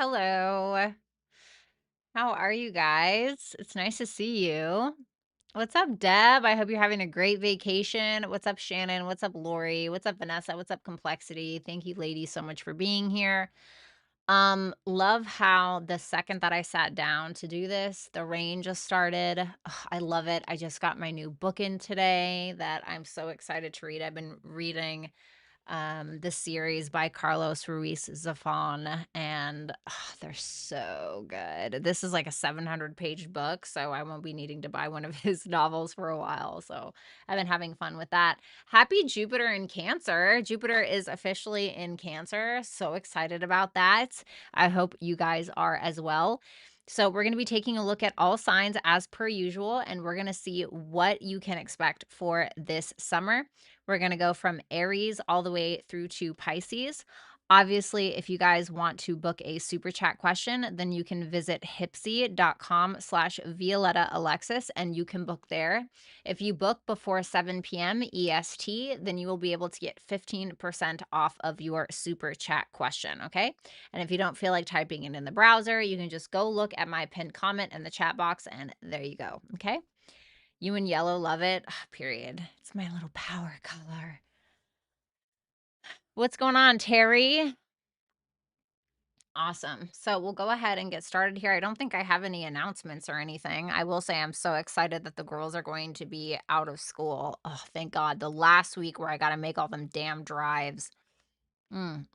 Hello. How are you guys? It's nice to see you. What's up, Deb? I hope you're having a great vacation. What's up, Shannon? What's up, Lori? What's up, Vanessa? What's up, Complexity? Thank you, ladies, so much for being here. Love how the second that I sat down to do this, the rain just started. Ugh, I love it. I just got my new book in today that I'm so excited to read. I've been reading the series by Carlos Ruiz Zafón, and they're so good. This is like a 700-page book, so I won't be needing to buy one of his novels for a while. So I've been having fun with that. Happy Jupiter in Cancer. Jupiter is officially in Cancer. So excited about that. I hope you guys are as well. So we're going to be taking a look at all signs as per usual, and we're going to see what you can expect for this summer. We're going to go from Aries all the way through to Pisces. Obviously, if you guys want to book a super chat question, then you can visit hypsee.com/Violetta Alexis and you can book there. If you book before 7 p.m. EST, then you will be able to get 15% off of your super chat question, okay? And if you don't feel like typing it in the browser, you can just go look at my pinned comment in the chat box and there you go, okay? You and yellow love it. Period. It's my little power color. What's going on, Terry? Awesome. So we'll go ahead and get started here. I don't think I have any announcements or anything. I will say I'm so excited that the girls are going to be out of school. Oh, thank God. The last week where I got to make all them damn drives. And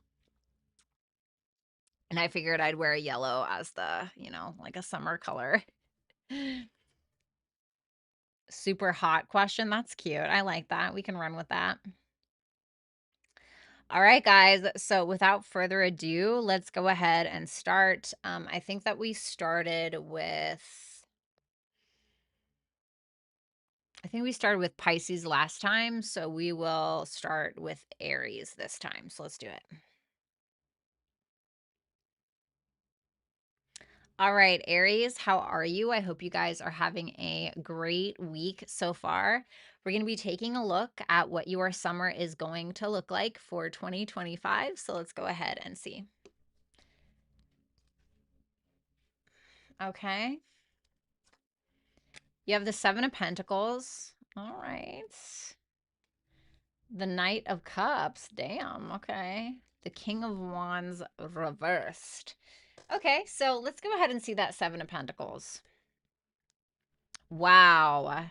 I figured I'd wear yellow as the, like a summer color. Super hot question. That's cute. I like that. We can run with that. All right, guys. So without further ado, let's go ahead and start. I think that we started with, Pisces last time. So we will start with Aries this time. So let's do it. All right, Aries, how are you? I hope you guys are having a great week so far. We're going to be taking a look at what your summer is going to look like for 2025. So let's go ahead and see. Okay. You have the Seven of Pentacles. All right. The Knight of Cups. Damn. Okay. The King of Wands reversed. Okay, so let's go ahead and see that Seven of Pentacles. Wow.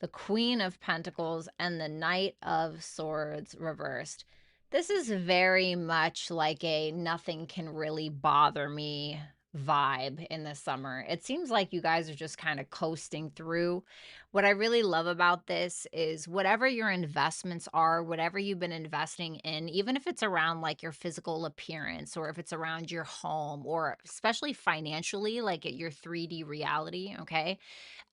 The Queen of Pentacles and the Knight of Swords reversed. This is very much like a nothing can really bother me vibe in the summer. It seems like you guys are just kind of coasting through. What I really love about this is whatever your investments are, whatever you've been investing in, even if it's around like your physical appearance or if it's around your home or especially financially, like at your 3D reality, okay?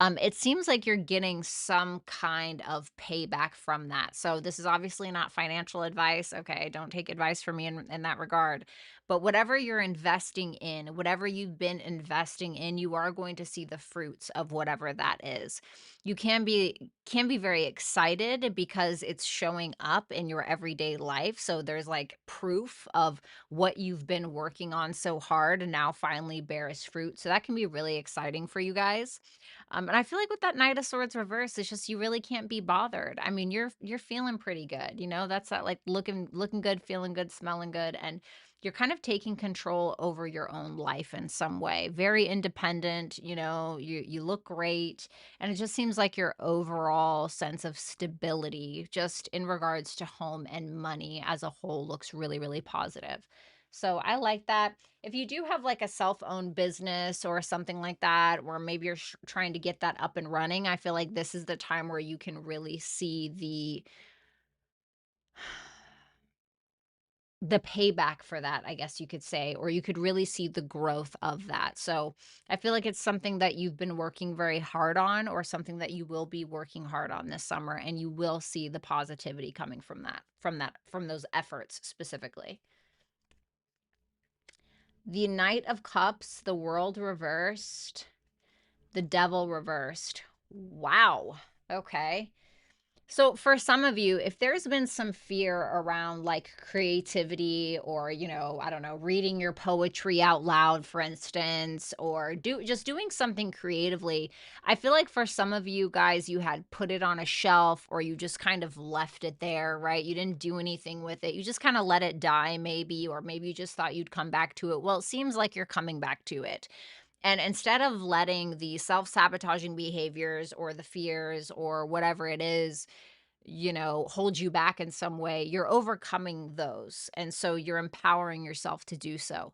It seems like you're getting some kind of payback from that. So this is obviously not financial advice. Okay, don't take advice from me in that regard. But whatever you're investing in, whatever you've been investing in, you are going to see the fruits of whatever that is. You can be very excited because it's showing up in your everyday life. So there's like proof of what you've been working on so hard and now finally bears fruit. So that can be really exciting for you guys. And I feel like with that Knight of Swords reverse, it's just you really can't be bothered. I mean, you're feeling pretty good, That's that like looking good, feeling good, smelling good, and you're kind of taking control over your own life in some way. Very independent, you look great, and it just seems like your overall sense of stability, just in regards to home and money as a whole, looks really, really positive. So I like that. If you do have like a self-owned business or something like that, or maybe you're trying to get that up and running, I feel like this is the time where you can really see the payback for that, I guess you could say, or you could really see the growth of that. So I feel like it's something that you've been working very hard on, or something that you will be working hard on this summer, and you will see the positivity coming from those efforts specifically. The Knight of Cups, the World reversed, the Devil reversed. Wow. Okay. So for some of you, if there's been some fear around like creativity or, I don't know, reading your poetry out loud, for instance, or just doing something creatively, I feel like for some of you guys, you had put it on a shelf or you just kind of left it there, right? You didn't do anything with it. You just kind of let it die maybe, or maybe you just thought you'd come back to it. Well, it seems like you're coming back to it. And instead of letting the self-sabotaging behaviors or the fears or whatever it is, hold you back in some way, you're overcoming those. And so you're empowering yourself to do so.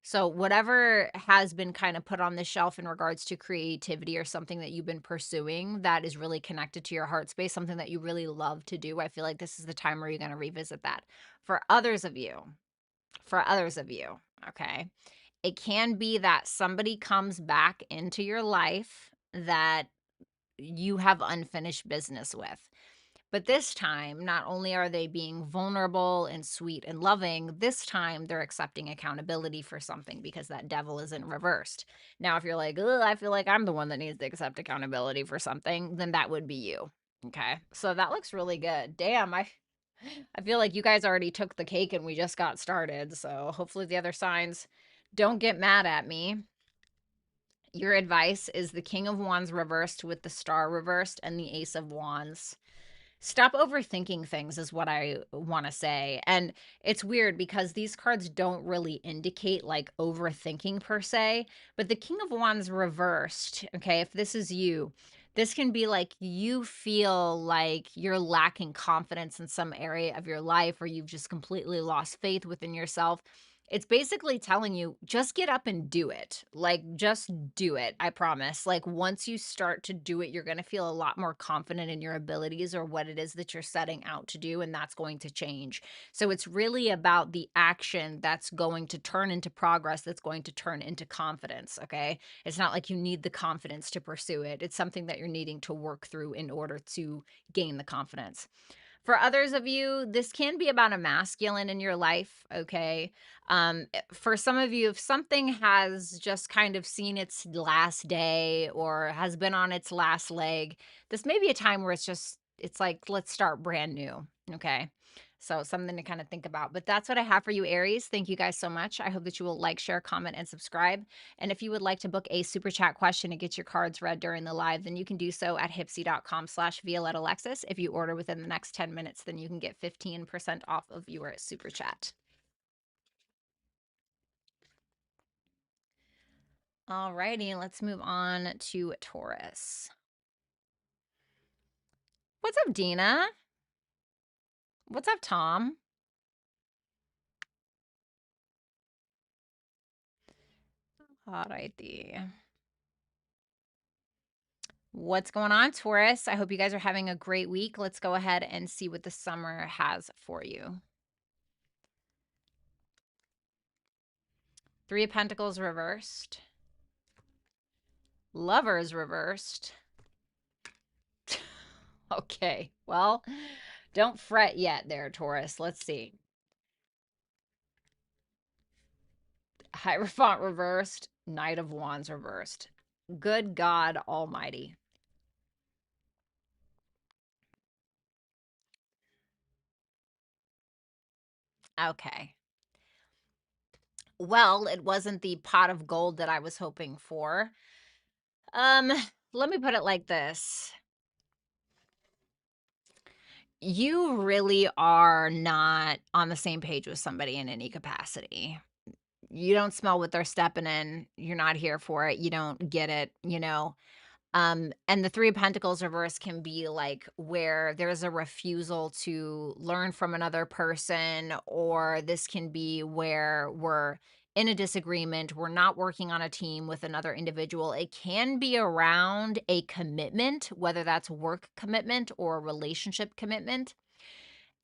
So, whatever has been kind of put on the shelf in regards to creativity or something that you've been pursuing that is really connected to your heart space, something that you really love to do, I feel like this is the time where you're going to revisit that. For others of you, for others of you, okay, it can be that somebody comes back into your life that you have unfinished business with. But this time, not only are they being vulnerable and sweet and loving, this time they're accepting accountability for something because that devil isn't reversed. Now, if you're like, "Ugh, I feel like I'm the one that needs to accept accountability for something," then that would be you. Okay. So that looks really good. Damn, I feel like you guys already took the cake and we just got started. So hopefully the other signs don't get mad at me. Your advice is the King of Wands reversed with the Star reversed and the Ace of Wands. Stop overthinking things is what I want to say. And it's weird because these cards don't really indicate like overthinking per se, but the King of Wands reversed, okay, if this is you, this can be like you feel like you're lacking confidence in some area of your life or you've just completely lost faith within yourself. It's basically telling you, just get up and do it. Like, just do it. I promise. Like, once you start to do it, you're going to feel a lot more confident in your abilities or what it is that you're setting out to do, and that's going to change. So, it's really about the action that's going to turn into progress, that's going to turn into confidence. Okay. It's not like you need the confidence to pursue it, it's something that you're needing to work through in order to gain the confidence. For others of you, this can be about a masculine in your life, okay? For some of you, if something has just kind of seen its last day or has been on its last leg, this may be a time where it's like, let's start brand new, okay? So something to kind of think about. But that's what I have for you, Aries. Thank you guys so much. I hope that you will like, share, comment, and subscribe. And if you would like to book a super chat question and get your cards read during the live, then you can do so at hypsee.com/Violetta Alexis. If you order within the next 10 minutes, then you can get 15% off of your super chat. All righty, let's move on to Taurus. What's up, Dina? What's up, Tom? All righty. What's going on, Taurus? I hope you guys are having a great week. Let's go ahead and see what the summer has for you. Three of Pentacles reversed. Lovers reversed. Okay, well, don't fret yet there, Taurus. Let's see. Hierophant reversed. Knight of Wands reversed. Good God Almighty. Okay. Well, it wasn't the pot of gold that I was hoping for. Let me put it like this. You really are not on the same page with somebody in any capacity. You don't smell what they're stepping in. You're not here for it. You don't get it. And the Three of Pentacles reverse can be like where there's a refusal to learn from another person, or this can be where we're in a disagreement, we're not working on a team with another individual. It can be around a commitment, whether that's work commitment or relationship commitment.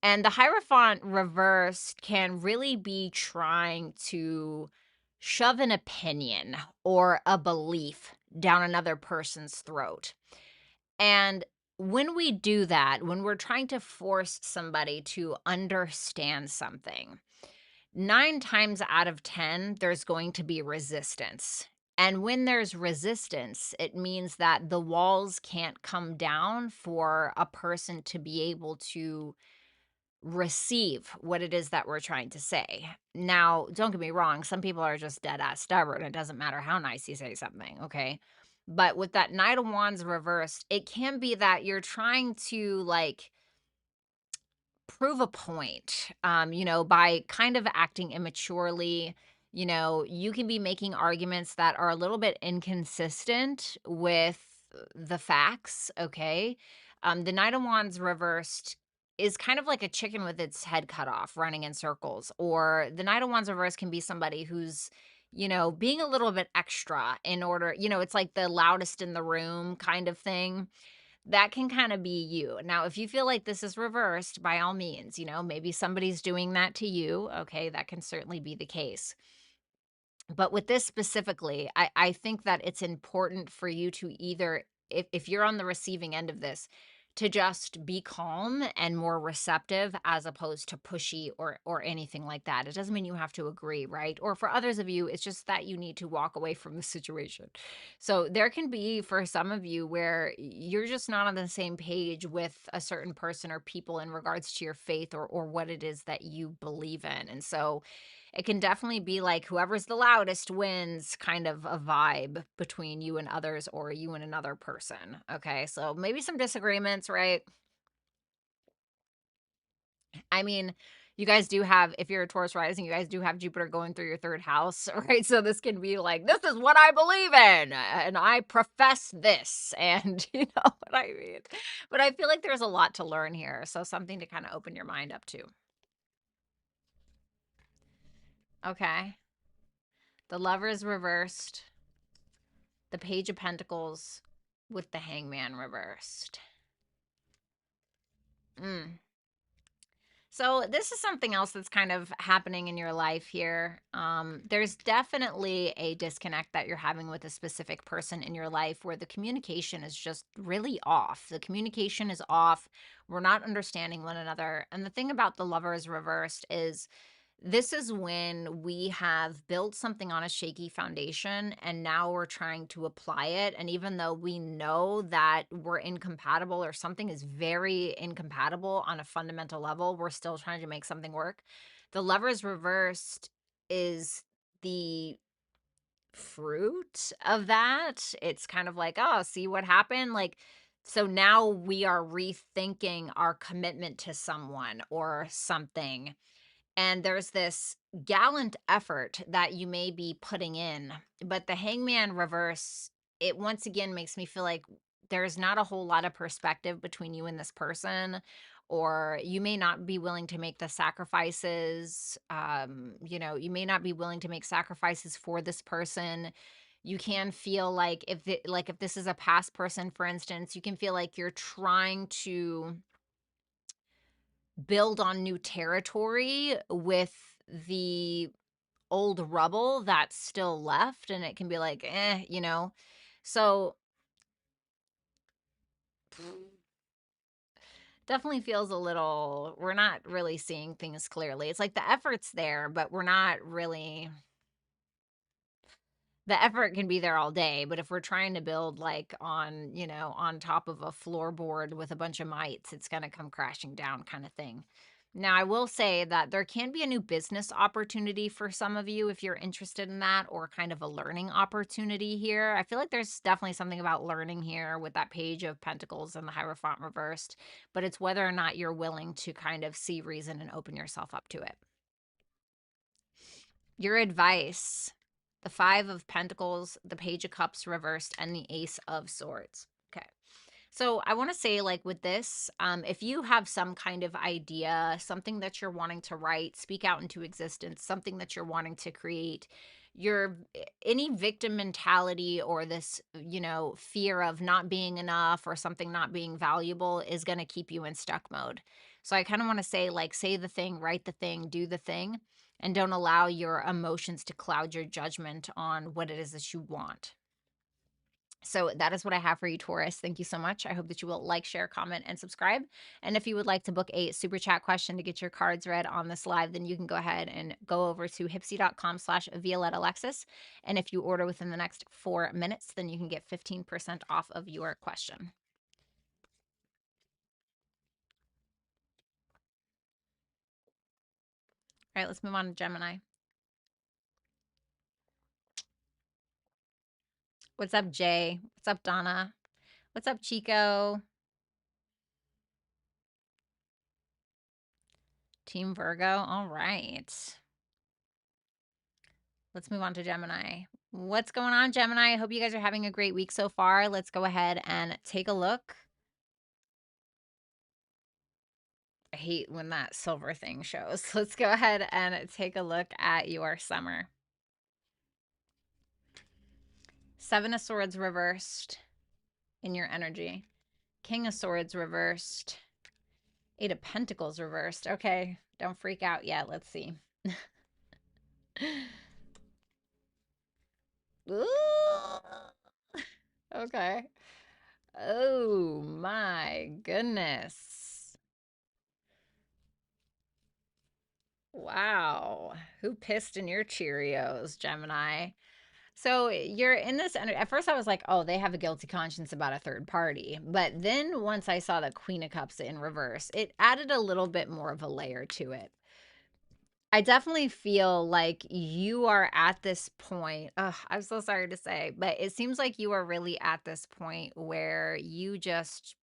And the Hierophant reversed can really be trying to shove an opinion or a belief down another person's throat. And when we do that, when we're trying to force somebody to understand something, 9 times out of 10, there's going to be resistance. And when there's resistance, it means that the walls can't come down for a person to be able to receive what it is that we're trying to say. Now, don't get me wrong, some people are just dead ass stubborn. It doesn't matter how nice you say something, okay? But with that Knight of Wands reversed, it can be that you're trying to like prove a point, by kind of acting immaturely. You can be making arguments that are a little bit inconsistent with the facts, okay? The Knight of Wands reversed is kind of like a chicken with its head cut off, running in circles. Or the Knight of Wands reversed can be somebody who's, being a little bit extra in order, it's like the loudest in the room kind of thing. That can kinda be you. Now, if you feel like this is reversed, by all means, maybe somebody's doing that to you, okay, that can certainly be the case. But with this specifically, I think that it's important for you to either, if you're on the receiving end of this, to just be calm and more receptive as opposed to pushy or anything like that. It doesn't mean you have to agree, right? Or for others of you, it's just that you need to walk away from the situation. So there can be for some of you where you're just not on the same page with a certain person or people in regards to your faith or what it is that you believe in. And so it can definitely be like whoever's the loudest wins kind of a vibe between you and others or you and another person. Okay. So maybe some disagreements, right? I mean, you guys do have, if you're a Taurus rising, you guys do have Jupiter going through your third house, right? So this can be like, this is what I believe in, and I profess this, and you know what I mean? But I feel like there's a lot to learn here. So something to kind of open your mind up to. Okay. The Lover is reversed. The Page of Pentacles with the Hangman reversed. Mm. So this is something else that's kind of happening in your life here. There's definitely a disconnect that you're having with a specific person in your life where the communication is just really off. The communication is off. We're not understanding one another. And the thing about the Lovers reversed is this is when we have built something on a shaky foundation and now we're trying to apply it. And even though we know that we're incompatible or something is very incompatible on a fundamental level, we're still trying to make something work. The Lovers reversed is the fruit of that. It's kind of like, oh, see what happened? Like, so now we are rethinking our commitment to someone or something, and there's this gallant effort that you may be putting in, but the Hangman reverse, it once again makes me feel like there's not a whole lot of perspective between you and this person, or you may not be willing to make the sacrifices. You may not be willing to make sacrifices for this person. You can feel like if this is a past person, for instance, you can feel like you're trying to build on new territory with the old rubble that's still left, and it can be like, So definitely feels a little, we're not really seeing things clearly. It's like the effort's there, but we're not really, the effort can be there all day, but if we're trying to build like on top of a floorboard with a bunch of mites, it's going to come crashing down kind of thing. Now, I will say that there can be a new business opportunity for some of you if you're interested in that, or kind of a learning opportunity here. I feel like there's definitely something about learning here with that Page of Pentacles and the Hierophant reversed, but it's whether or not you're willing to kind of see reason and open yourself up to it. Your advice: the Five of Pentacles, the Page of Cups reversed, and the Ace of Swords. Okay. So I want to say, like with this, if you have some kind of idea, something that you're wanting to write, speak out into existence, something that you're wanting to create, your any victim mentality or this, fear of not being enough or something not being valuable is going to keep you in stuck mode. So I kind of want to say, like, say the thing, write the thing, do the thing, and don't allow your emotions to cloud your judgment on what it is that you want. So that is what I have for you, Taurus. Thank you so much. I hope that you will like, share, comment, and subscribe. And if you would like to book a super chat question to get your cards read on this live, then you can go ahead and go over to hypsee.com/Violetta Alexis. And if you order within the next 4 minutes, then you can get 15% off of your question. All right, let's move on to Gemini. What's up, Jay? What's up, Donna? What's up, Chico? Team Virgo. All right. Let's move on to Gemini. What's going on, Gemini? I hope you guys are having a great week so far. Let's go ahead and take a look. I hate when that silver thing shows. Let's go ahead and take a look at your summer. Seven of Swords reversed in your energy. King of Swords reversed. Eight of Pentacles reversed. Okay, don't freak out yet. Let's see. Okay. Oh my goodness. Wow. Who pissed in your Cheerios, Gemini? So you're in this energy. At first I was like, oh, they have a guilty conscience about a third party. But then once I saw the Queen of Cups in reverse, it added a little bit more of a layer to it. I definitely feel like you are at this point. Ugh, I'm so sorry to say, but it seems like you are really at this point where you just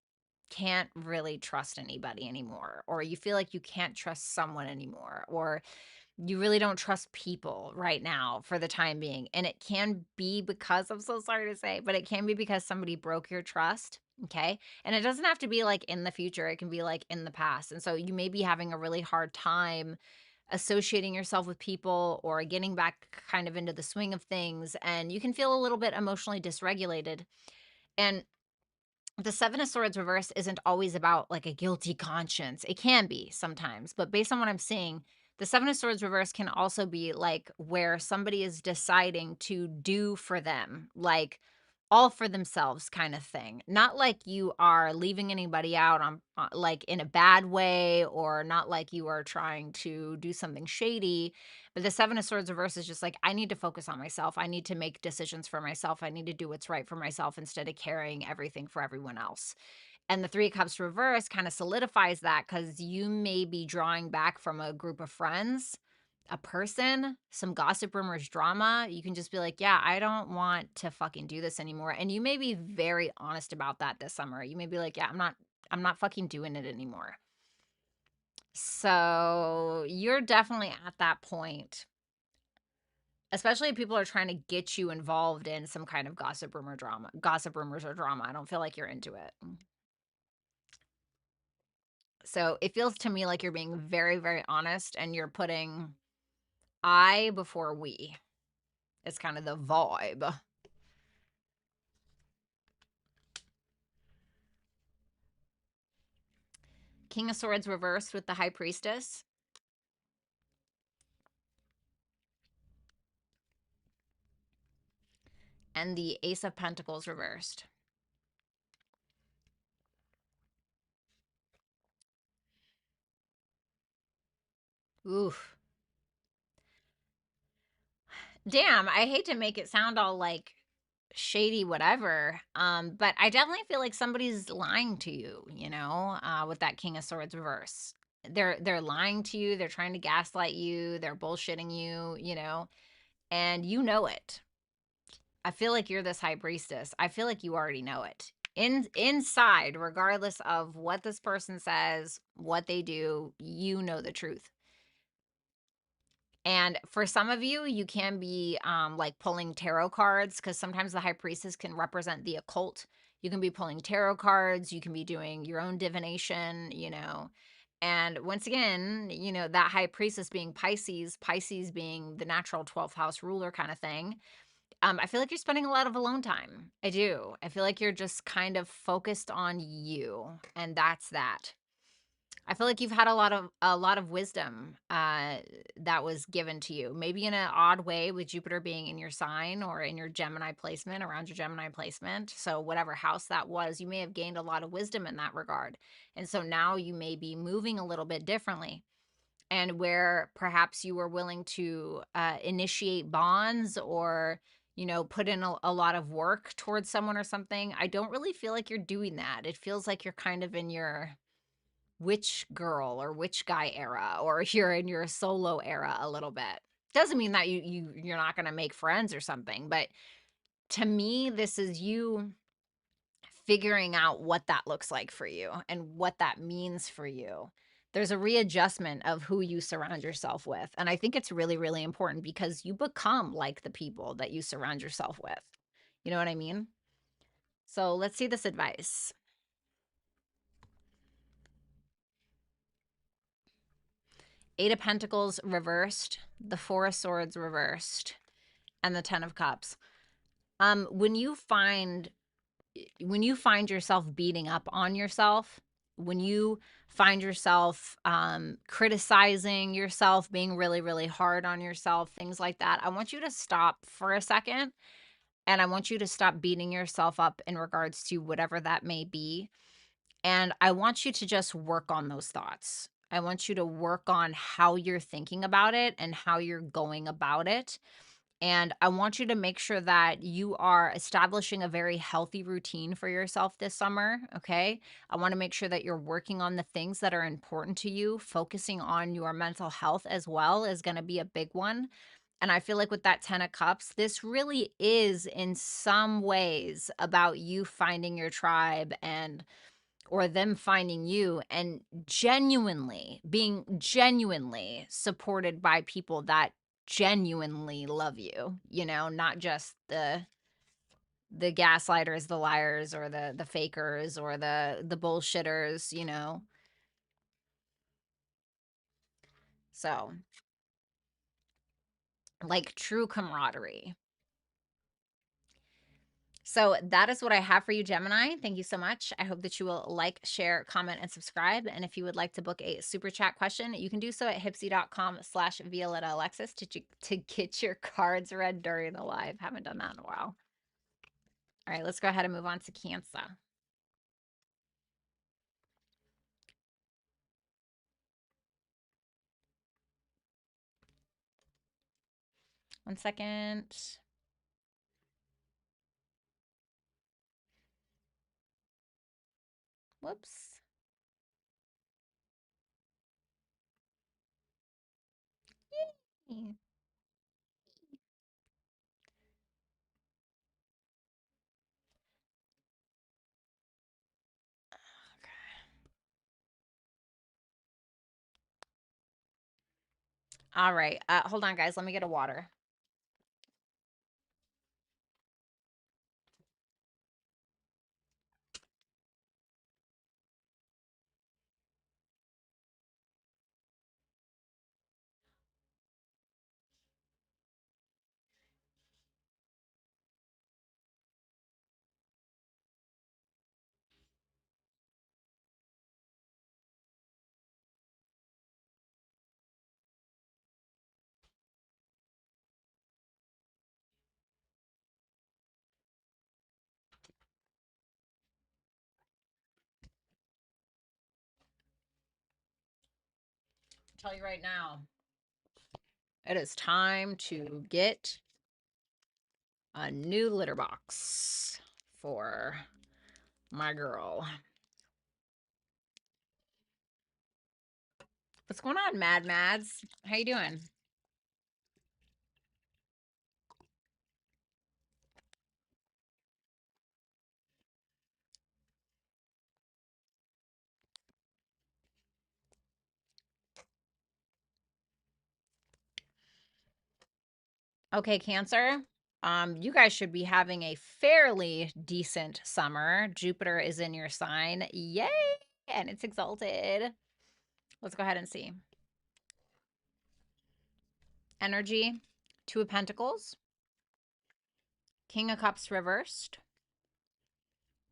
can't really trust anybody anymore, or you feel like you can't trust someone anymore, or you really don't trust people right now for the time being. And it can be because, I'm so sorry to say, but it can be because somebody broke your trust. Okay. And it doesn't have to be like in the future, it can be like in the past. And so you may be having a really hard time associating yourself with people or getting back kind of into the swing of things. And you can feel a little bit emotionally dysregulated. And the Seven of Swords reverse isn't always about like a guilty conscience. It can be sometimes, but based on what I'm seeing, the Seven of Swords reverse can also be like where somebody is deciding to do for them, like all for themselves kind of thing. Not like you are leaving anybody out on like in a bad way, or not like you are trying to do something shady. But the Seven of Swords reverse is just like, I need to focus on myself. I need to make decisions for myself. I need to do what's right for myself instead of carrying everything for everyone else. And the Three of Cups reverse kind of solidifies that, because you may be drawing back from a group of friends, a person, some gossip, rumors, drama. You can just be like, yeah, I don't want to fucking do this anymore. And you may be very honest about that this summer. You may be like, yeah, I'm not fucking doing it anymore. So you're definitely at that point, especially if people are trying to get you involved in some kind of gossip, rumors or drama. I don't feel like you're into it. So it feels to me like you're being very, very honest, and you're putting I before we. It's kind of the vibe. King of Swords reversed with the High Priestess. And the Ace of Pentacles reversed. Oof. Damn, I hate to make it sound all like shady whatever, but I definitely feel like somebody's lying to you, you know, with that King of Swords reverse. They're lying to you, they're trying to gaslight you, they're bullshitting you, you know, and you know it. I feel like you're this High Priestess. I feel like you already know it. Inside, regardless of what this person says, what they do, you know the truth. And for some of you, you can be like pulling tarot cards, because sometimes the High Priestess can represent the occult. You can be pulling tarot cards, you can be doing your own divination, you know. And once again, you know, that High Priestess being Pisces, Pisces being the natural 12th house ruler kind of thing. I feel like you're spending a lot of alone time. I do. I feel like you're just kind of focused on you, and that's that. I feel like you've had a lot of wisdom that was given to you, maybe in an odd way with Jupiter being in your sign or in your Gemini placement, around your Gemini placement. So whatever house that was, you may have gained a lot of wisdom in that regard. And so now you may be moving a little bit differently. And where perhaps you were willing to initiate bonds or, put in a lot of work towards someone or something, I don't really feel like you're doing that. It feels like you're kind of in your witch girl or witch guy era, or you're in your solo era a little bit. Doesn't mean that you're not going to make friends or something, but to me this is you figuring out what that looks like for you and what that means for you. There's a readjustment of who you surround yourself with, and I think it's really, really important because you become like the people that you surround yourself with. You know what I mean? So let's see this advice. Eight of Pentacles reversed, the Four of Swords reversed, and the Ten of Cups. When you find yourself beating up on yourself, when you find yourself criticizing yourself, being really, really hard on yourself, things like that, I want you to stop for a second, and I want you to stop beating yourself up in regards to whatever that may be. And I want you to just work on those thoughts. I want you to work on how you're thinking about it and how you're going about it. And I want you to make sure that you are establishing a very healthy routine for yourself this summer. Okay. I want to make sure that you're working on the things that are important to you. Focusing on your mental health as well is going to be a big one. And I feel like with that 10 of Cups, this really is in some ways about you finding your tribe and or them finding you and being genuinely supported by people that genuinely love you, not just the gaslighters, the liars, or the fakers, or the bullshitters. So, like true camaraderie. So that is what I have for you, Gemini. Thank you so much. I hope that you will like, share, comment, and subscribe. And if you would like to book a super chat question, you can do so at hypsee.com/Violetta Alexis to get your cards read during the live. Haven't done that in a while. All right, let's go ahead and move on to Cancer. One second. Whoops. Yay. All right. Hold on, guys. Let me get a water. I'll tell you right now, it is time to get a new litter box for my girl. What's going on, Mad Mads? How you doing? Okay, Cancer. You guys should be having a fairly decent summer. Jupiter is in your sign. Yay! And it's exalted. Let's go ahead and see. Energy, Two of Pentacles, King of Cups reversed,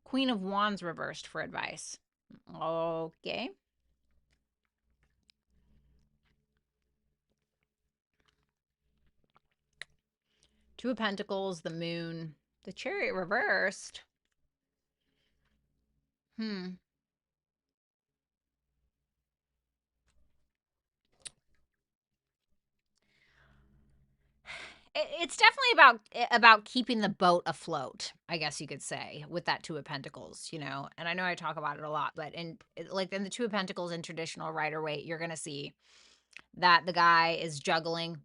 Queen of Wands reversed for advice. Okay. Two of Pentacles, the Moon, the Chariot reversed. It's definitely about keeping the boat afloat, I guess you could say, with that Two of Pentacles, you know. And I know I talk about it a lot, but in the Two of Pentacles in traditional Rider-Waite, you're gonna see that the guy is juggling,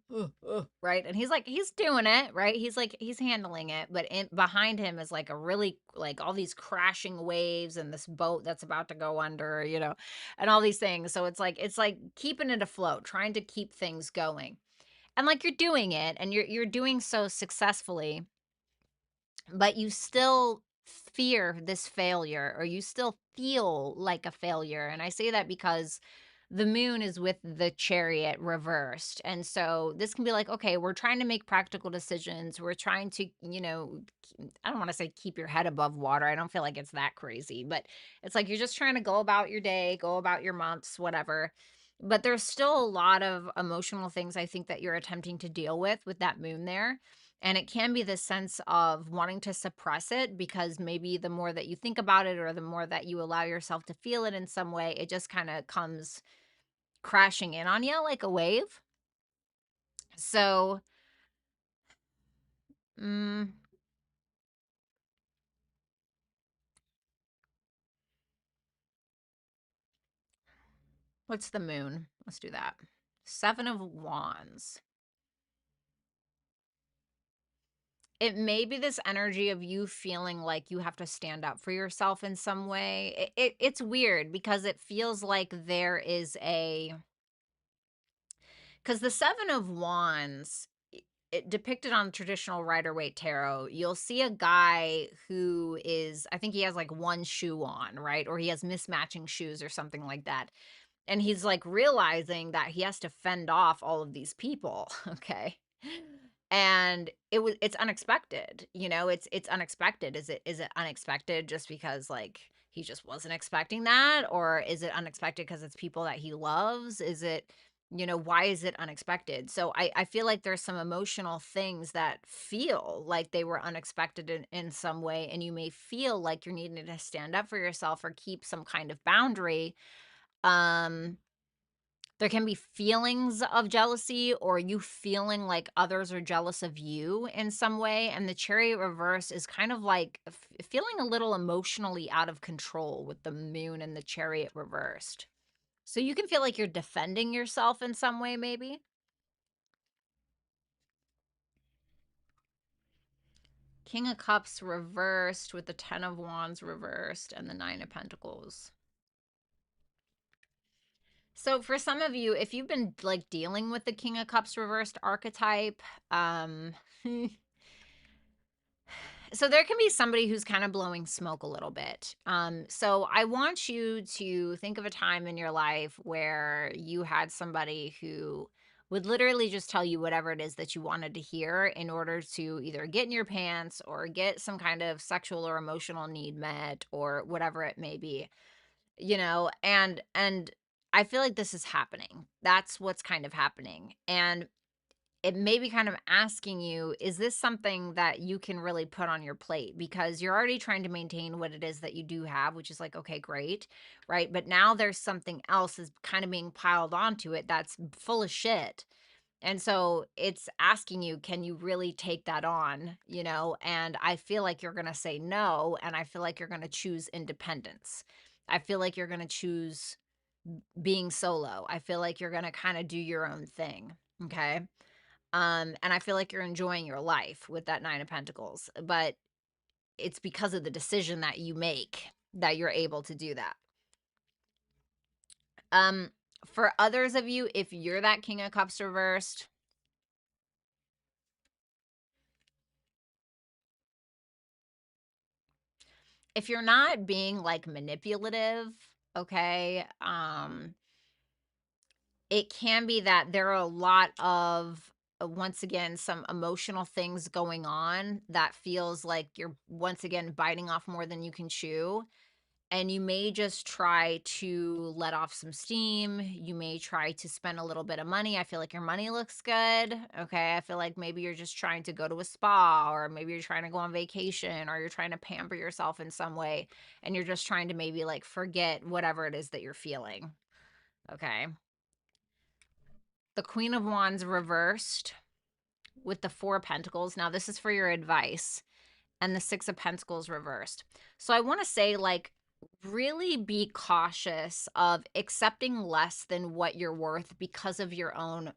right? And he's doing it, right? He's handling it, but behind him is like a really like all these crashing waves and this boat that's about to go under, you know, and all these things. So it's like keeping it afloat, trying to keep things going. And like you're doing it and you're doing so successfully, but you still fear this failure or you still feel like a failure. And I say that because the moon is with the chariot reversed. And so this can be like, okay, we're trying to make practical decisions. We're trying to, you know, I don't want to say keep your head above water. I don't feel like it's that crazy, but it's like you're just trying to go about your day, go about your months, whatever. But there's still a lot of emotional things I think that you're attempting to deal with that moon there. And it can be the sense of wanting to suppress it because maybe the more that you think about it or the more that you allow yourself to feel it in some way, it just kind of comes crashing in on you like a wave. So, mm, what's the moon? Let's do that. Seven of Wands. It may be this energy of you feeling like you have to stand up for yourself in some way. It's weird because it feels like there is a because the Seven of Wands, it depicted on traditional Rider-Waite tarot, you'll see a guy who is, I think he has like one shoe on, right? Or he has mismatching shoes or something like that. And he's like realizing that he has to fend off all of these people, okay? And it's unexpected, you know, it's unexpected. Is it unexpected just because like he just wasn't expecting that, or is it unexpected because it's people that he loves? Is it, you know, why is it unexpected? So I feel like there's some emotional things that feel like they were unexpected in some way, and you may feel like you're needing to stand up for yourself or keep some kind of boundary. um there can be feelings of jealousy or you feeling like others are jealous of you in some way. And the chariot reverse is kind of like feeling a little emotionally out of control with the moon and the chariot reversed. So you can feel like you're defending yourself in some way, maybe. King of Cups reversed with the Ten of Wands reversed and the Nine of Pentacles. So for some of you, if you've been like dealing with the King of Cups reversed archetype, so there can be somebody who's kind of blowing smoke a little bit. So I want you to think of a time in your life where you had somebody who would literally just tell you whatever it is that you wanted to hear in order to either get in your pants or get some kind of sexual or emotional need met or whatever it may be, you know. And I feel like this is happening. That's what's kind of happening. And it may be kind of asking you, is this something that you can really put on your plate? Because you're already trying to maintain what it is that you do have, which is like, okay, great, right? But now there's something else is kind of being piled onto it that's full of shit. And so it's asking you, can you really take that on? You know, and I feel like you're going to say no. And I feel like you're going to choose independence. I feel like you're going to choose being solo. I feel like you're going to kind of do your own thing. Okay. And I feel like you're enjoying your life with that Nine of Pentacles, but it's because of the decision that you make that you're able to do that. Um, for others of you, if you're that King of Cups reversed, if you're not being like manipulative, okay, it can be that there are a lot of once again some emotional things going on that feels like you're once again biting off more than you can chew. and you may just try to let off some steam. You may try to spend a little bit of money. I feel like your money looks good. Okay. I feel like maybe you're just trying to go to a spa, or maybe you're trying to go on vacation, or you're trying to pamper yourself in some way. And you're just trying to maybe like forget whatever it is that you're feeling. Okay. The Queen of Wands reversed with the Four of Pentacles. Now, this is for your advice. And the Six of Pentacles reversed. So I want to say, like, really be cautious of accepting less than what you're worth because of your own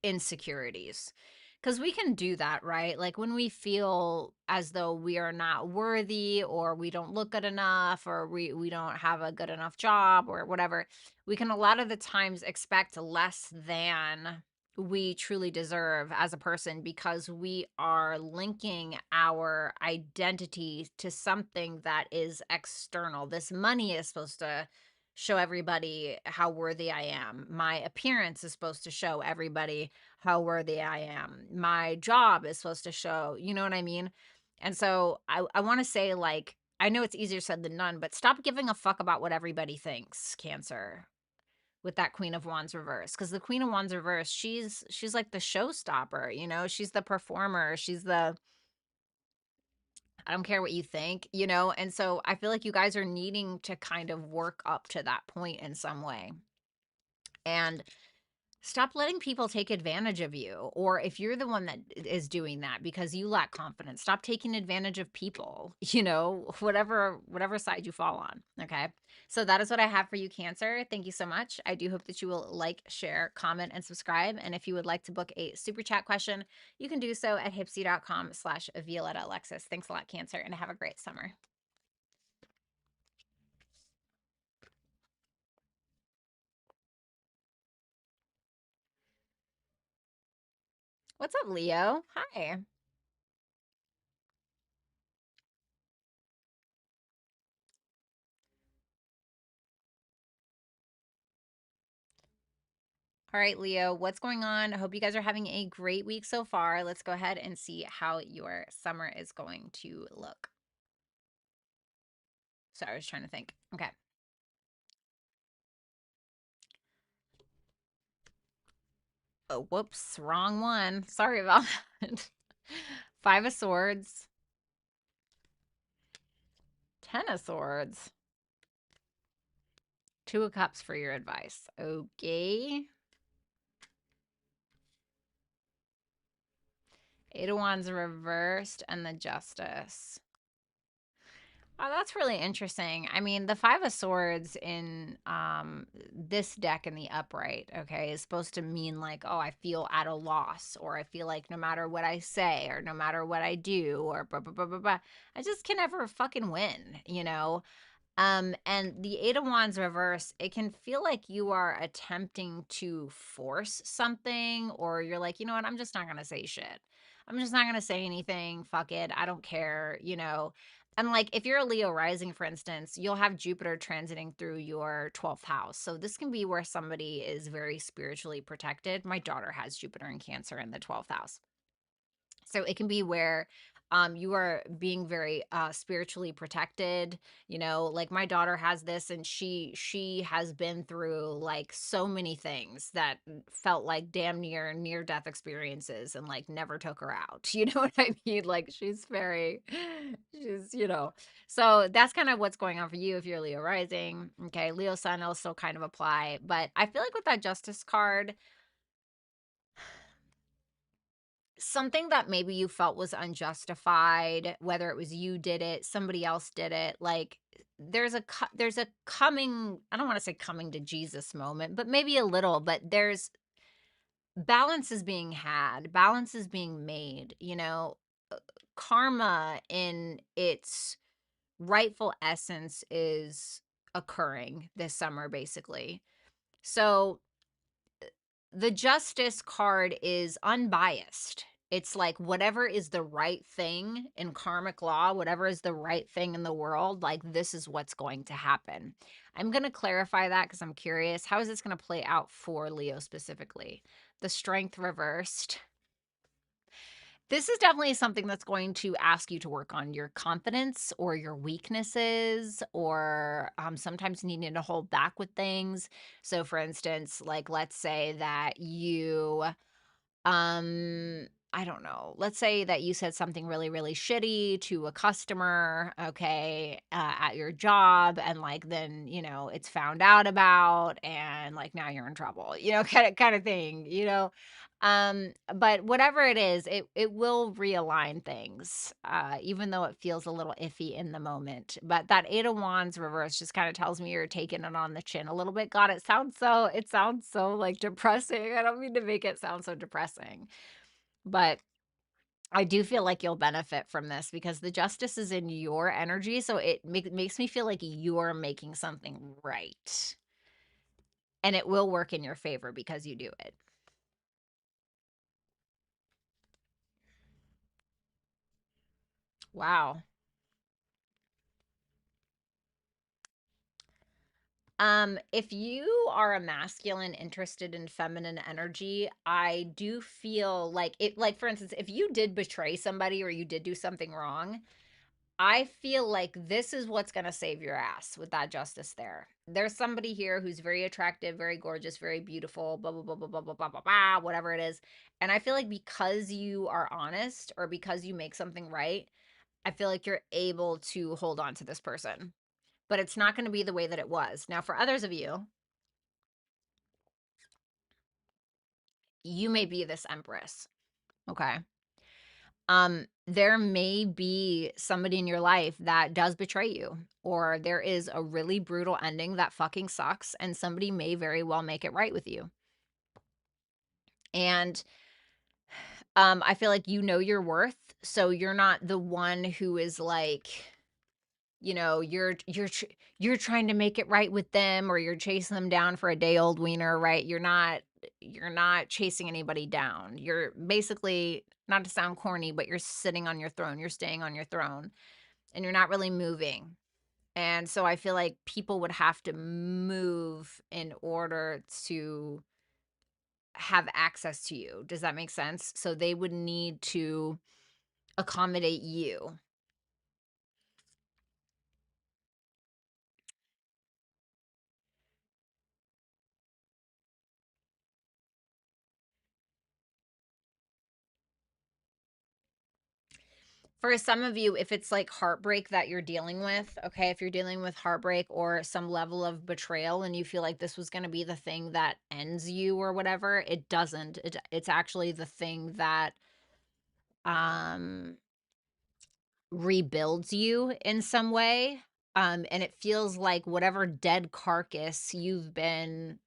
insecurities. Because we can do that, right? Like when we feel as though we are not worthy, or we don't look good enough, or we don't have a good enough job or whatever, we can a lot of the times expect less than we truly deserve as a person, because we are linking our identity to something that is external. This money is supposed to show everybody how worthy I am. My appearance is supposed to show everybody how worthy I am. My job is supposed to show, you know what I mean? And so I want to say, like, I know it's easier said than done, but stop giving a fuck about what everybody thinks, Cancer, with that Queen of Wands reverse. Because the Queen of Wands reverse, she's like the showstopper, you know, she's the performer, she's the, I don't care what you think, you know? And so I feel like you guys are needing to kind of work up to that point in some way. And stop letting people take advantage of you. Or if you're the one that is doing that because you lack confidence, stop taking advantage of people, you know, whatever side you fall on. Okay. So that is what I have for you, Cancer. Thank you so much. I do hope that you will like, share, comment, and subscribe. And if you would like to book a super chat question, you can do so at hypsee.com/Violetta Alexis. Thanks a lot, Cancer, and have a great summer. What's up, Leo? Hi. All right, Leo, what's going on? I hope you guys are having a great week so far. Let's go ahead and see how your summer is going to look. Sorry, I was trying to think. Okay. Oh, whoops, wrong one. Sorry about that. Five of Swords, Ten of Swords, Two of Cups for your advice. Okay. Eight of Wands reversed, and the Justice. Oh, that's really interesting. I mean, the Five of Swords in this deck in the upright, okay, is supposed to mean like, oh, I feel at a loss, or I feel like no matter what I say, or no matter what I do, or blah, blah, blah, blah, blah, I just can never fucking win, you know? And the Eight of Wands reverse, it can feel like you are attempting to force something, or you're like, you know what, I'm just not gonna say shit. I'm just not gonna say anything. Fuck it. I don't care, you know. And like if you're a Leo rising, for instance, you'll have Jupiter transiting through your 12th house. So this can be where somebody is very spiritually protected. My daughter has Jupiter and Cancer in the 12th house. So it can be where you are being very spiritually protected, you know, like my daughter has this, and she has been through like so many things that felt like damn near death experiences, and like never took her out. You know what I mean? Like she's, you know. So that's kind of what's going on for you if you're Leo rising. Okay, Leo sun will still kind of apply, but I feel like with that Justice card, something that maybe you felt was unjustified, whether it was you did it, somebody else did it, like there's a coming, I don't want to say coming to Jesus moment, but maybe a little, but there's balance is being had, balance is being made, you know. Karma in its rightful essence is occurring this summer, basically. So the Justice card is unbiased. It's like whatever is the right thing in karmic law, whatever is the right thing in the world, like this is what's going to happen. I'm going to clarify that because I'm curious. How is this going to play out for Leo specifically? The Strength reversed. This is definitely something that's going to ask you to work on your confidence or your weaknesses, or sometimes needing to hold back with things. So, for instance, like let's say that you I don't know. Let's say that you said something really, really shitty to a customer, okay, at your job, and like then, it's found out about, and like now you're in trouble, kind of thing, but whatever it is, it will realign things, even though it feels a little iffy in the moment. But that 8 of Wands reverse just kind of tells me you're taking it on the chin a little bit. God, it sounds so like depressing. I don't mean to make it sound so depressing, but I do feel like you'll benefit from this because the justice is in your energy. So it makes me feel like you're making something right. And it will work in your favor because you do it. Wow. If you are a masculine interested in feminine energy, I do feel like it, like for instance, if you did betray somebody or you did do something wrong, I feel like this is what's going to save your ass with that justice there. There's somebody here who's very attractive, very gorgeous, very beautiful, blah, blah, blah, blah, blah, blah, blah, blah, blah, whatever it is. And I feel like because you are honest or because you make something right, I feel like you're able to hold on to this person. But it's not going to be the way that it was. Now, for others of you, you may be this empress. Okay. There may be somebody in your life that does betray you, or there is a really brutal ending that fucking sucks, and somebody may very well make it right with you. And I feel like you know your worth, so you're not the one who is like, you're trying to make it right with them, or you're chasing them down for a day old wiener, right? You're not chasing anybody down. You're basically, not to sound corny, but you're sitting on your throne. You're staying on your throne and you're not really moving. And so I feel like people would have to move in order to have access to you. Does that make sense? So they would need to accommodate you. For some of you, if it's like heartbreak that you're dealing with, okay, if you're dealing with heartbreak or some level of betrayal and you feel like this was going to be the thing that ends you or whatever, it doesn't. It's actually the thing that um rebuilds you in some way. And it feels like whatever dead carcass you've been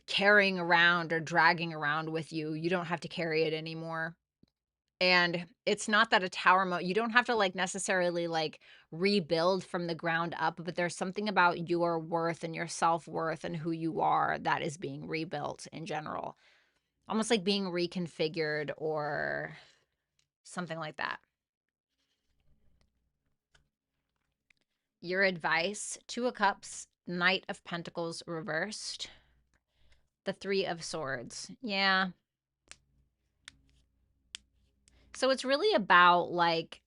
carrying around or dragging around with you, you don't have to carry it anymore. And it's not that a you don't have to like necessarily like rebuild from the ground up, but there's something about your worth and your self-worth and who you are that is being rebuilt in general. Almost like being reconfigured or something like that. Your advice, 2 of Cups, Knight of Pentacles reversed, the 3 of Swords. Yeah. So it's really about like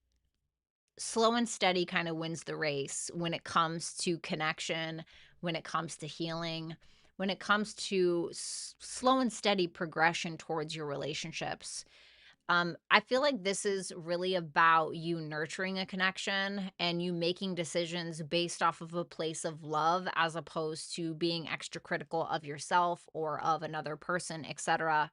slow and steady kind of wins the race when it comes to connection, when it comes to healing, when it comes to slow and steady progression towards your relationships. I feel like this is really about you nurturing a connection and you making decisions based off of a place of love as opposed to being extra critical of yourself or of another person, etc.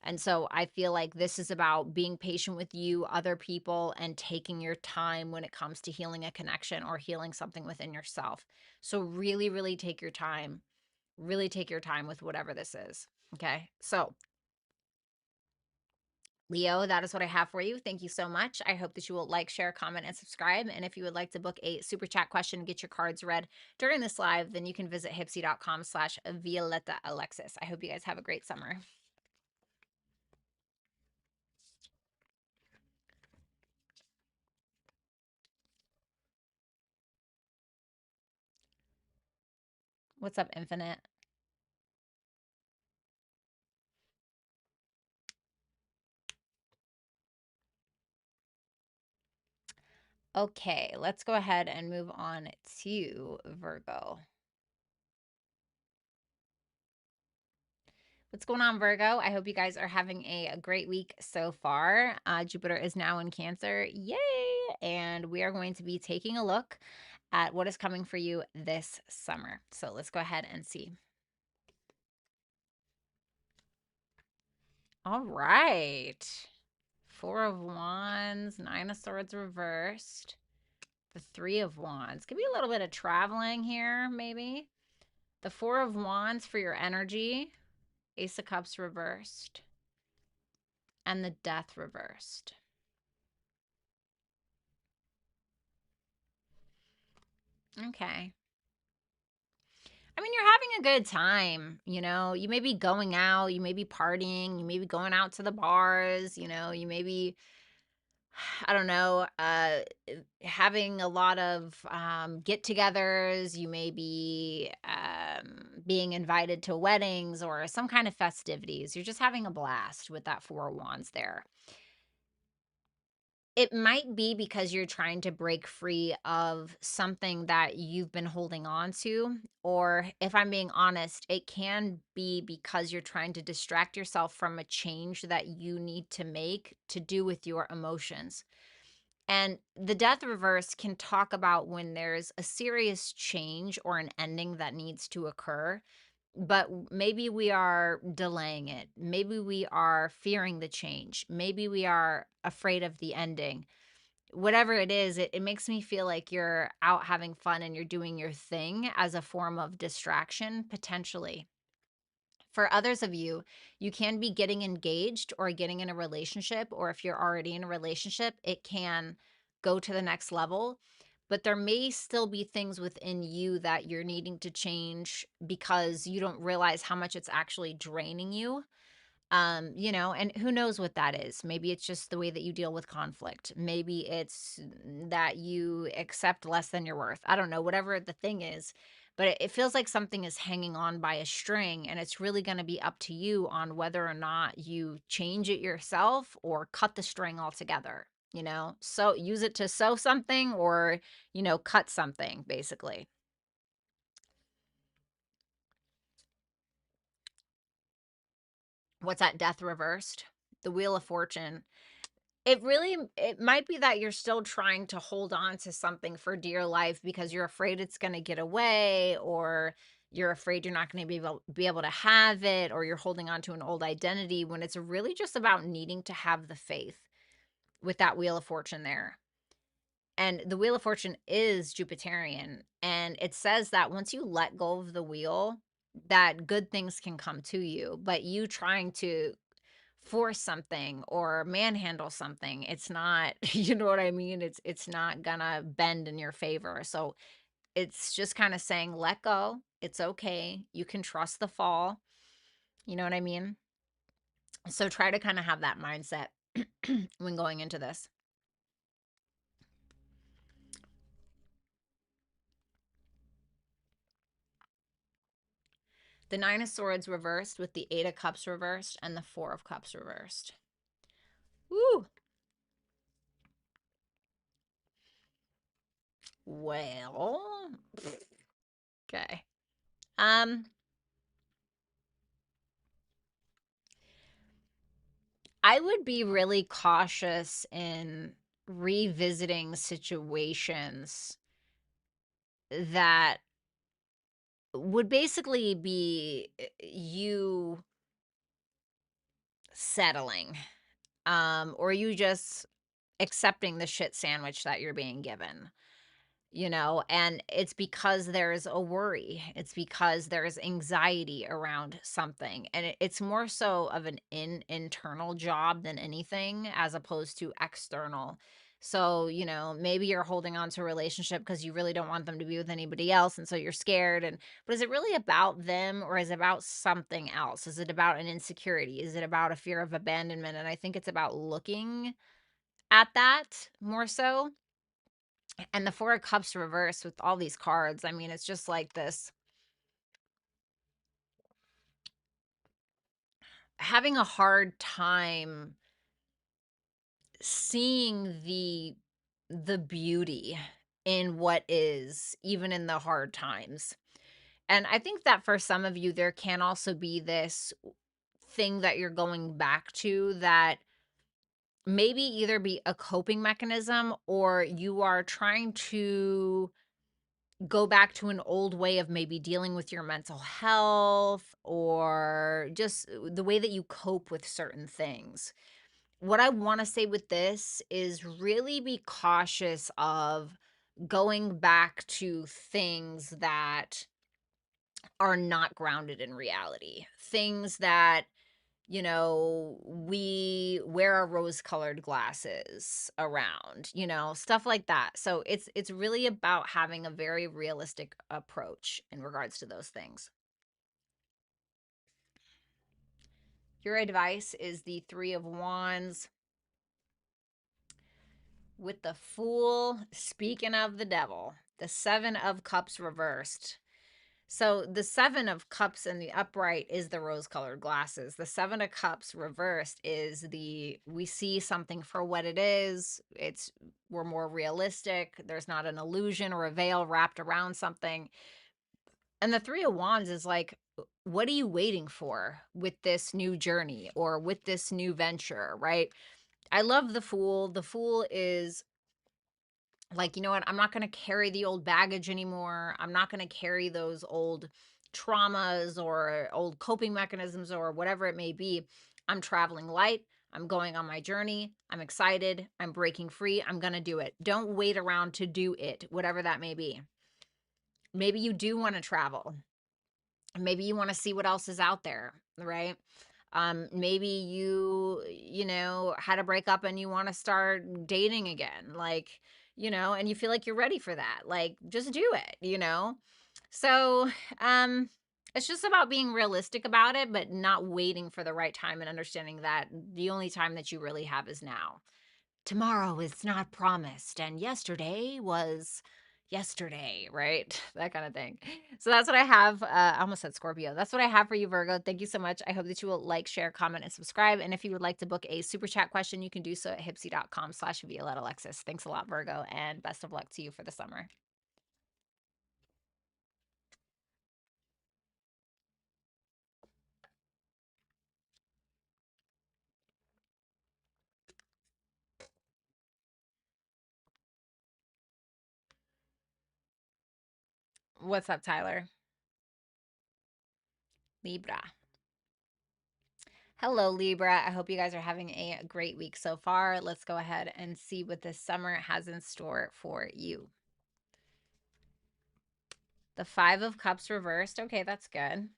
And so I feel like this is about being patient with you, other people, and taking your time when it comes to healing a connection or healing something within yourself. So really, really take your time. Really take your time with whatever this is. Okay. So Leo, that is what I have for you. Thank you so much. I hope that you will like, share, comment, and subscribe. And if you would like to book a super chat question, get your cards read during this live, then you can visit hypsee.com/Violetta Alexis. I hope you guys have a great summer. What's up, Infinite? Okay, let's go ahead and move on to Virgo. What's going on, Virgo? I hope you guys are having a great week so far. Jupiter is now in Cancer. Yay! And we are going to be taking a look at what is coming for you this summer. So let's go ahead and see. All right. Four of Wands, Nine of Swords reversed, the Three of Wands. Could be a little bit of traveling here, maybe. The Four of Wands for your energy, Ace of Cups reversed, and the Death reversed. Okay. I mean, you're having a good time, you know. You may be going out, you may be partying, you may be going out to the bars, you know, you may be, I don't know, having a lot of get-togethers. You may be being invited to weddings or some kind of festivities. You're just having a blast with that Four of Wands there. It might be because you're trying to break free of something that you've been holding on to, or if I'm being honest, it can be because you're trying to distract yourself from a change that you need to make to do with your emotions. And the Death reverse can talk about when there's a serious change or an ending that needs to occur, but maybe we are delaying it. Maybe we are fearing the change. Maybe we are afraid of the ending. Whatever it is, it makes me feel like you're out having fun and you're doing your thing as a form of distraction, potentially. For others of you, you can be getting engaged or getting in a relationship, or if you're already in a relationship, it can go to the next level. But there may still be things within you that you're needing to change because you don't realize how much it's actually draining you. You know, and who knows what that is. Maybe it's just the way that you deal with conflict. Maybe it's that you accept less than your worth. I don't know, whatever the thing is. But it feels like something is hanging on by a string, and it's really going to be up to you on whether or not you change it yourself or cut the string altogether. You know, so use it to sew something or, you know, cut something, basically. What's that? Death reversed? The Wheel of Fortune. It might be that you're still trying to hold on to something for dear life because you're afraid it's going to get away, or you're afraid you're not going to be able to have it, or you're holding on to an old identity, when it's really just about needing to have the faith with that Wheel of Fortune there. And the Wheel of Fortune is Jupiterian, and it says that once you let go of the wheel, that good things can come to you, but you trying to force something or manhandle something, it's not, you know what I mean? It's not gonna bend in your favor. So it's just kind of saying, let go. It's okay. You can trust the fall. You know what I mean? So try to kind of have that mindset when going into this. The Nine of Swords reversed with the Eight of Cups reversed and the Four of Cups reversed. Woo! Well, okay. I would be really cautious in revisiting situations that would basically be you settling, or you just accepting the shit sandwich that you're being given. You know, and it's because there's a worry. It's because there's anxiety around something. And it's more so of an internal job than anything, as opposed to external. So, you know, maybe you're holding on to a relationship because you really don't want them to be with anybody else. And so you're scared. But is it really about them, or is it about something else? Is it about an insecurity? Is it about a fear of abandonment? And I think it's about looking at that more so. And the Four of Cups reversed with all these cards. I mean, it's just like this, having a hard time seeing the the beauty in what is, even in the hard times. And I think that for some of you, there can also be this thing that you're going back to that maybe either be a coping mechanism, or you are trying to go back to an old way of maybe dealing with your mental health, or just the way that you cope with certain things. What I want to say with this is really be cautious of going back to things that are not grounded in reality. Things that, we wear our rose-colored glasses around, stuff like that. So it's really about having a very realistic approach in regards to those things. Your advice is the Three of Wands with the Fool. Speaking of the devil, the Seven of Cups reversed. So the Seven of Cups in the upright is the rose-colored glasses. The Seven of Cups reversed is we see something for what it is. We're more realistic. There's not an illusion or a veil wrapped around something. And the Three of Wands is like, what are you waiting for with this new journey or with this new venture, right? I love the Fool. The Fool is like, you know what? I'm not going to carry the old baggage anymore. I'm not going to carry those old traumas or old coping mechanisms or whatever it may be. I'm traveling light. I'm going on my journey. I'm excited. I'm breaking free. I'm going to do it. Don't wait around to do it, whatever that may be. Maybe you do want to travel. Maybe you want to see what else is out there, right? Maybe you had a breakup and you want to start dating again, like, and you feel like you're ready for that. Like, just do it. So, it's just about being realistic about it, but not waiting for the right time and understanding that the only time that you really have is now. Tomorrow is not promised, and yesterday was yesterday, right? That kind of thing. So that's what I have. I almost said Scorpio. That's what I have for you, Virgo. Thank you so much. I hope that you will like, share, comment, and subscribe. And if you would like to book a super chat question, you can do so at hypsee.com/Violetta Alexis. Thanks a lot, Virgo, and best of luck to you for the summer. What's up, Tyler? Libra. Hello, Libra. I hope you guys are having a great week so far. Let's go ahead and see what this summer has in store for you. The Five of Cups reversed. Okay, that's good.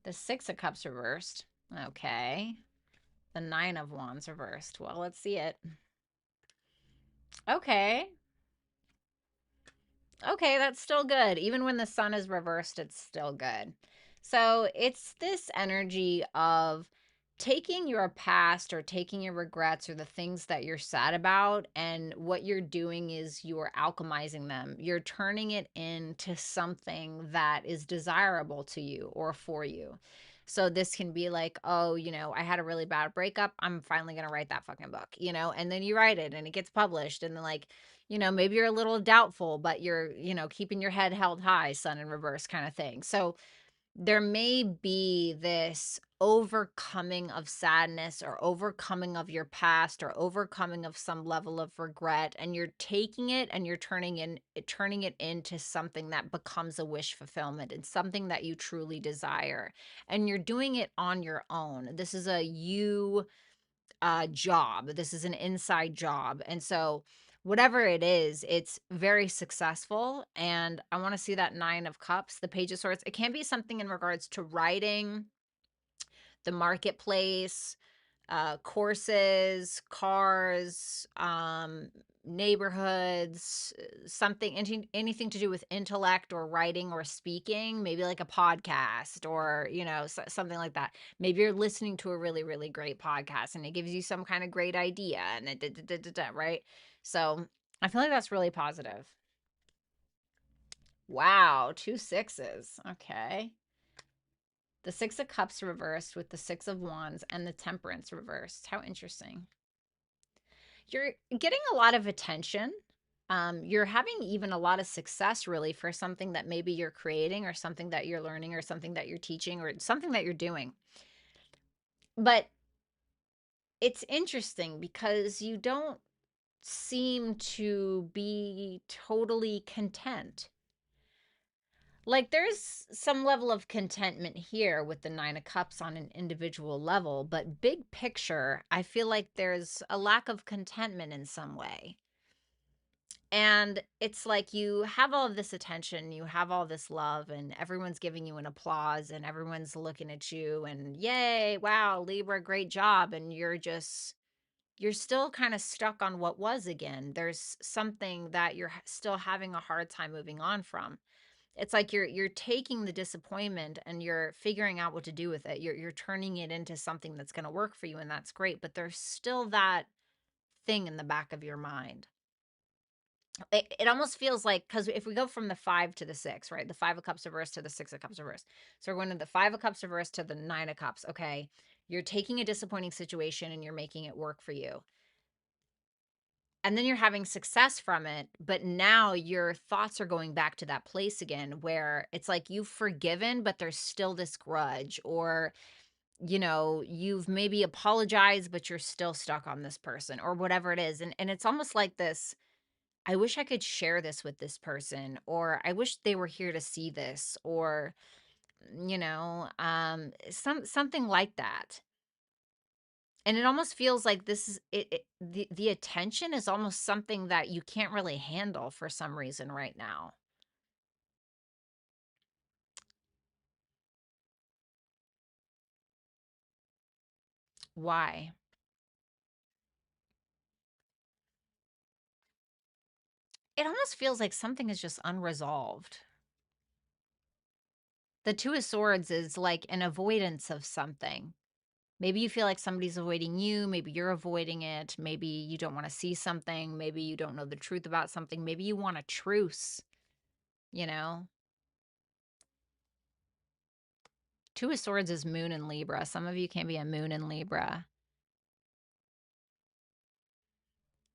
The Six of Cups reversed. Okay. The Nine of Wands reversed. Well, let's see it. Okay. Okay, that's still good. Even when the sun is reversed, it's still good. So it's this energy of taking your past or taking your regrets or the things that you're sad about, and what you're doing is you're alchemizing them. You're turning it into something that is desirable to you or for you. So this can be like, oh, I had a really bad breakup. I'm finally going to write that fucking book, and then you write it and it gets published. And then, like, maybe you're a little doubtful, but you're, keeping your head held high, sun in reverse kind of thing. So there may be this overcoming of sadness or overcoming of your past or overcoming of some level of regret, and you're taking it and you're turning it into something that becomes a wish fulfillment and something that you truly desire, and you're doing it on your own. This is a you job. This is an inside job. And so whatever it is, it's very successful. And I want to see that Nine of Cups, the Page of Swords. It can be something in regards to writing, the marketplace, courses, cars, neighborhoods, something, anything to do with intellect or writing or speaking, maybe like a podcast or, something like that. Maybe you're listening to a really, really great podcast and it gives you some kind of great idea and right? So I feel like that's really positive. Wow, two sixes. Okay. The Six of Cups reversed with the Six of Wands and the Temperance reversed. How interesting. You're getting a lot of attention. You're having even a lot of success really for something that maybe you're creating or something that you're learning or something that you're teaching or something that you're doing. But it's interesting because you don't seem to be totally content. Like there's some level of contentment here with the 9 of cups on an individual level, but big picture, I feel like there's a lack of contentment in some way. And it's like you have all of this attention, you have all this love, and everyone's giving you an applause, and everyone's looking at you, and yay, wow, Libra, great job. And you're still kind of stuck on what was again. There's something that you're still having a hard time moving on from. It's like you're taking the disappointment and you're figuring out what to do with it. You're turning it into something that's going to work for you, and that's great. But there's still that thing in the back of your mind. It almost feels like, because if we go from the 5 to the 6, right? The 5 of cups reversed to the 6 of cups reversed. So we're going to the 5 of cups reversed to the 9 of cups. Okay. You're taking a disappointing situation and you're making it work for you. And then you're having success from it, but now your thoughts are going back to that place again where it's like you've forgiven, but there's still this grudge, or you've maybe apologized, but you're still stuck on this person or whatever it is. And it's almost like this, I wish I could share this with this person, or I wish they were here to see this, or something like that. And it almost feels like this is the attention is almost something that you can't really handle for some reason right now. Why? It almost feels like something is just unresolved. The 2 of swords is like an avoidance of something. Maybe you feel like somebody's avoiding you. Maybe you're avoiding it. Maybe you don't want to see something. Maybe you don't know the truth about something. Maybe you want a truce, you know? 2 of swords is moon in Libra. Some of you can be a moon in Libra.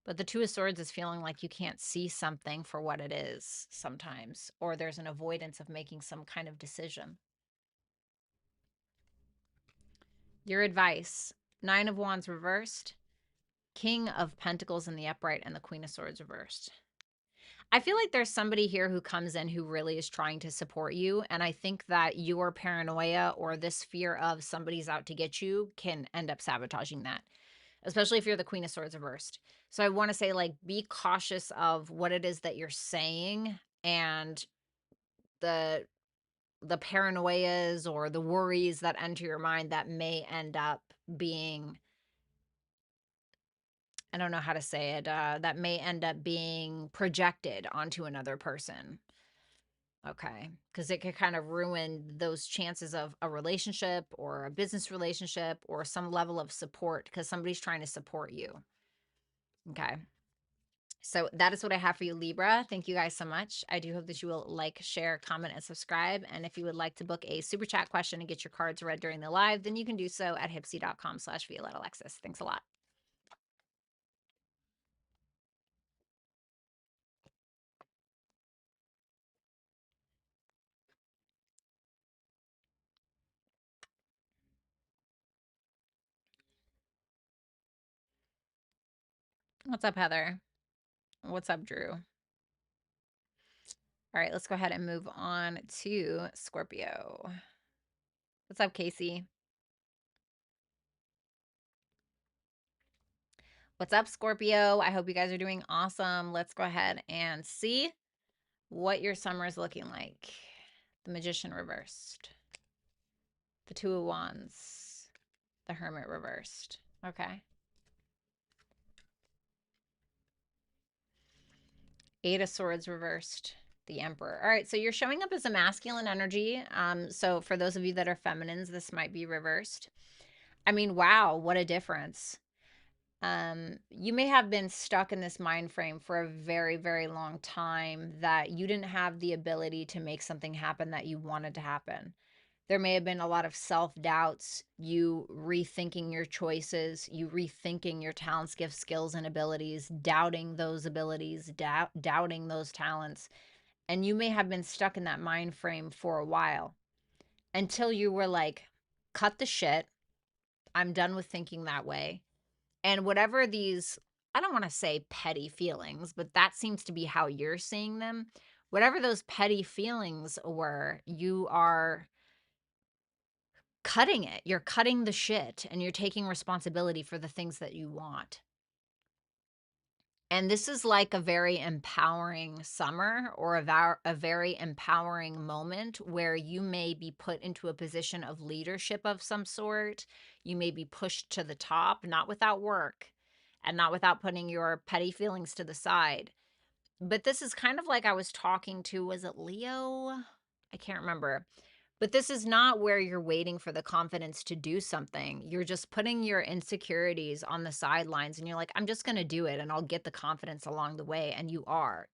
But the 2 of swords is feeling like you can't see something for what it is sometimes, or there's an avoidance of making some kind of decision. Your advice: 9 of wands reversed, King of pentacles in the upright, and the Queen of swords reversed. I feel like there's somebody here who comes in who really is trying to support you. And I think that your paranoia or this fear of somebody's out to get you can end up sabotaging that, especially if you're the Queen of swords reversed. So I want to say, like, be cautious of what it is that you're saying, and the paranoias or the worries that enter your mind that may end up being, I don't know how to say it, that may end up being projected onto another person. Okay. Because it could kind of ruin those chances of a relationship or a business relationship or some level of support because somebody's trying to support you. Okay. So that is what I have for you, Libra. Thank you guys so much. I do hope that you will like, share, comment, and subscribe. And if you would like to book a super chat question and get your cards read during the live, then you can do so at hypsee.com/Violetta Alexis. Thanks a lot. What's up, Heather? What's up, Drew? All right, let's go ahead and move on to Scorpio. What's up, Casey? What's up, Scorpio? I hope you guys are doing awesome. Let's go ahead and see what your summer is looking like. The Magician reversed. The 2 of Wands. The Hermit reversed. Okay. 8 of Swords reversed. The Emperor. All right, so you're showing up as a masculine energy. So for those of you that are feminines, this might be reversed. I mean, wow, what a difference. You may have been stuck in this mind frame for a very, very long time that you didn't have the ability to make something happen that you wanted to happen. There may have been a lot of self-doubts, you rethinking your choices, you rethinking your talents, gifts, skills, and abilities, doubting those abilities, doubting those talents. And you may have been stuck in that mind frame for a while until you were like, cut the shit. I'm done with thinking that way. And whatever these, I don't want to say petty feelings, but that seems to be how you're seeing them. Whatever those petty feelings were, you are cutting it. You're cutting the shit and you're taking responsibility for the things that you want. And this is like a very empowering summer, or a very empowering moment where you may be put into a position of leadership of some sort. You may be pushed to the top, not without work and not without putting your petty feelings to the side. But this is kind of like I was talking to, was it Leo? I can't remember. But this is not where you're waiting for the confidence to do something. You're just putting your insecurities on the sidelines and you're like, I'm just going to do it and I'll get the confidence along the way. And you are.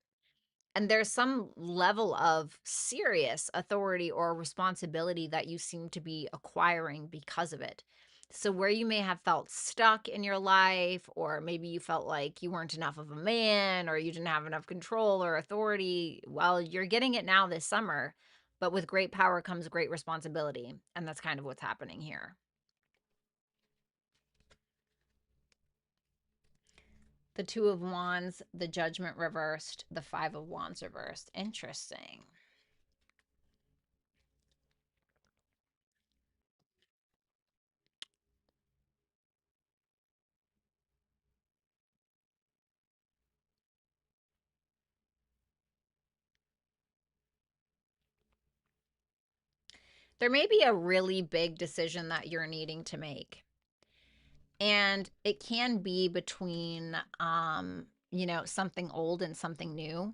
And there's some level of serious authority or responsibility that you seem to be acquiring because of it. So, where you may have felt stuck in your life, or maybe you felt like you weren't enough of a man, or you didn't have enough control or authority, well, you're getting it now this summer. But with great power comes great responsibility. And that's kind of what's happening here. The Two of Wands, the Judgment reversed, the Five of Wands reversed. Interesting. There may be a really big decision that you're needing to make. And it can be between, something old and something new.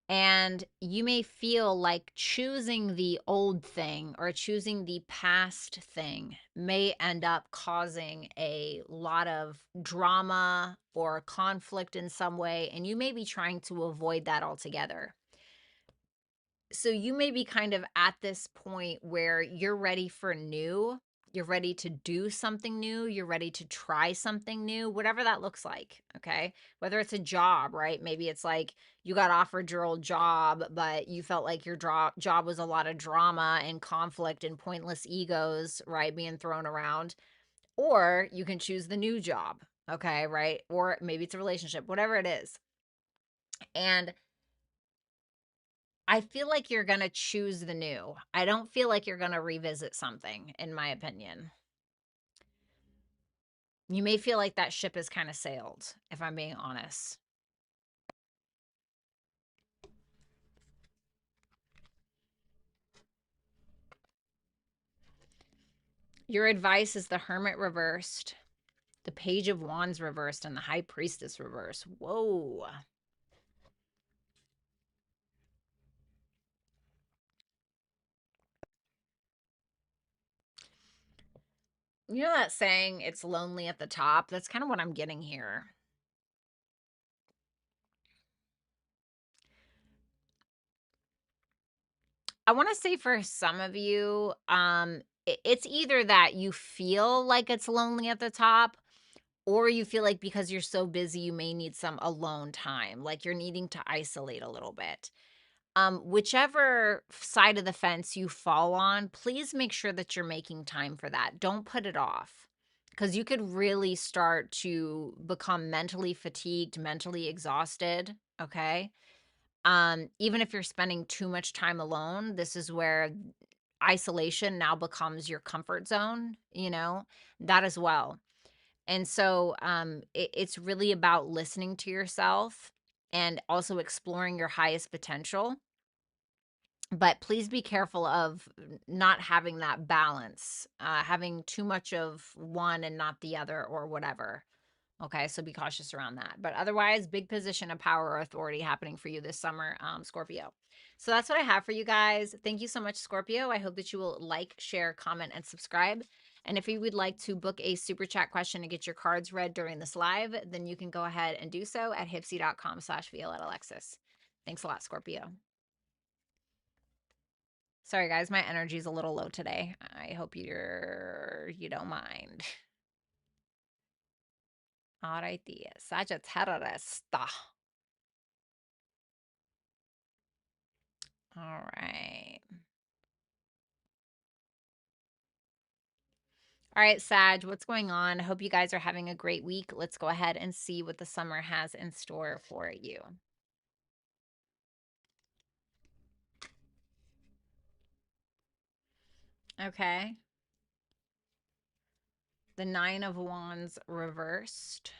And you may feel like choosing the old thing or choosing the past thing may end up causing a lot of drama or conflict in some way. And you may be trying to avoid that altogether. So you may be kind of at this point where you're ready for new. You're ready to do something new. You're ready to try something new, whatever that looks like. Okay. Whether it's a job, right? Maybe it's like you got offered your old job, but you felt like your job was a lot of drama and conflict and pointless egos, right? Being thrown around. Or you can choose the new job. Okay. Right. Or maybe it's a relationship, whatever it is. And I feel like you're gonna choose the new. I don't feel like you're gonna revisit something, in my opinion. You may feel like that ship has kind of sailed, if I'm being honest. Your advice is the Hermit reversed, the Page of Wands reversed, and the High Priestess reversed. Whoa. You know that saying, it's lonely at the top? That's kind of what I'm getting here. I want to say for some of you, it's either that you feel like it's lonely at the top, or you feel like because you're so busy, you may need some alone time, like you're needing to isolate a little bit. Whichever side of the fence you fall on, please make sure that you're making time for that. Don't put it off, because you could really start to become mentally fatigued, mentally exhausted. Okay. Even if you're spending too much time alone, this is where isolation now becomes your comfort zone, that as well. And so it's really about listening to yourself and also exploring your highest potential. But please be careful of not having that balance, having too much of one and not the other or whatever. Okay, so be cautious around that. But otherwise, big position of power or authority happening for you this summer, Scorpio. So that's what I have for you guys. Thank you so much, Scorpio. I hope that you will like, share, comment, and subscribe. And if you would like to book a super chat question and get your cards read during this live, then you can go ahead and do so at hypsee.com/Violetta Alexis. Thanks a lot, Scorpio. Sorry, guys, my energy's a little low today. I hope you don't mind. Alrighty, Sagittarius. All right. All right, Sag, what's going on? I hope you guys are having a great week. Let's go ahead and see what the summer has in store for you. Okay. The Nine of Wands reversed.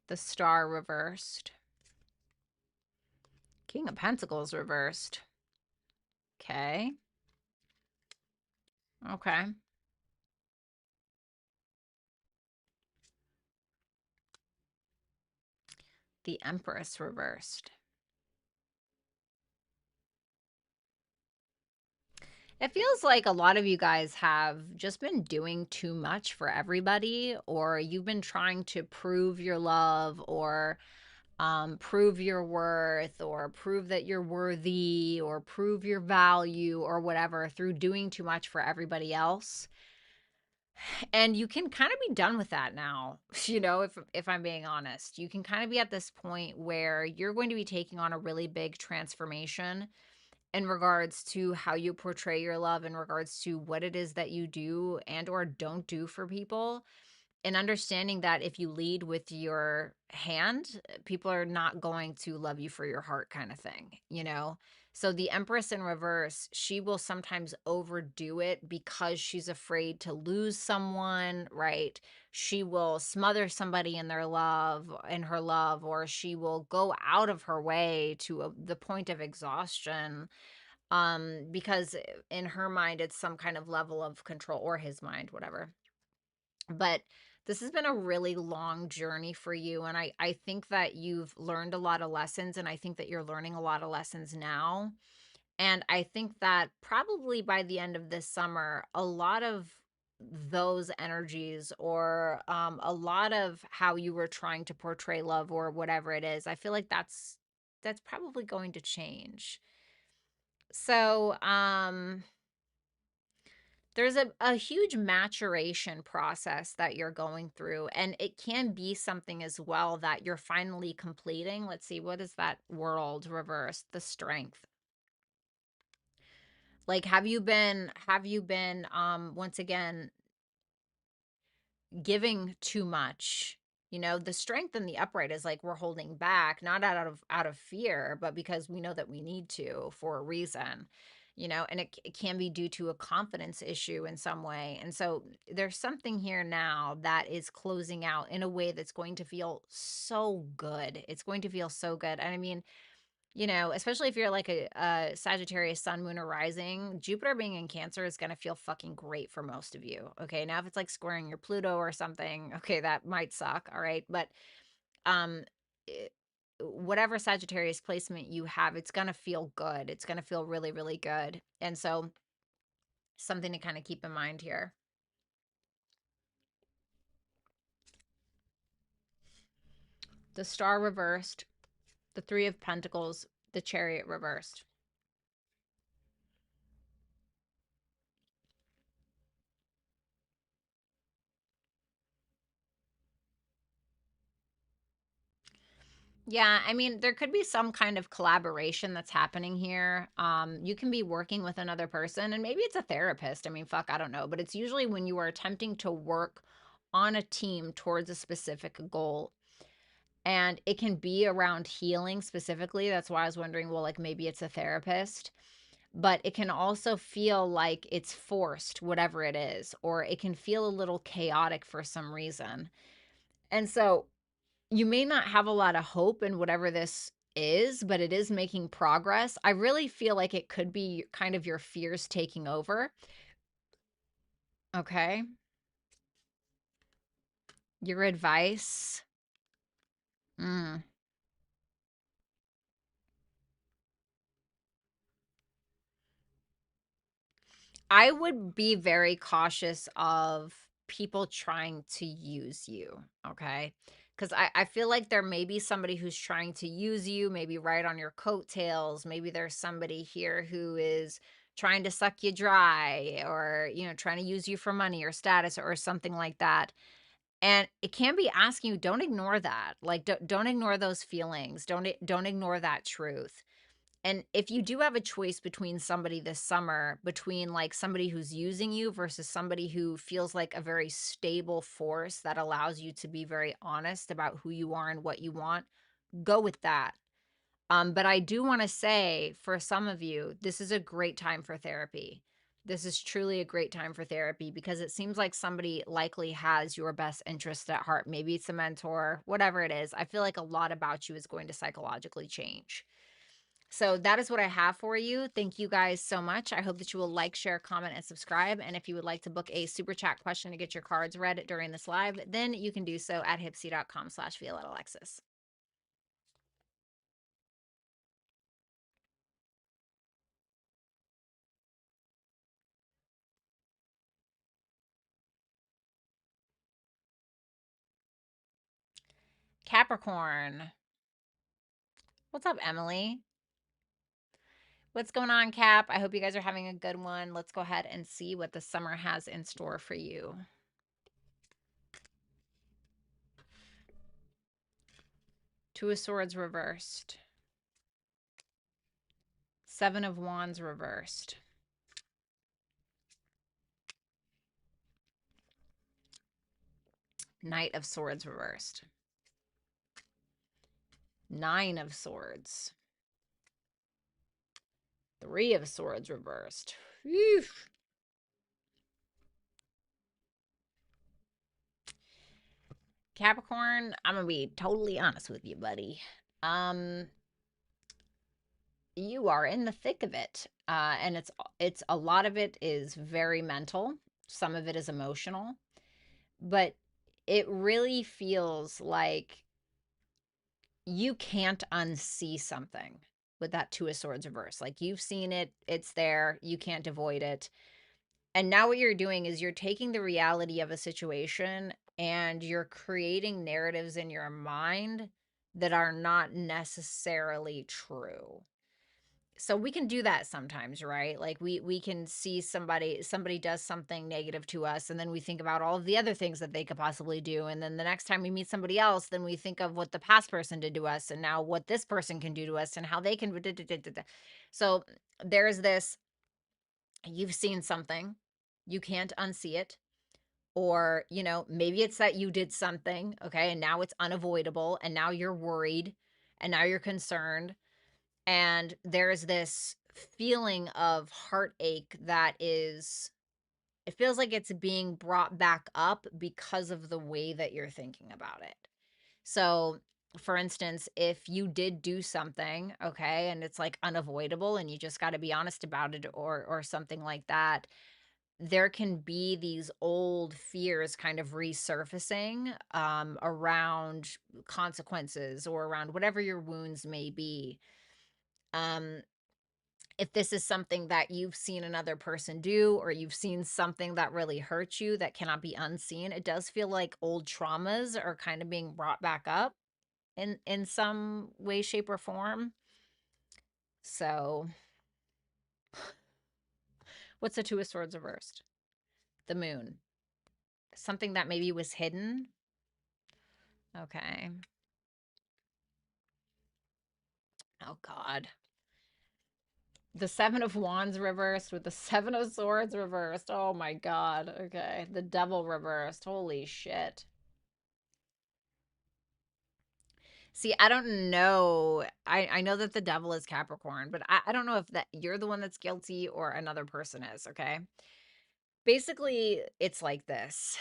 The Star reversed. King of Pentacles reversed. Okay. Okay. The Empress reversed. It feels like a lot of you guys have just been doing too much for everybody, or you've been trying to prove your love, or prove your worth, or prove that you're worthy, or prove your value, or whatever, through doing too much for everybody else. And you can kind of be done with that now. You know, if I'm being honest, you can kind of be at this point where you're going to be taking on a really big transformation in regards to how you portray your love, in regards to what it is that you do and or don't do for people, and understanding that if you lead with your hand, people are not going to love you for your heart, kind of thing, you know? So the Empress in reverse, she will sometimes overdo it because she's afraid to lose someone, right? She will smother somebody in their love, in her love, or she will go out of her way to the point of exhaustion, because in her mind it's some kind of level of control, or his mind, whatever. But this has been a really long journey for you, and I think that you've learned a lot of lessons, and I think that you're learning a lot of lessons now. And I think that probably by the end of this summer, a lot of those energies, or a lot of how you were trying to portray love, or whatever it is, I feel like that's probably going to change. So there's a huge maturation process that you're going through, and it can be something as well that you're finally completing. Let's see, what is that world reverse? The Strength. Like, have you been once again giving too much? You know, the Strength in the upright is like we're holding back, not out of fear, but because we know that we need to for a reason, you know, and it can be due to a confidence issue in some way. And so there's something here now that is closing out in a way that's going to feel so good. It's going to feel so good. And I mean, you know, especially if you're like a Sagittarius sun, moon, or rising, Jupiter being in Cancer is going to feel fucking great for most of you. Okay. Now, if it's like squaring your Pluto or something, okay, that might suck. All right. But um, it, whatever Sagittarius placement you have, it's going to feel good. It's going to feel really, really good. And so, something to kind of keep in mind here. The Star reversed, the Three of Pentacles, the Chariot reversed. Yeah, I mean, there could be some kind of collaboration that's happening here. You can be working with another person, and maybe it's a therapist. I mean, fuck, I don't know. But it's usually when you are attempting to work on a team towards a specific goal. And it can be around healing specifically. That's why I was wondering, well, like maybe it's a therapist. But it can also feel like it's forced, whatever it is, or it can feel a little chaotic for some reason. And so you may not have a lot of hope in whatever this is, but it is making progress. I really feel like it could be kind of your fears taking over. Okay. Your advice. Mm. I would be very cautious of people trying to use you, okay? Because I feel like there may be somebody who's trying to use you, maybe right on your coattails. Maybe there's somebody here who is trying to suck you dry, or, trying to use you for money or status or something like that. And it can be asking you, don't ignore that. Like, don't ignore those feelings. Don't ignore that truth. And if you do have a choice between somebody this summer, between like somebody who's using you versus somebody who feels like a very stable force that allows you to be very honest about who you are and what you want, go with that. But I do want to say, for some of you, this is a great time for therapy. This is truly a great time for therapy, because it seems like somebody likely has your best interest at heart. Maybe it's a mentor, whatever it is. I feel like a lot about you is going to psychologically change. So that is what I have for you. Thank you guys so much. I hope that you will like, share, comment, and subscribe. And if you would like to book a super chat question to get your cards read during this live, then you can do so at hypsee.com/Violetta Alexis. Capricorn. What's up, Emily? What's going on, Cap? I hope you guys are having a good one. Let's go ahead and see what the summer has in store for you. Two of Swords reversed. Seven of Wands reversed. Knight of Swords reversed. Nine of Swords. Three of Swords reversed. Whew. Capricorn, I'm gonna be totally honest with you, buddy. You are in the thick of it, and it's a lot of it is very mental. Some of it is emotional, but it really feels like you can't unsee something with that Two of Swords reverse. Like, you've seen it, it's there, you can't avoid it. And now what you're doing is you're taking the reality of a situation and you're creating narratives in your mind that are not necessarily true. So we can do that sometimes, right? Like, we can see somebody does something negative to us, and then we think about all of the other things that they could possibly do. And then the next time we meet somebody else, then we think of what the past person did to us, and now what this person can do to us, and how they can. So there's this, you've seen something, you can't unsee it. Or, maybe it's that you did something, okay, and now it's unavoidable, and now you're worried, and now you're concerned. And there's this feeling of heartache that is, it feels like it's being brought back up because of the way that you're thinking about it. So, for instance, if you did do something, okay, and it's like unavoidable and you just got to be honest about it, or something like that, there can be these old fears kind of resurfacing around consequences, or around whatever your wounds may be. Um, if this is something that you've seen another person do, or you've seen something that really hurt you that cannot be unseen, it does feel like old traumas are kind of being brought back up in some way, shape, or form. So, what's the Two of Swords reversed? The Moon. Something that maybe was hidden. Okay. Oh, God. The Seven of Wands reversed with the Seven of Swords reversed. Oh, my God. Okay. The Devil reversed. Holy shit. See, I don't know. I know that the devil is Capricorn, but I don't know if that you're the one that's guilty or another person is, okay? Basically, it's like this.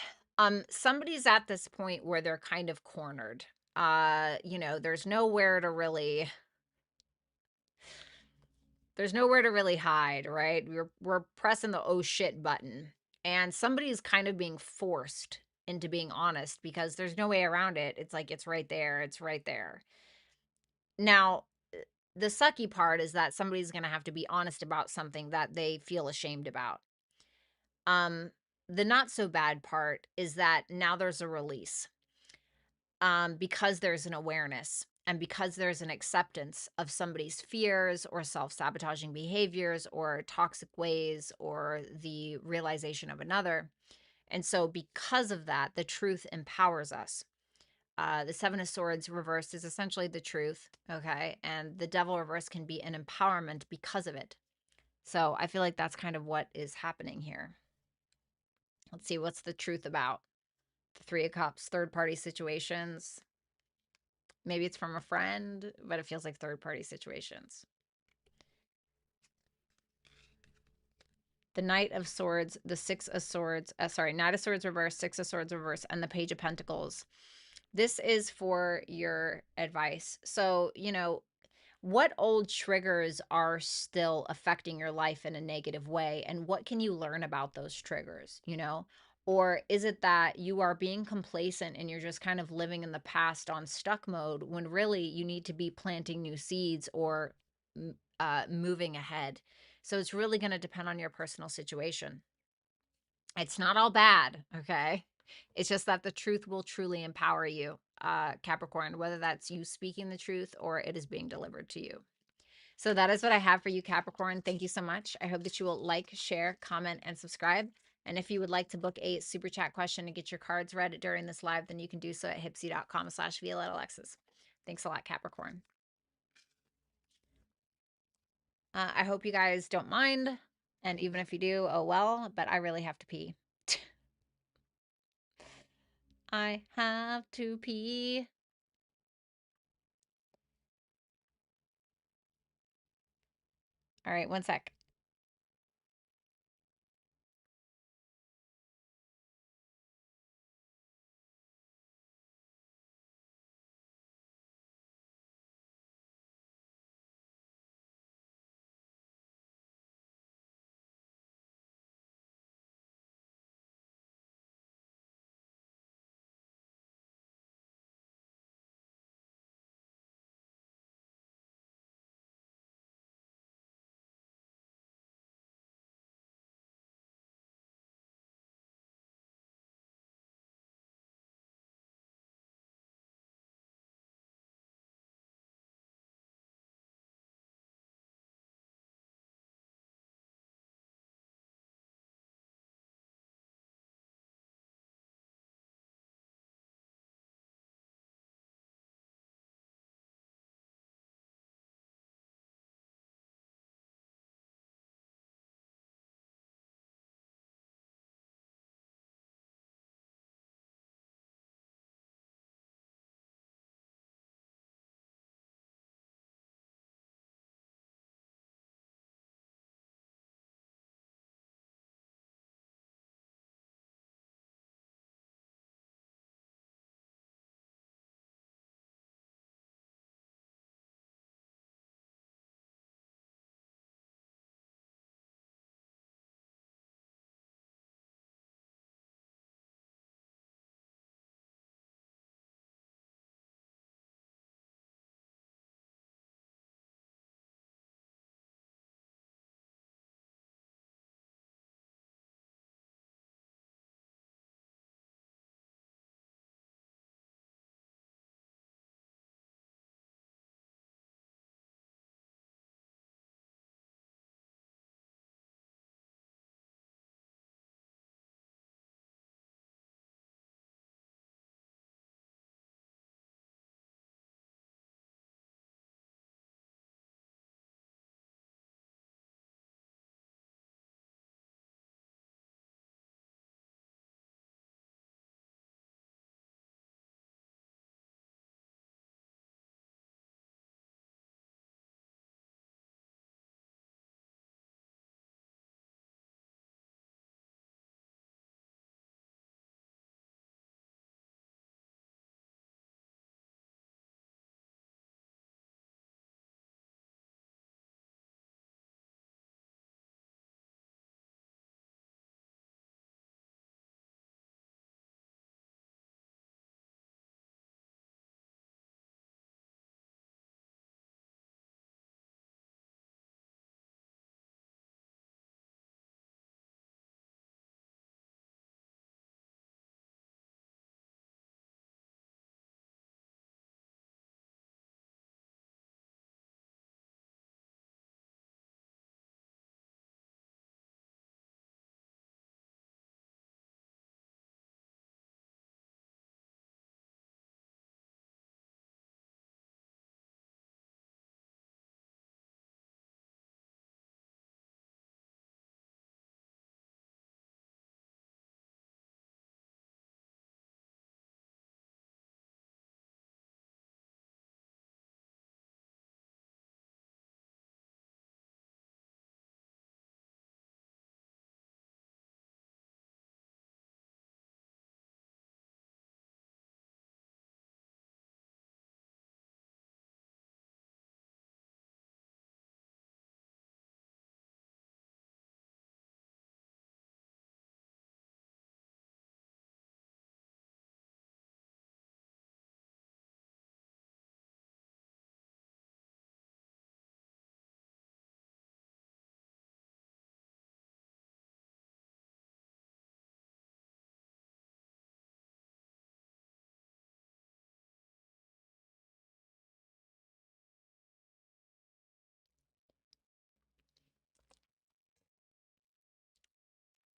Somebody's at this point where they're kind of cornered. There's nowhere to really hide, right? We're pressing the oh shit button. And somebody's kind of being forced into being honest, because there's no way around it. It's like, it's right there. It's right there. Now, the sucky part is that somebody's going to have to be honest about something that they feel ashamed about. the not so bad part is that now there's a release, because there's an awareness and because there's an acceptance of somebody's fears or self-sabotaging behaviors or toxic ways or the realization of another. And so because of that, the truth empowers us. The Seven of Swords reversed is essentially the truth, okay? And the Devil reversed can be an empowerment because of it. So I feel like that's kind of what is happening here. Let's see, what's the truth about? The Three of Cups, third-party situations. Maybe it's from a friend, but it feels like third-party situations. The Knight of Swords, the Six of Swords, Knight of Swords reverse, Six of Swords reverse, and the Page of Pentacles. This is for your advice. So, what old triggers are still affecting your life in a negative way, and what can you learn about those triggers, Or is it that you are being complacent and you're just kind of living in the past on stuck mode when really you need to be planting new seeds or moving ahead? So it's really going to depend on your personal situation. It's not all bad, okay? It's just that the truth will truly empower you, Capricorn, whether that's you speaking the truth or it is being delivered to you. So that is what I have for you, Capricorn. Thank you so much. I hope that you will like, share, comment, and subscribe. And if you would like to book a super chat question and get your cards read during this live, then you can do so at hypsee.com/Violetta Alexis. Thanks a lot, Capricorn. I hope you guys don't mind. And even if you do, oh well, but I really have to pee. I have to pee. All right, one sec.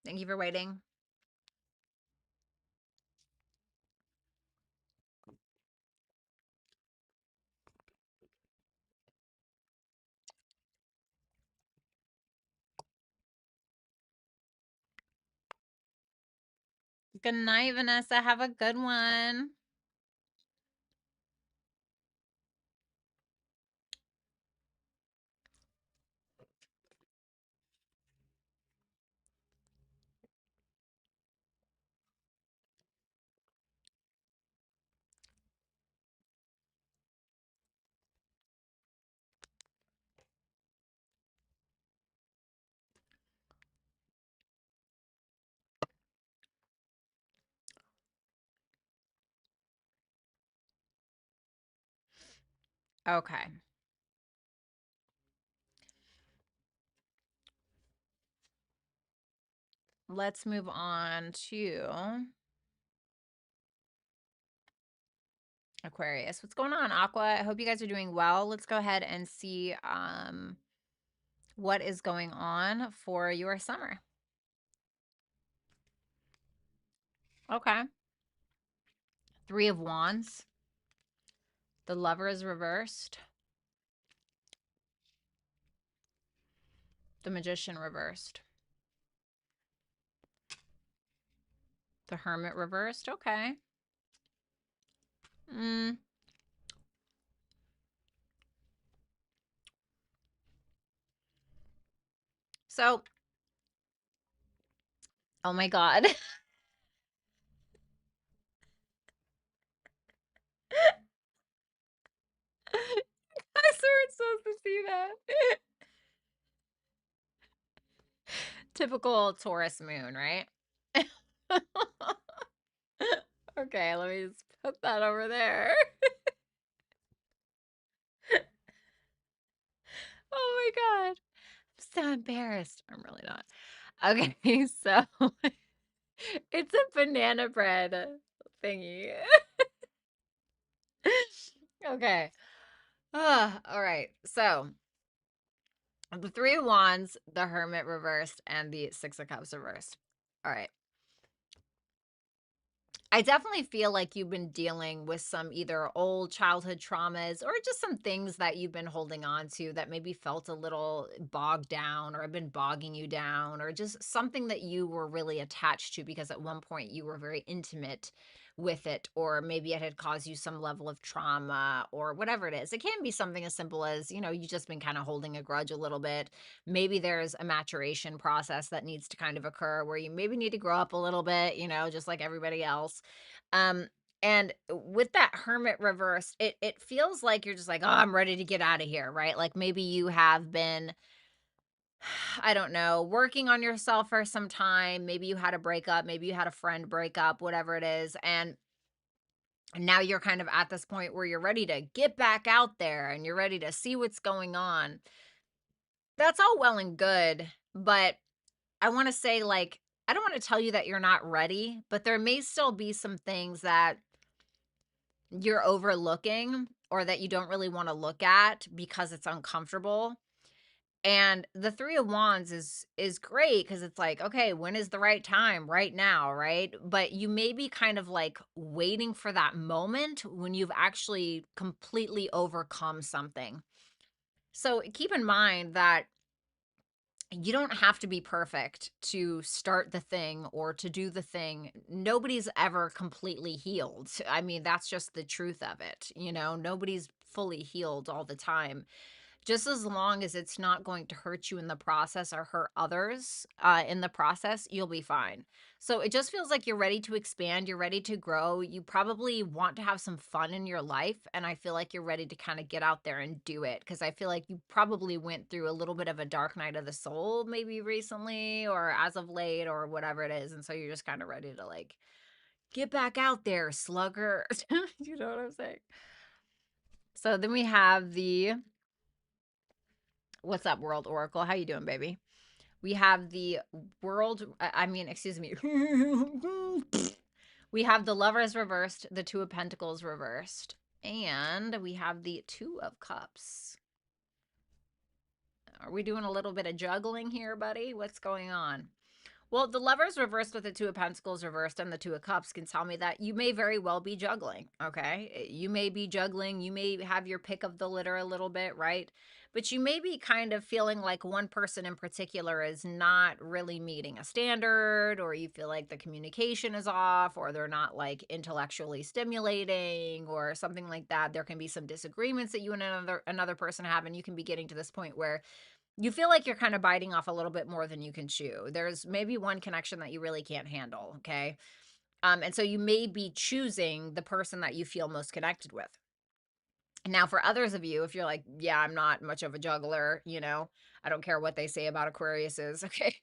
Thank you for waiting. Good night, Vanessa. Have a good one. Okay. Let's move on to Aquarius. What's going on, Aqua? I hope you guys are doing well. Let's go ahead and see what is going on for your summer. Okay. 3 of Wands. The Lover is reversed. The Magician reversed. The Hermit reversed. Okay. So, oh my God. I weren't supposed to see that. Typical Taurus moon, right? Okay, let me just put that over there. Oh my God. I'm so embarrassed. I'm really not. Okay, so it's a banana bread thingy. Okay. All right. So the 3 of Wands, the Hermit reversed, and the 6 of Cups reversed. All right. I definitely feel like you've been dealing with some either old childhood traumas or just some things that you've been holding on to that maybe felt a little bogged down or have been bogging you down, or just something that you were really attached to because at one point you were very intimate with it, or maybe it had caused you some level of trauma or whatever it is. It can be something as simple as, you've just been kind of holding a grudge a little bit. Maybe there's a maturation process that needs to kind of occur where you maybe need to grow up a little bit, just like everybody else. Um, and with that Hermit reversed, it feels like you're just like, oh, I'm ready to get out of here, right? Like maybe you have been, I don't know, working on yourself for some time. Maybe you had a breakup, maybe you had a friend breakup, whatever it is. And now you're kind of at this point where you're ready to get back out there and you're ready to see what's going on. That's all well and good, but I want to say, like, I don't want to tell you that you're not ready, but there may still be some things that you're overlooking or that you don't really want to look at because it's uncomfortable. And the 3 of Wands is great because it's like, okay, when is the right time? Right now, right? But you may be kind of like waiting for that moment when you've actually completely overcome something. So keep in mind that you don't have to be perfect to start the thing or to do the thing. Nobody's ever completely healed. I mean, that's just the truth of it. Nobody's fully healed all the time. Just as long as it's not going to hurt you in the process or hurt others in the process, you'll be fine. So it just feels like you're ready to expand. You're ready to grow. You probably want to have some fun in your life. And I feel like you're ready to kind of get out there and do it. Because I feel like you probably went through a little bit of a dark night of the soul, maybe recently or as of late or whatever it is. And so you're just kind of ready to like get back out there, slugger. You know what I'm saying? So then we have the What's up, World Oracle? How you doing, baby? We have the excuse me. We have the Lovers reversed, the 2 of Pentacles reversed, and we have the 2 of Cups. Are we doing a little bit of juggling here, buddy? What's going on? Well, the Lovers reversed with the Two of Pentacles reversed and the Two of Cups can tell me that you may very well be juggling, okay? You may be juggling. You may have your pick of the litter a little bit, right? But you may be kind of feeling like one person in particular is not really meeting a standard, or you feel like the communication is off, or they're not like intellectually stimulating, or something like that. There can be some disagreements that you and another person have, and you can be getting to this point where you feel like you're kind of biting off a little bit more than you can chew. There's maybe one connection that you really can't handle, okay? And so you may be choosing the person that you feel most connected with. Now, for others of you, if you're like, yeah, I'm not much of a juggler, I don't care what they say about Aquariuses, okay?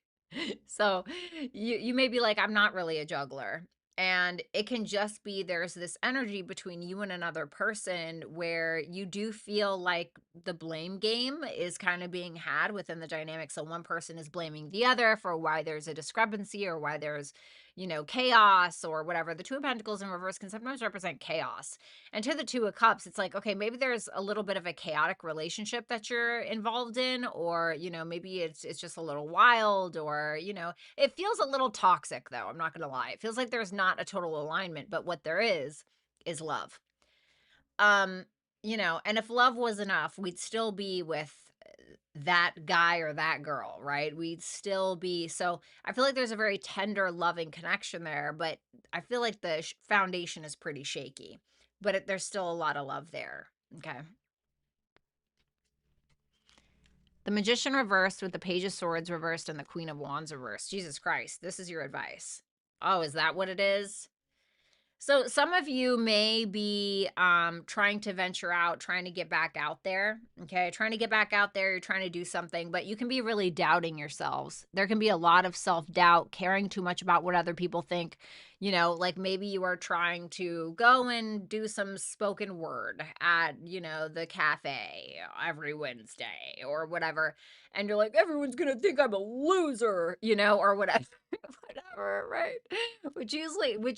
So you may be like, I'm not really a juggler. And it can just be there's this energy between you and another person where you do feel like the blame game is kind of being had within the dynamic. So one person is blaming the other for why there's a discrepancy or why there's, chaos or whatever. The Two of Pentacles in reverse can sometimes represent chaos. And to the Two of Cups, it's like, okay, maybe there's a little bit of a chaotic relationship that you're involved in, or, maybe it's just a little wild, or, it feels a little toxic though. I'm not going to lie. It feels like there's not a total alignment, but what there is love. Um, and if love was enough, we'd still be with that guy or that girl, right? We'd still be. So I feel like there's a very tender, loving connection there, but I feel like the foundation is pretty shaky, but there's still a lot of love there. Okay. The Magician reversed with the Page of Swords reversed and the Queen of Wands reversed. Jesus Christ, this is your advice. Oh, is that what it is? So some of you may be trying to venture out, trying to get back out there. Okay. Trying to get back out there. You're trying to do something, but you can be really doubting yourselves. There can be a lot of self-doubt, caring too much about what other people think. Like maybe you are trying to go and do some spoken word at, the cafe every Wednesday or whatever. And you're like, everyone's going to think I'm a loser, or whatever. Whatever, right? Which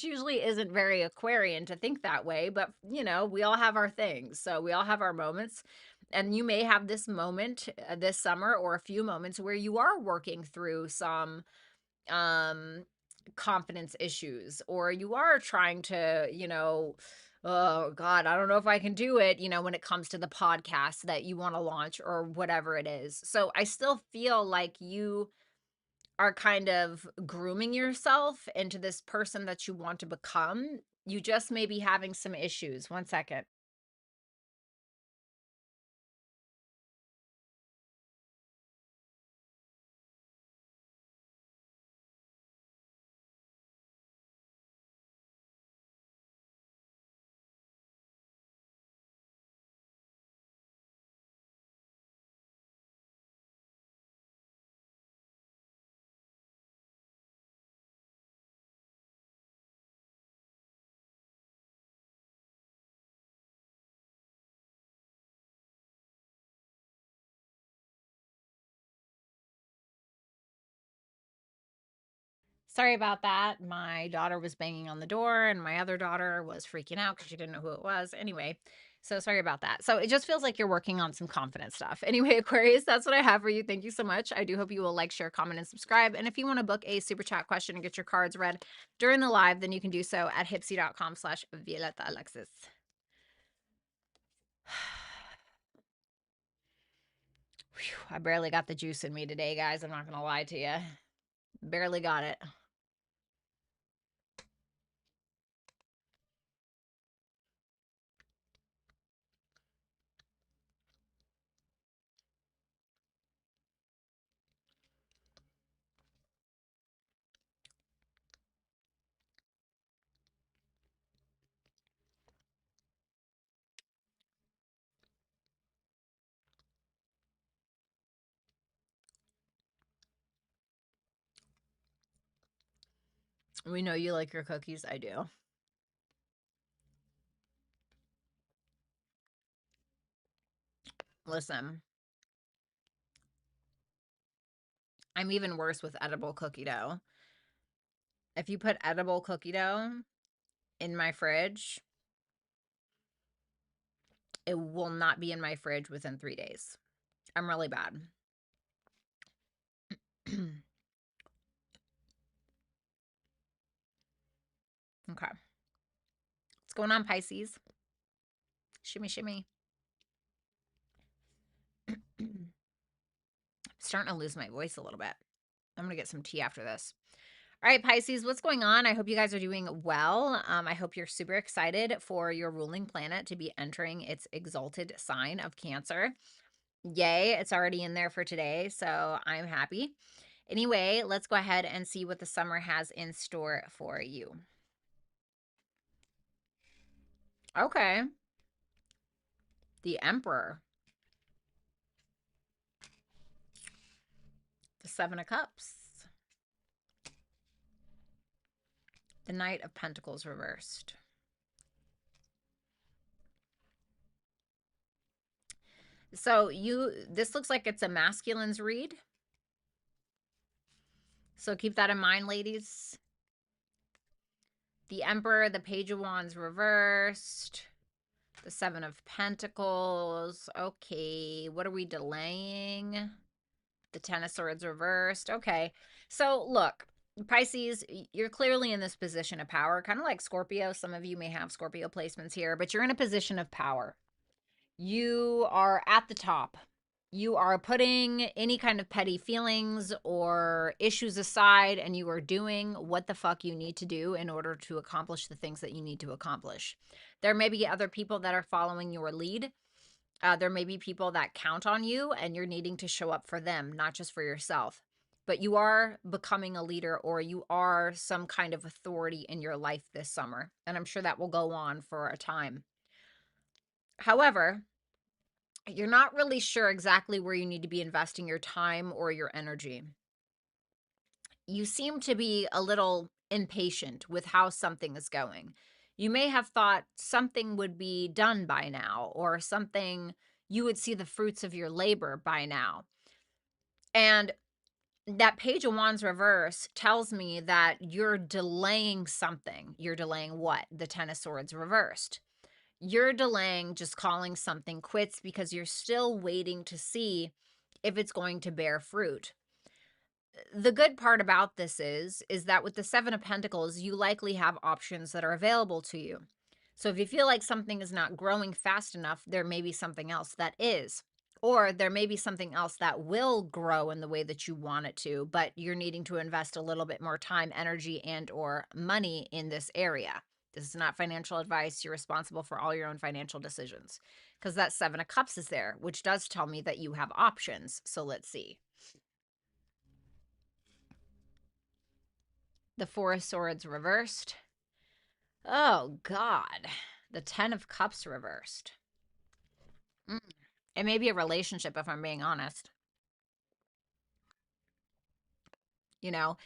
usually isn't very Aquarian to think that way, but we all have our things. So we all have our moments. And you may have this moment this summer or a few moments where you are working through some um confidence issues, or you are trying to, oh God, I don't know if I can do it, when it comes to the podcast that you want to launch or whatever it is. So I still feel like you are kind of grooming yourself into this person that you want to become. You just may be having some issues. One second. Sorry about that. My daughter was banging on the door and my other daughter was freaking out because she didn't know who it was. Anyway, so sorry about that. So it just feels like you're working on some confidence stuff. Anyway, Aquarius, that's what I have for you. Thank you so much. I do hope you will like, share, comment, and subscribe. And if you want to book a super chat question and get your cards read during the live, then you can do so at hypsee.com/Violetta Alexis. I barely got the juice in me today, guys. I'm not going to lie to you. Barely got it. We know you like your cookies. I do. Listen, I'm even worse with edible cookie dough. If you put edible cookie dough in my fridge, it will not be in my fridge within 3 days. I'm really bad. Okay. What's going on, Pisces? Shimmy, shimmy. Starting to lose my voice a little bit. I'm going to get some tea after this. All right, Pisces, what's going on? I hope you guys are doing well. I hope you're super excited for your ruling planet to be entering its exalted sign of Cancer. Yay, it's already in there for today, so I'm happy. Anyway, let's go ahead and see what the summer has in store for you. Okay. The Emperor. The Seven of Cups. The Knight of Pentacles reversed. So this looks like it's a masculine's read. So keep that in mind, ladies. The Emperor, the Page of Wands reversed. The Seven of Pentacles. Okay, what are we delaying? The Ten of Swords reversed. Okay, so look, Pisces, you're clearly in this position of power, kind of like Scorpio. Some of you may have Scorpio placements here, but you're in a position of power. You are at the top. You are putting any kind of petty feelings or issues aside, and you are doing what the fuck you need to do in order to accomplish the things that you need to accomplish. There may be other people that are following your lead. There may be people that count on you, and you're needing to show up for them, not just for yourself. But you are becoming a leader, or you are some kind of authority in your life this summer. And I'm sure that will go on for a time. However, you're not really sure exactly where you need to be investing your time or your energy. You seem to be a little impatient with how something is going. You may have thought something would be done by now, or something you would see the fruits of your labor by now. And that Page of Wands reverse tells me that you're delaying something. You're delaying what? The Ten of Swords reversed. You're delaying just calling something quits because you're still waiting to see if it's going to bear fruit. The good part about this is that with the Seven of Pentacles, you likely have options that are available to you. So if you feel like something is not growing fast enough, there may be something else that is. Or there may be something else that will grow in the way that you want it to, but you're needing to invest a little bit more time, energy, and or money in this area. This is not financial advice. You're responsible for all your own financial decisions, because that Seven of Cups is there, which does tell me that you have options. So let's see. The Four of Swords reversed. Oh, God. The Ten of Cups reversed. It may be a relationship, if I'm being honest. You know,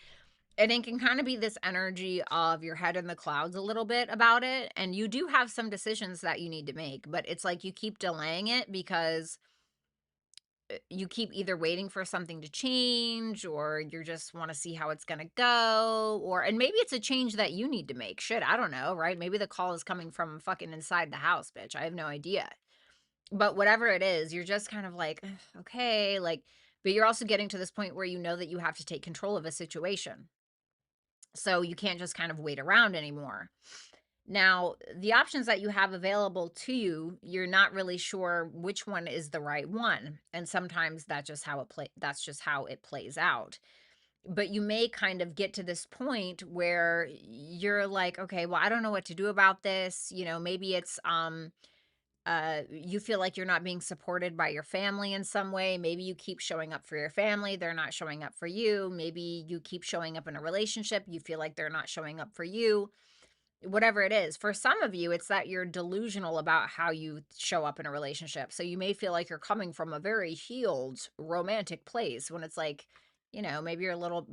and it can kind of be this energy of your head in the clouds a little bit about it. And you do have some decisions that you need to make, but it's like you keep delaying it because you keep either waiting for something to change, or you just want to see how it's going to go, and maybe it's a change that you need to make. Shit, I don't know, right? Maybe the call is coming from fucking inside the house, bitch. I have no idea. But whatever it is, you're just kind of like, okay, like, but you're also getting to this point where you know that you have to take control of a situation. So you can't just kind of wait around anymore. Now, the options that you have available to you, you're not really sure which one is the right one. And sometimes that's just how it plays out. But you may kind of get to this point where you're like, okay, well, I don't know what to do about this. You know, maybe it's you feel like you're not being supported by your family in some way. Maybe you keep showing up for your family, they're not showing up for you. Maybe you keep showing up in a relationship, you feel like they're not showing up for you. Whatever it is, for some of you, it's that you're delusional about how you show up in a relationship. So you may feel like you're coming from a very healed romantic place when it's like, you know, maybe you're a little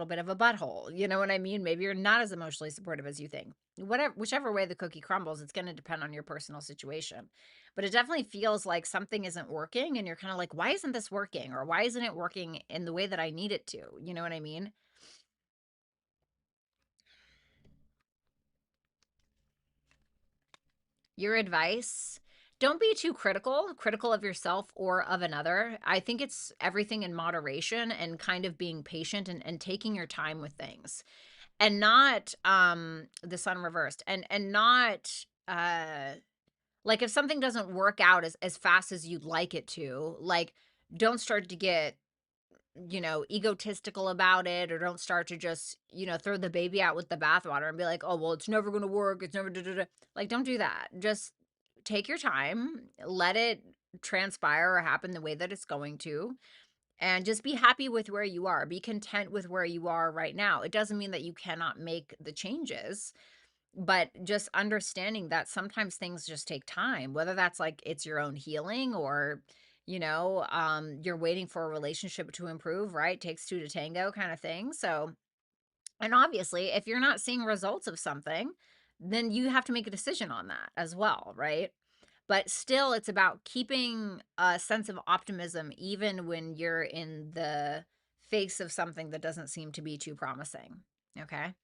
bit of a butthole. You know what I mean? Maybe you're not as emotionally supportive as you think. Whichever way the cookie crumbles, it's going to depend on your personal situation. But it definitely feels like something isn't working, and you're kind of like, why isn't this working? Or why isn't it working in the way that I need it to? You know what I mean? Your advice, don't be too critical of yourself or of another. I think it's everything in moderation and kind of being patient and taking your time with things. and not the sun reversed, and not like if something doesn't work out as fast as you'd like it to, like don't start to get, you know, egotistical about it, or don't start to just, you know, throw the baby out with the bathwater and be like, oh, well, it's never going to work. It's never, da, da, da. Like, don't do that. Just take your time, let it transpire or happen the way that it's going to, and just be happy with where you are. Be content with where you are right now. It doesn't mean that you cannot make the changes, but just understanding that sometimes things just take time, whether that's like it's your own healing, or you know, you're waiting for a relationship to improve, right? Takes two to tango kind of thing. So, and obviously if you're not seeing results of something, then you have to make a decision on that as well, right? But still, it's about keeping a sense of optimism even when you're in the face of something that doesn't seem to be too promising. Okay.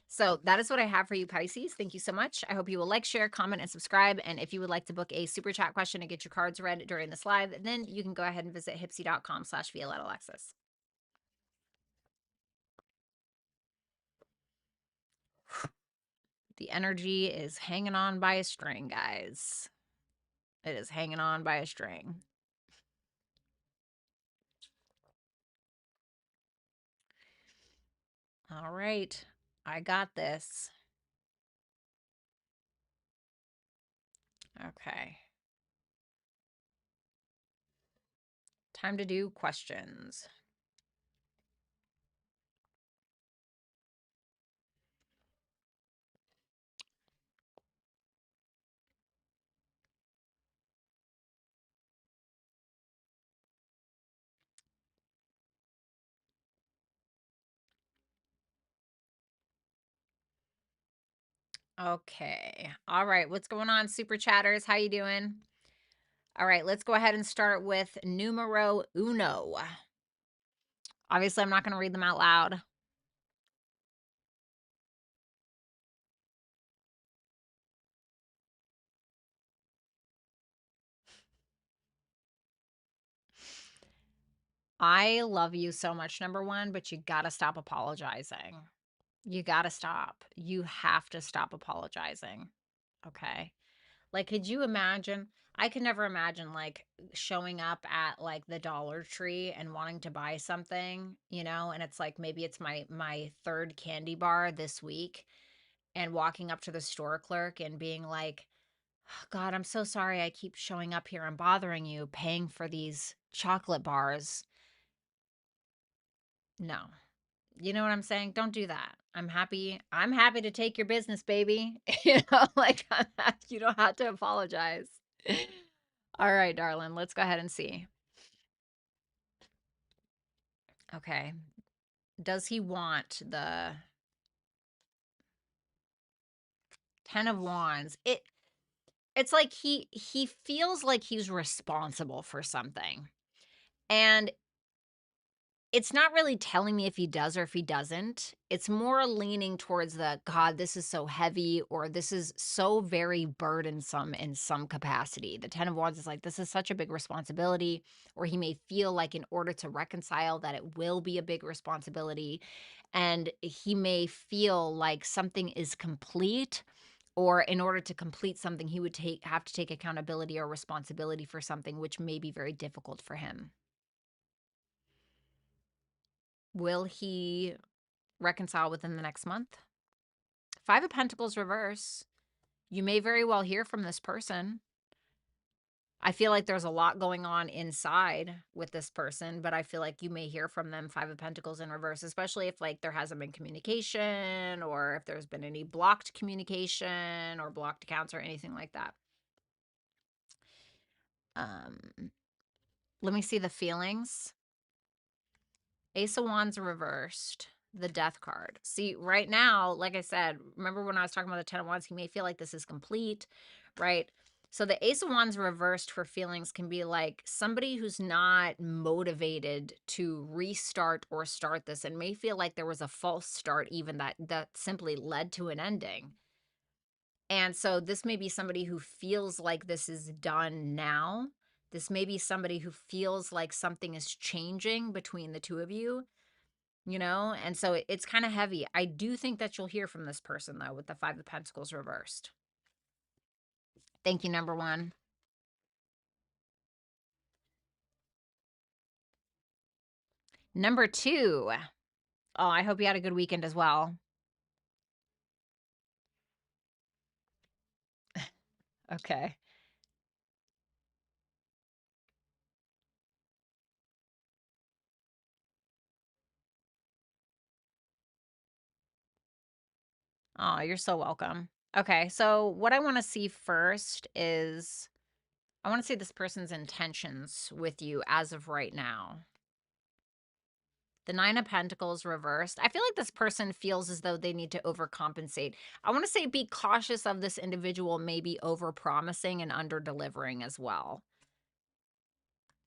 So that is what I have for you, Pisces. Thank you so much. I hope you will like, share, comment, and subscribe. And if you would like to book a super chat question and get your cards read during this live, then you can go ahead and visit hypsee.com/Violetta Alexis. The energy is hanging on by a string, guys. It is hanging on by a string. All right. I got this. Okay. Time to do questions. Okay. All right. What's going on, super chatters? How you doing? All right. Let's go ahead and start with numero uno. Obviously, I'm not going to read them out loud. I love you so much, number one, but you got to stop apologizing. You got to stop. You have to stop apologizing. Okay. Like, could you imagine? I could never imagine like showing up at like the Dollar Tree and wanting to buy something, you know, and it's like maybe it's my third candy bar this week, and walking up to the store clerk and being like, "Oh, God, I'm so sorry I keep showing up here and bothering you, paying for these chocolate bars." No. You know what I'm saying? Don't do that. I'm happy. I'm happy to take your business, baby. You know, like you don't have to apologize. All right, darling, let's go ahead and see. Okay. Does he want the 10 of Wands? It's like he feels like he's responsible for something. And it's not really telling me if he does or if he doesn't. It's more leaning towards the, God, this is so heavy, or this is so very burdensome in some capacity. The 10 of Wands is like, this is such a big responsibility, or he may feel like in order to reconcile that it will be a big responsibility. And he may feel like something is complete, or in order to complete something, he would have to take accountability or responsibility for something, which may be very difficult for him. Will he reconcile within the next month? Five of Pentacles reverse. You may very well hear from this person. I feel like there's a lot going on inside with this person, but I feel like you may hear from them. Five of Pentacles in reverse, especially if like there hasn't been communication, or if there's been any blocked communication or blocked accounts or anything like that. Let me see the feelings. Ace of Wands reversed. The Death card. See, right now, like I said, remember when I was talking about the 10 of Wands, he may feel like this is complete, right? So the Ace of Wands reversed for feelings can be like somebody who's not motivated to restart or start this, and may feel like there was a false start even that simply led to an ending. And so this may be somebody who feels like this is done now. This may be somebody who feels like something is changing between the two of you. you know? And so it's kind of heavy. I do think that you'll hear from this person, though, with the Five of Pentacles reversed. Thank you, number one. Number two. Oh, I hope you had a good weekend as well. Okay. Oh, you're so welcome. Okay, so what I want to see first is I want to see this person's intentions with you as of right now. The Nine of Pentacles reversed. I feel like this person feels as though they need to overcompensate. I want to say be cautious of this individual maybe over-promising and under-delivering as well.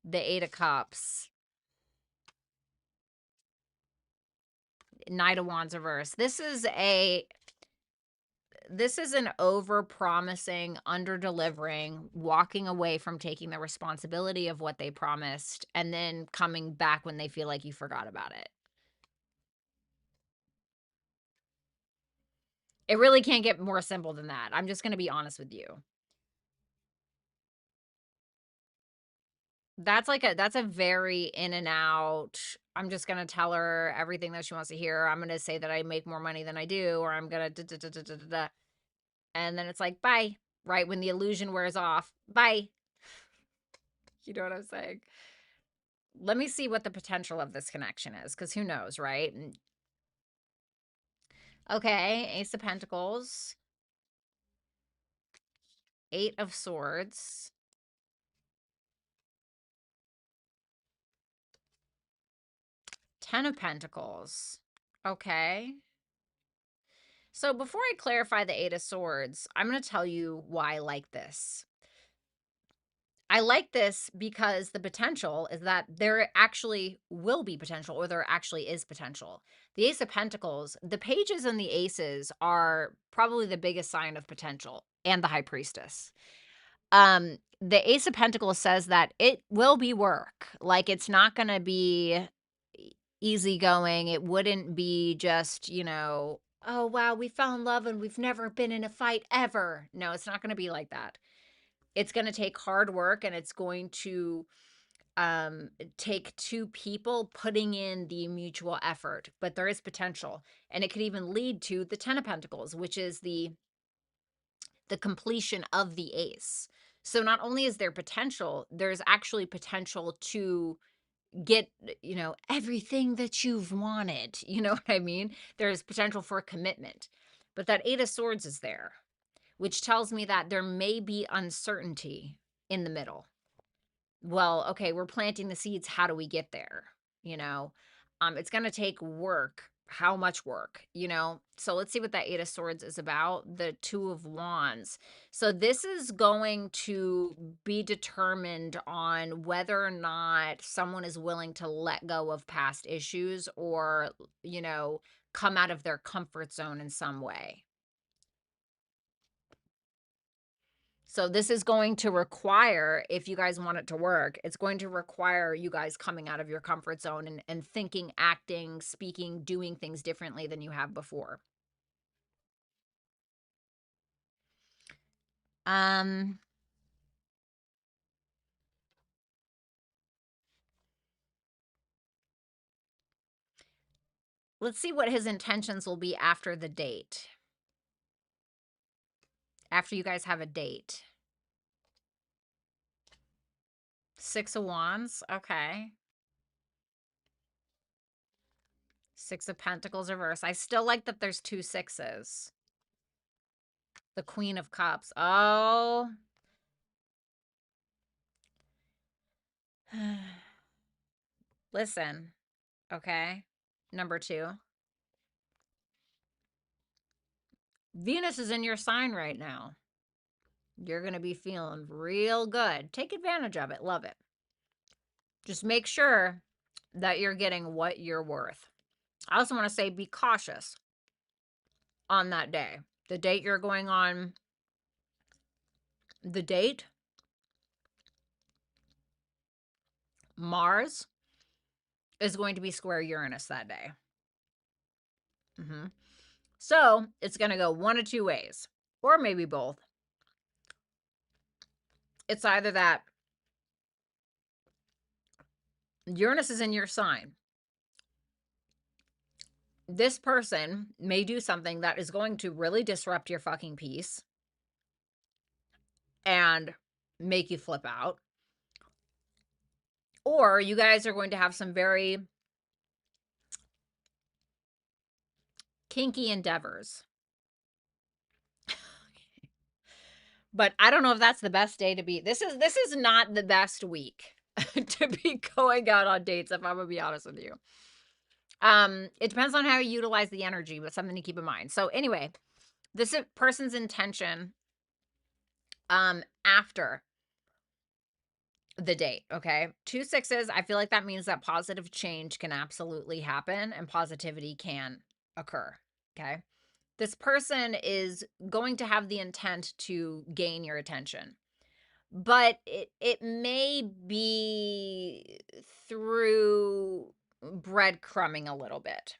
The Eight of Cups. Knight of Wands reversed. This is an over-promising, under-delivering, walking away from taking the responsibility of what they promised, and then coming back when they feel like you forgot about it. It really can't get more simple than that. I'm just going to be honest with you. That's a very in and out. I'm just going to tell her everything that she wants to hear. I'm going to say that I make more money than I do, or I'm going to and then it's like, bye. Right when the illusion wears off. Bye. You know what I'm saying? Let me see what the potential of this connection is, because who knows, right? Okay, Ace of Pentacles. Eight of Swords. Ten of Pentacles. Okay. So before I clarify the Eight of Swords, I'm going to tell you why I like this. I like this because the potential is that there actually will be potential, or there actually is potential. The Ace of Pentacles, the pages and the aces are probably the biggest sign of potential, and the High Priestess. The Ace of Pentacles says that it will be work. Like, it's not going to be easygoing. It wouldn't be just, oh, wow, we fell in love and we've never been in a fight ever. No, it's not going to be like that. It's going to take hard work, and it's going to take two people putting in the mutual effort, but there is potential, and it could even lead to the Ten of Pentacles, which is the completion of the ace. So not only is there potential, there's actually potential to get, everything that you've wanted. You know what I mean? There's potential for a commitment, but that Eight of Swords is there, which tells me that there may be uncertainty in the middle. Well, okay, we're planting the seeds. How do we get there? You know, it's going to take work. How much work, So let's see what that Eight of Swords is about. The Two of Wands. So this is going to be determined on whether or not someone is willing to let go of past issues, or, come out of their comfort zone in some way. So this is going to require, if you guys want it to work, it's going to require you guys coming out of your comfort zone and thinking, acting, speaking, doing things differently than you have before. Let's see what his intentions will be after the date. After you guys have a date. Six of Wands. Okay. Six of Pentacles reverse. I still like that there's two sixes. The Queen of Cups. Oh. Listen. Okay. Number two. Venus is in your sign right now. You're going to be feeling real good. Take advantage of it. Love it. Just make sure that you're getting what you're worth. I also want to say be cautious on that day. The date you're going on, the date, Mars is going to be square Uranus that day. So it's going to go one of two ways, or maybe both. It's either that Uranus is in your sign. This person may do something that is going to really disrupt your fucking peace and make you flip out. Or you guys are going to have some very kinky endeavors. But I don't know if that's the best day to be. This is not the best week to be going out on dates, if I'm gonna be honest with you. It depends on how you utilize the energy, but something to keep in mind. So anyway, this person's intention after the date, okay? 2 6s, I feel like that means that positive change can absolutely happen and positivity can occur, okay? This person is going to have the intent to gain your attention, but it may be through breadcrumbing a little bit,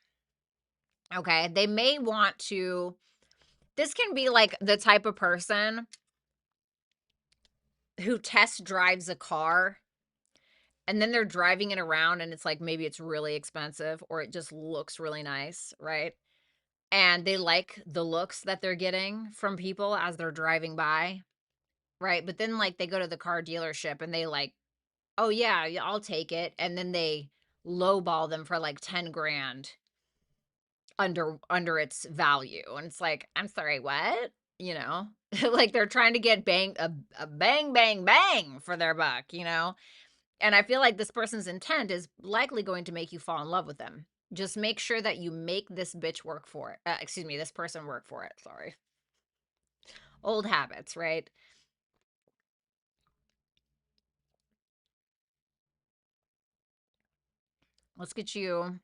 okay? They may want to, this can be like the type of person who test drives a car and then they're driving it around and it's like maybe it's really expensive or it just looks really nice, right? And they like the looks that they're getting from people as they're driving by, right? But then like they go to the car dealership and they like, oh yeah, I'll take it. And then they lowball them for like 10 grand under its value. And it's like, I'm sorry, what? You know, like they're trying to get a bang, bang, bang for their buck, you know? And I feel like this person's intent is likely going to make you fall in love with them. Just make sure that you make this bitch work for it. Excuse me, this person work for it. Sorry. Old habits, right? Let's get you.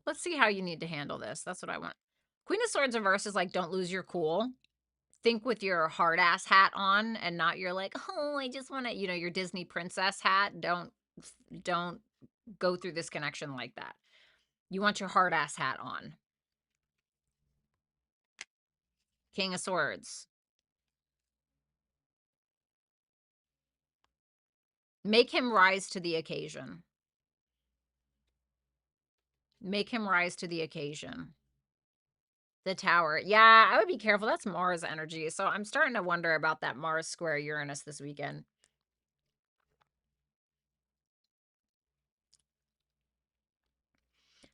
Let's see how you need to handle this. That's what I want. Queen of Swords reverse is like, don't lose your cool. Think with your hard ass hat on and not your like, oh, I just want to, you know, your Disney princess hat. Don't go through this connection like that. You want your hard ass hat on. King of Swords. Make him rise to the occasion. Make him rise to the occasion. The Tower. Yeah, I would be careful. That's Mars energy. So I'm starting to wonder about that Mars square Uranus this weekend.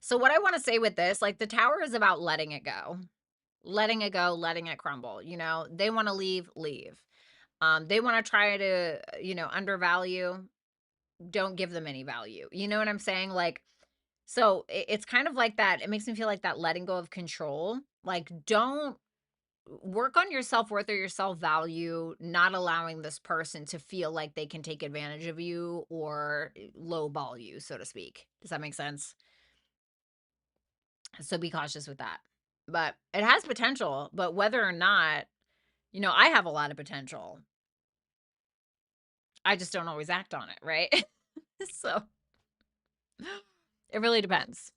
So what I want to say with this, like the Tower is about letting it go. Letting it go, letting it crumble. You know, they want to leave, leave. They want to try to, you know, undervalue. Don't give them any value. You know what I'm saying? Like, so it's kind of like that. It makes me feel like that letting go of control. Like, don't work on your self-worth or your self-value, not allowing this person to feel like they can take advantage of you or lowball you, so to speak. Does that make sense? So be cautious with that. But it has potential, but whether or not, you know, I have a lot of potential. I just don't always act on it, right? So it really depends.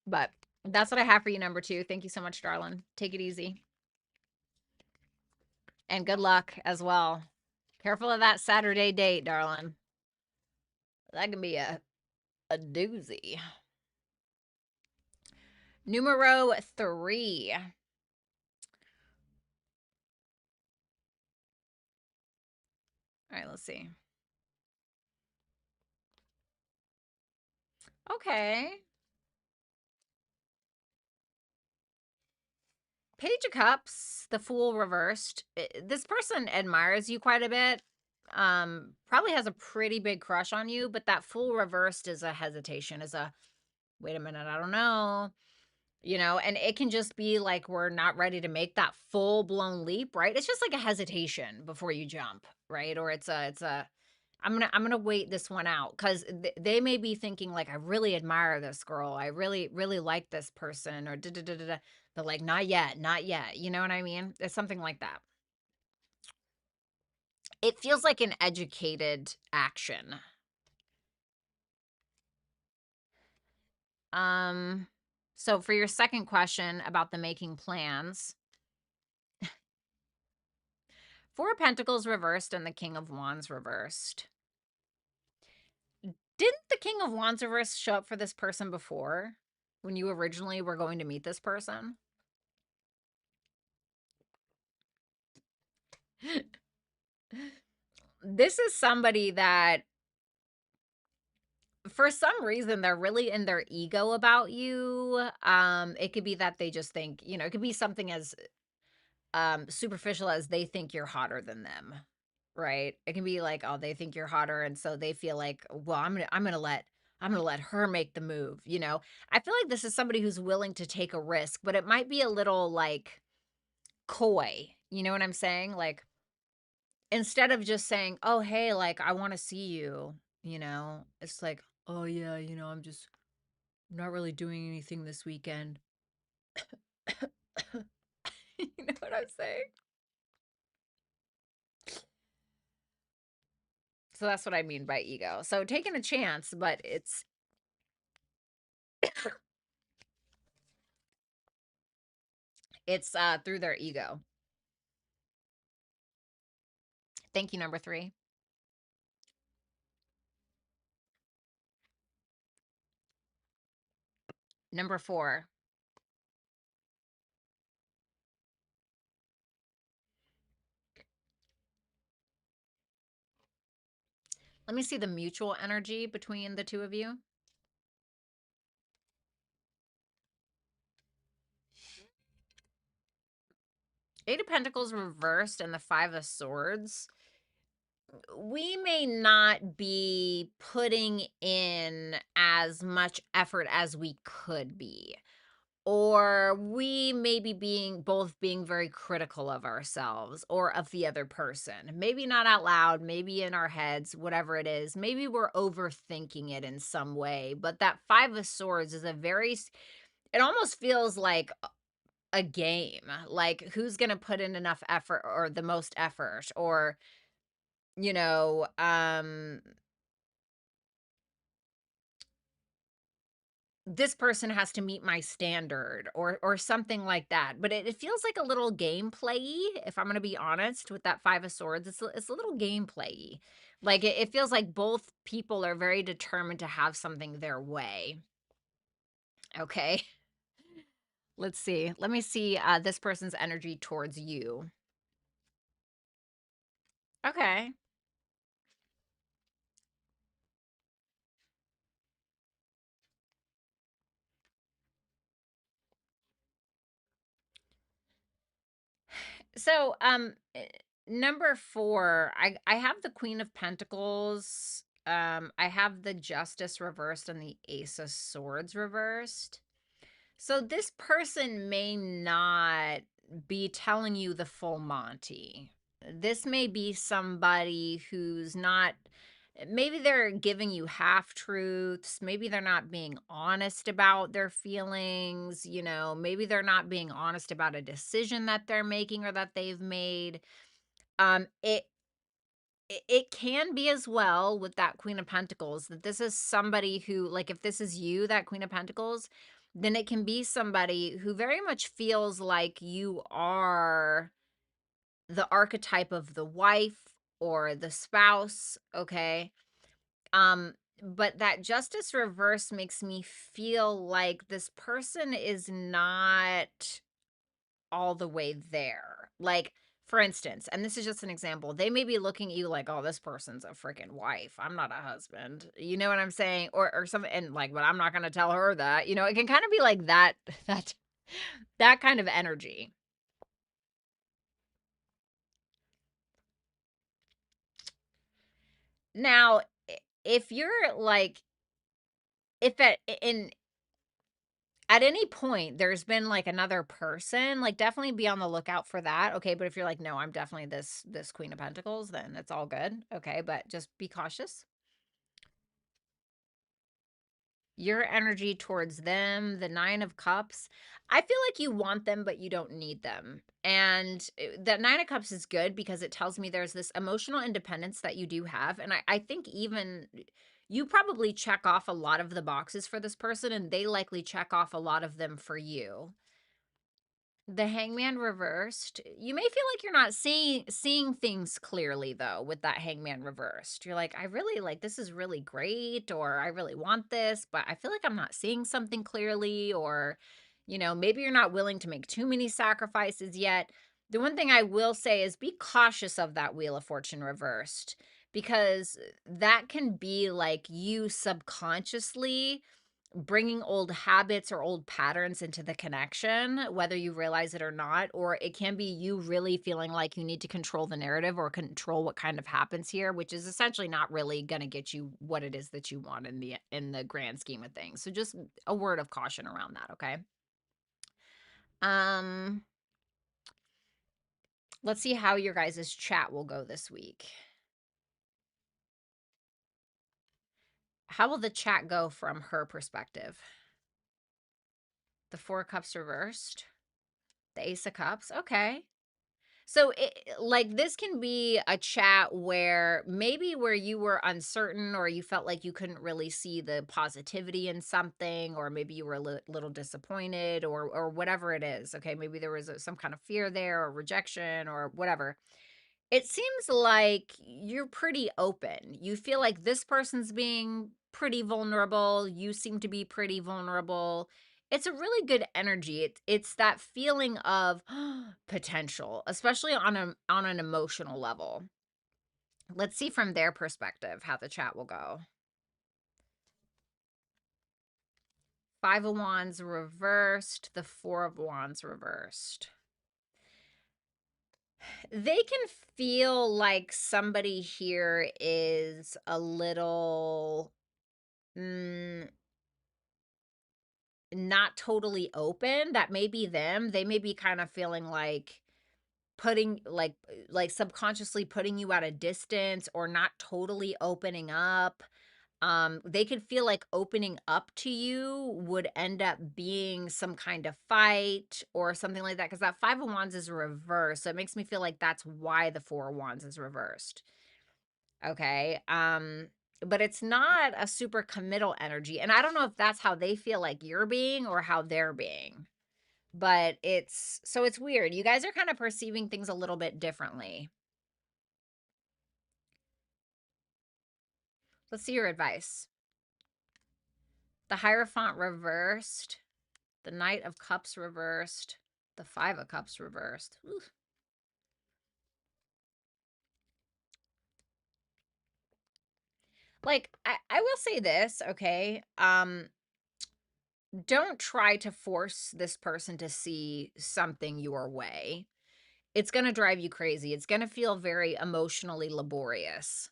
But that's what I have for you, number 2. Thank you so much, darling. Take it easy. And good luck as well. Careful of that Saturday date, darling. That can be a doozy. Numero 3. All right, let's see. Okay. Page of Cups, the Fool reversed. This person admires you quite a bit. Probably has a pretty big crush on you, but that Fool reversed is a hesitation, is a, wait a minute, I don't know. You know, and it can just be like we're not ready to make that full-blown leap, right? It's just like a hesitation before you jump, right? Or it's a I'm gonna wait this one out because they may be thinking like I really admire this girl, I really like this person, or da da da da da, but like not yet, not yet. You know what I mean? It's something like that. It feels like an educated action. So for your second question about the making plans, Four of Pentacles reversed and the King of Wands reversed. Didn't the King of Wands reverse show up for this person before when you originally were going to meet this person? This is somebody that for some reason they're really in their ego about you. It could be that they just think, it could be something as superficial as they think you're hotter than them, right? It can be like, oh, they think you're hotter, and so they feel like, well, I'm gonna let her make the move. I feel like this is somebody who's willing to take a risk, but it might be a little like coy. You know what I'm saying? Like instead of just saying, oh, hey, like I want to see you, it's like, oh yeah, I'm not really doing anything this weekend. You know what I'm saying? So that's what I mean by ego. So taking a chance, but it's through their ego. Thank you, number 3. Number 4. Let me see the mutual energy between the two of you. Eight of Pentacles reversed and the Five of Swords. We may not be putting in as much effort as we could be. Or we may be being very critical of ourselves or of the other person. Maybe not out loud, maybe in our heads, whatever it is. Maybe we're overthinking it in some way. But that Five of Swords is it almost feels like a game. Like who's going to put in enough effort or the most effort, or, you know, this person has to meet my standard or something like that. But it feels like a little gameplay-y, if I'm going to be honest, with that Five of Swords. It's a little gameplay-y. Like it feels like both people are very determined to have something their way. Okay. Let's see. Let me see this person's energy towards you. Okay. So, number 4, I have the Queen of Pentacles. I have the Justice reversed and the Ace of Swords reversed. So this person may not be telling you the full Monty. This may be somebody who's not, maybe they're giving you half truths. Maybe they're not being honest about their feelings. Maybe they're not being honest about a decision that they're making or that they've made. It can be as well with that Queen of Pentacles that this is somebody who, like, if this is you, that Queen of Pentacles, then it can be somebody who very much feels like you are the archetype of the wife or the spouse, okay? But that Justice reverse makes me feel like this person is not all the way there. Like, for instance, and this is just an example, they may be looking at you like, oh, this person's a freaking wife. I'm not a husband. You know what I'm saying? Or something, and like, but I'm not gonna tell her that. It can kind of be like that, that kind of energy. Now, if you're like, if at any point there's been like another person, like definitely be on the lookout for that. Okay. But if you're like, no, I'm definitely this Queen of Pentacles, then it's all good. Okay. But just be cautious. Your energy towards them, the Nine of Cups. I feel like you want them, but you don't need them. And that Nine of Cups is good because it tells me there's this emotional independence that you do have. And I think even you probably check off a lot of the boxes for this person, and they likely check off a lot of them for you. The Hangman reversed. You may feel like you're not seeing things clearly though with that Hangman reversed. You're like, I really like this is really great, or I really want this, but I feel like I'm not seeing something clearly, or maybe you're not willing to make too many sacrifices yet. The one thing I will say is be cautious of that Wheel of Fortune reversed, because that can be like you subconsciously bringing old habits or old patterns into the connection, whether you realize it or not, or it can be you really feeling like you need to control the narrative or control what kind of happens here, which is essentially not really going to get you what it is that you want in the grand scheme of things. So just a word of caution around that, okay? Um let's see how your guys' chat will go this week. How will the chat go from her perspective? The Four of Cups reversed, the Ace of Cups. Okay. So like this can be a chat where maybe where you were uncertain, or you felt like you couldn't really see the positivity in something, or maybe you were a little disappointed, or whatever it is. Okay, maybe there was some kind of fear there, or rejection, or whatever. It seems like you're pretty open. You feel like this person's being pretty vulnerable. You seem to be pretty vulnerable. It's a really good energy. It's that feeling of potential, especially on an emotional level. Let's see from their perspective how the chat will go. Five of Wands reversed, the Four of Wands reversed. They can feel like somebody here is a little not totally open. That may be them. They may be kind of feeling like putting like subconsciously putting you at a distance, or not totally opening up. They could feel like opening up to you would end up being some kind of fight or something like that, because that Five of Wands is reversed. So it makes me feel like that's why the Four of Wands is reversed. Okay. But it's not a super committal energy. And I don't know if that's how they feel like you're being or how they're being. But it's weird. You guys are kind of perceiving things a little bit differently. Let's see your advice. The Hierophant reversed, the Knight of Cups reversed, the Five of Cups reversed. Ooh. Like, I will say this, okay? Don't try to force this person to see something your way. It's going to drive you crazy. It's going to feel very emotionally laborious.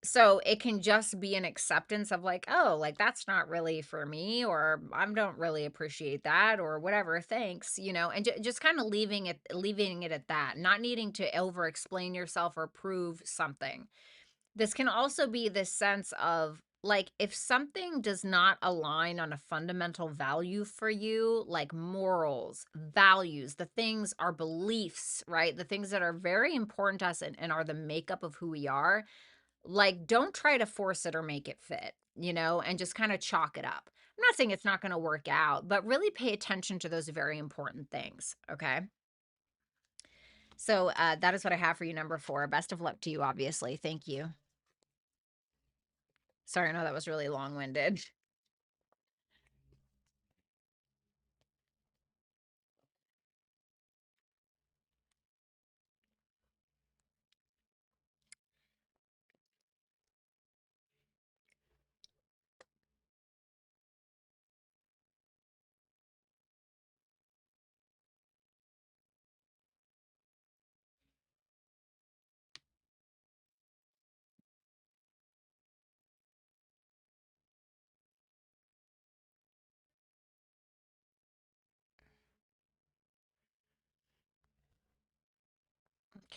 So it can just be an acceptance of like, oh, like that's not really for me, or I don't really appreciate that, or whatever. Thanks, and just kind of leaving it at that, not needing to over explain yourself or prove something. This can also be this sense of like, if something does not align on a fundamental value for you, like morals, values, the things, our beliefs, right? The things that are very important to us, and are the makeup of who we are, like, don't try to force it or make it fit, and just kind of chalk it up. I'm not saying it's not going to work out, but really pay attention to those very important things. Okay. So that is what I have for you, number 4. Best of luck to you, obviously. Thank you. Sorry, I know that was really long-winded.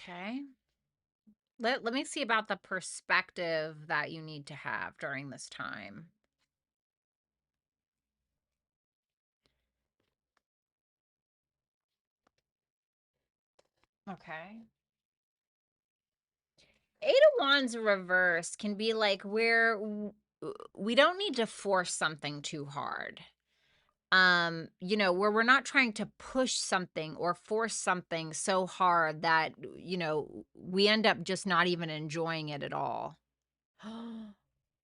Okay. Let me see about the perspective that you need to have during this time. Okay. Eight of Wands reversed can be like where we don't need to force something too hard. You know, where we're not trying to push something or force something so hard that, you know, we end up just not even enjoying it at all.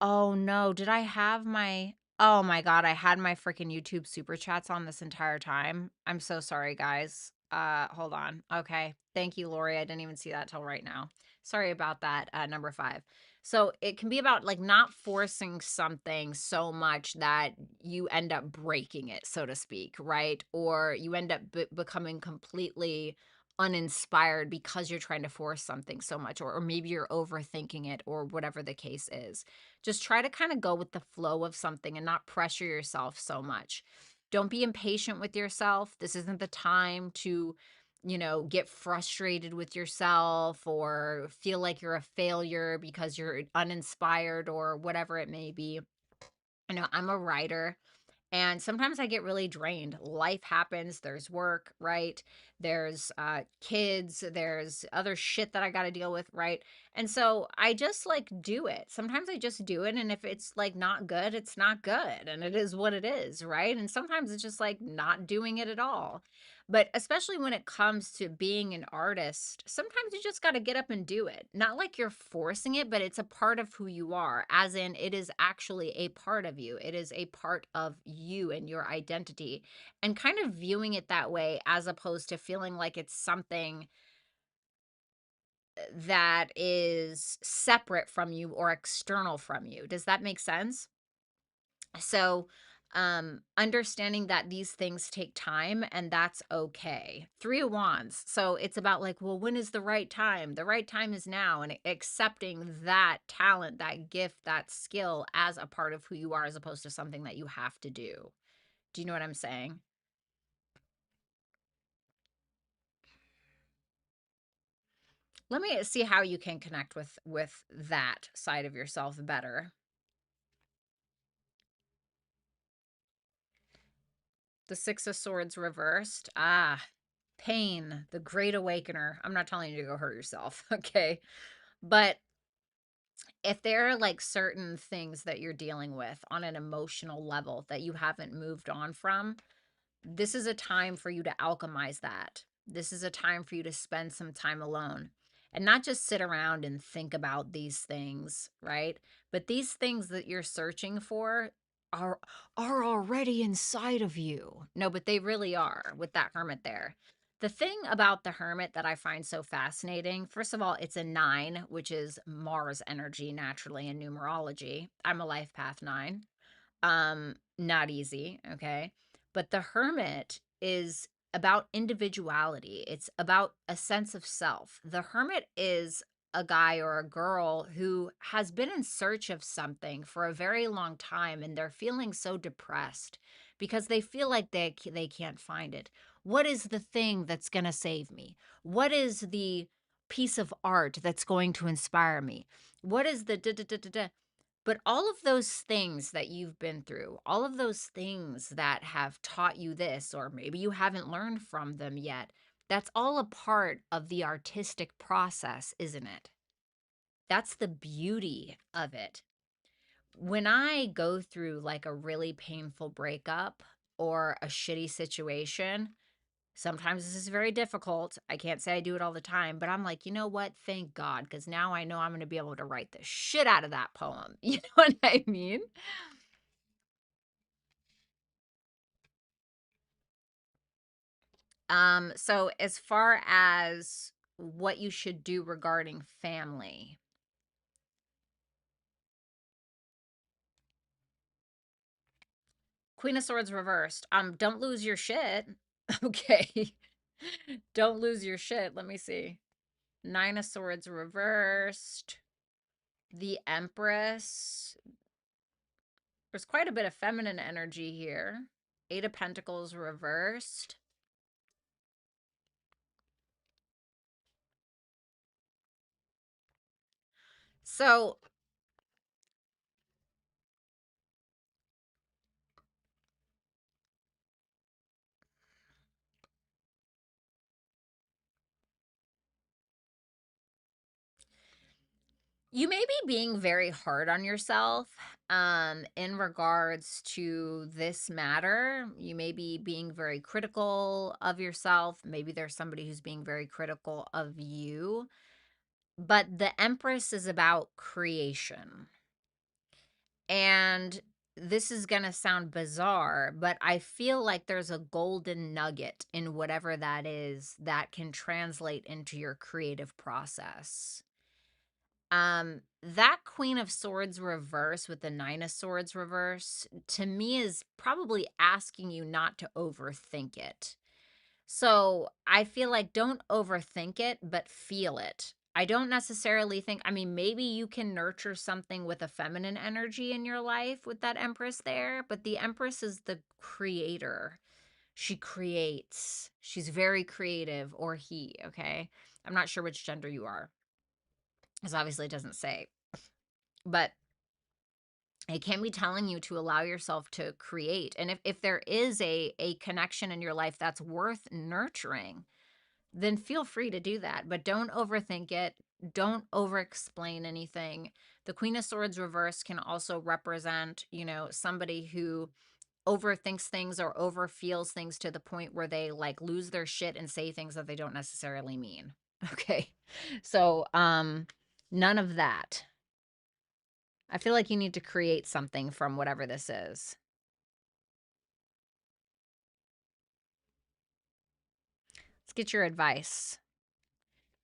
Oh no, did I have my oh my god, I had my freaking YouTube super chats on this entire time. I'm so sorry, guys. Hold on. Okay. Thank you, Lori. I didn't even see that till right now. Sorry about that, number 5. So it can be about like not forcing something so much that you end up breaking it, so to speak, right? Or you end up becoming completely uninspired because you're trying to force something so much, or maybe you're overthinking it, or whatever the case is. Just try to kind of go with the flow of something and not pressure yourself so much. Don't be impatient with yourself. This isn't the time to, you know, get frustrated with yourself or feel like you're a failure because you're uninspired or whatever it may be. I know I'm a writer. And sometimes I get really drained. Life happens, there's work, right? There's kids, there's other shit that I got to deal with, right? And so I just like do it. Sometimes I just do it. And if it's like not good, it's not good. And it is what it is, right? And sometimes it's just like not doing it at all. But especially when it comes to being an artist, sometimes you just got to get up and do it. Not like you're forcing it, but it's a part of who you are, as in it is actually a part of you. It is a part of you and your identity. And kind of viewing it that way as opposed to feeling like it's something that is separate from you or external from you. Does that make sense? So, understanding that these things take time and that's okay. 3 of Wands. So it's about like, well, when is the right time? The right time is now, and accepting that talent, that gift, that skill as a part of who you are, as opposed to something that you have to do. Do you know what I'm saying? Let me see how you can connect with that side of yourself better. The 6 of Swords reversed. Ah, pain, the great awakener. I'm not telling you to go hurt yourself, okay? But if there are like certain things that you're dealing with on an emotional level that you haven't moved on from, this is a time for you to alchemize that. This is a time for you to spend some time alone and not just sit around and think about these things, right? But these things that you're searching for are are already inside of you. No, but they really are with that hermit there. The thing about the hermit that I find so fascinating, first of all, it's a 9, which is Mars energy naturally in numerology. I'm a life path 9. Not easy, okay? But the hermit is about individuality. It's about a sense of self. The hermit is a guy or a girl who has been in search of something for a very long time, and they're feeling so depressed because they feel like they can't find it. What is the thing that's going to save me? What is the piece of art that's going to inspire me? What is the da da da da da? But all of those things that you've been through, all of those things that have taught you this, or maybe you haven't learned from them yet, that's all a part of the artistic process, isn't it? That's the beauty of it. When I go through like a really painful breakup or a shitty situation, sometimes this is very difficult. I can't say I do it all the time, but I'm like, you know what? Thank God, because now I know I'm going to be able to write the shit out of that poem. You know what I mean? So as far as what you should do regarding family, Queen of Swords reversed. Don't lose your shit. Okay. Don't lose your shit. Let me see. 9 of Swords reversed. The Empress. There's quite a bit of feminine energy here. 8 of Pentacles reversed. So You may be being very hard on yourself in regards to this matter. You may be being very critical of yourself. Maybe there's somebody who's being very critical of you. But the Empress is about creation. And this is going to sound bizarre, but I feel like there's a golden nugget in whatever that is that can translate into your creative process. That Queen of Swords reverse with the Nine of Swords reverse to me is probably asking you not to overthink it. So I feel like don't overthink it, but feel it. I don't necessarily think, I mean, maybe you can nurture something with a feminine energy in your life with that Empress there, but the Empress is the creator. She creates. She's very creative, or he, okay? I'm not sure which gender you are, because obviously it doesn't say. But it can be telling you to allow yourself to create. And if there is a connection in your life that's worth nurturing, then feel free to do that. But don't overthink it. Don't over explain anything. The Queen of Swords reverse can also represent, somebody who overthinks things or over feels things to the point where they like lose their shit and say things that they don't necessarily mean. Okay. So, none of that. I feel like you need to create something from whatever this is. Let's get your advice.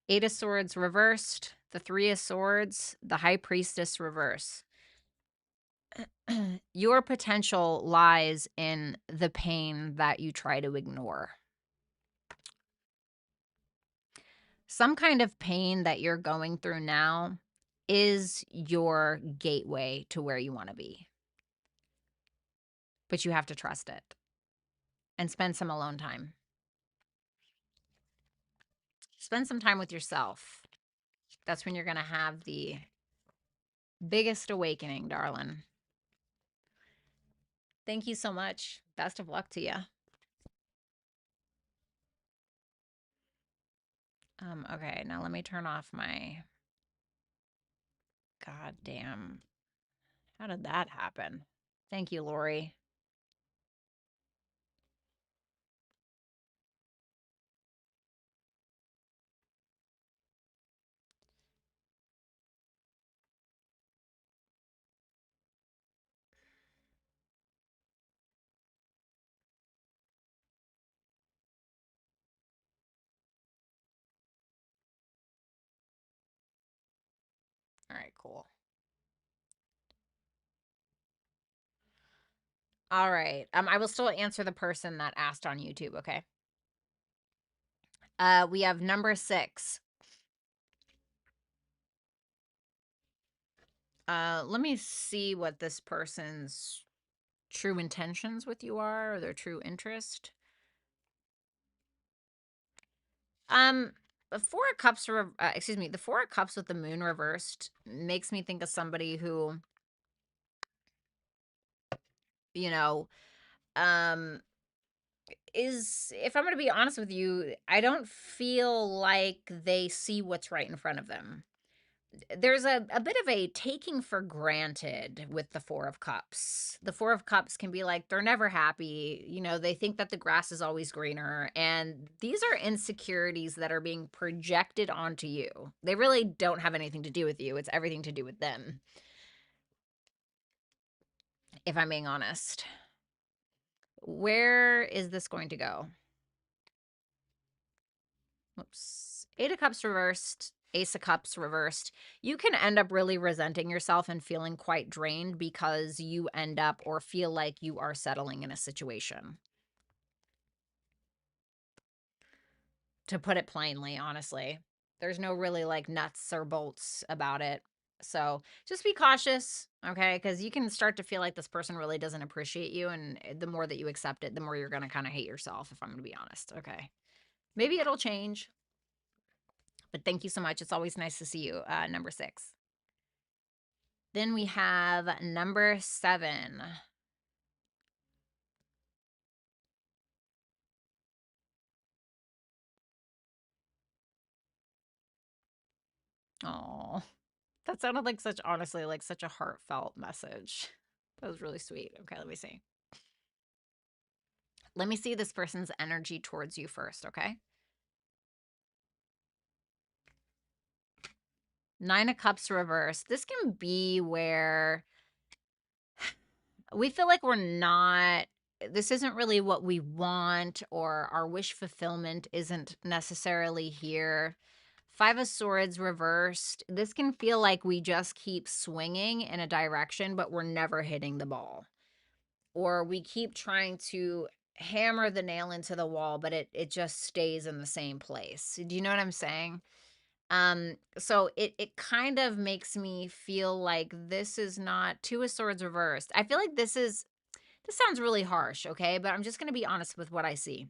Eight of Swords reversed, the Three of Swords, the High Priestess reverse. Your potential lies in the pain that you try to ignore. Some kind of pain that you're going through now is your gateway to where you want to be. But you have to trust it and spend some alone time. Spend some time with yourself. That's when you're going to have the biggest awakening, darling. Thank you so much. Best of luck to you. Okay, now let me turn off my goddamn. How did that happen? Thank you, Lori. All right, cool. All right. I will still answer the person that asked on YouTube, okay? We have number 6. Let me see what this person's true intentions with you are, or their true interest. The Four of Cups, the Four of Cups with the Moon reversed makes me think of somebody who, you know, is, if I'm going to be honest with you, I don't feel like they see what's right in front of them. There's a bit of a taking for granted with the Four of Cups. The Four of Cups can be like, they're never happy. They think that the grass is always greener. And these are insecurities that are being projected onto you. They really don't have anything to do with you. It's everything to do with them, if I'm being honest. Where is this going to go? Whoops. Eight of Cups reversed, Ace of Cups reversed. You can end up really resenting yourself and feeling quite drained because you end up or feel like you are settling in a situation. To put it plainly, honestly, there's no really like nuts or bolts about it. So just be cautious, okay? Because you can start to feel like this person really doesn't appreciate you. And the more that you accept it, the more you're going to kind of hate yourself, if I'm going to be honest, okay? Maybe it'll change. But thank you so much. It's always nice to see you, number 6. Then we have number 7. Oh, That sounded like such, honestly, like such a heartfelt message. That was really sweet. Okay, let me see. Let me see this person's energy towards you first, okay? Nine of Cups reversed. This can be where we feel like this isn't really what we want, or our wish fulfillment isn't necessarily here. Five of Swords reversed. This can feel like we just keep swinging in a direction, but we're never hitting the ball. Or we keep trying to hammer the nail into the wall, but it just stays in the same place. Do you know what I'm saying? So it kind of makes me feel like this is not Two of Swords reversed. I feel like this sounds really harsh, okay? But I'm just going to be honest with what I see.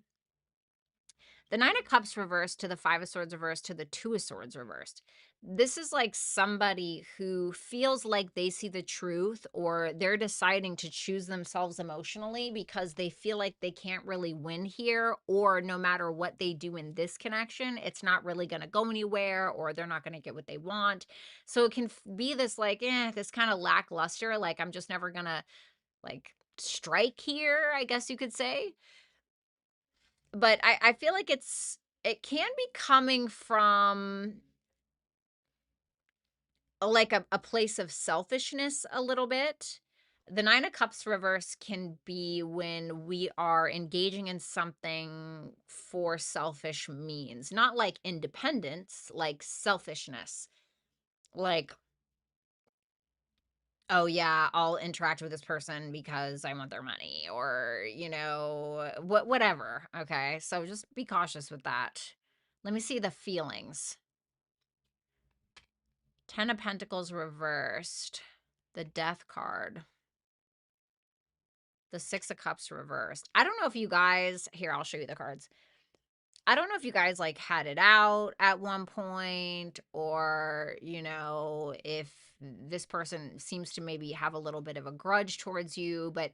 The Nine of Cups reversed to the Five of Swords reversed to the Two of Swords reversed. This is like somebody who feels like they see the truth, or they're deciding to choose themselves emotionally because they feel like they can't really win here, or no matter what they do in this connection, it's not really going to go anywhere, or they're not going to get what they want. So it can be this like, this kind of lackluster, like I'm just never going to like strike here, I guess you could say. But I feel like it can be coming from like a place of selfishness a little bit. The Nine of Cups reverse can be when we are engaging in something for selfish means, not like independence, like selfishness. Like, oh yeah, I'll interact with this person because I want their money, or, whatever. Okay. So just be cautious with that. Let me see the feelings. Ten of Pentacles reversed. The Death card. The Six of Cups reversed. I don't know if you guys, here, I'll show you the cards. I don't know if you guys like had it out at one point, or, if this person seems to maybe have a little bit of a grudge towards you. But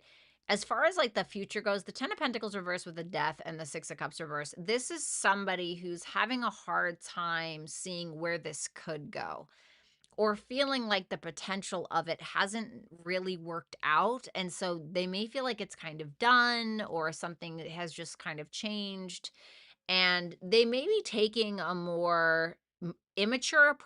as far as like the future goes, the Ten of Pentacles reversed with the Death and the Six of Cups reversed. This is somebody who's having a hard time seeing where this could go, or feeling like the potential of it hasn't really worked out. And so they may feel like it's kind of done, or something that has just kind of changed. And they may be taking a more immature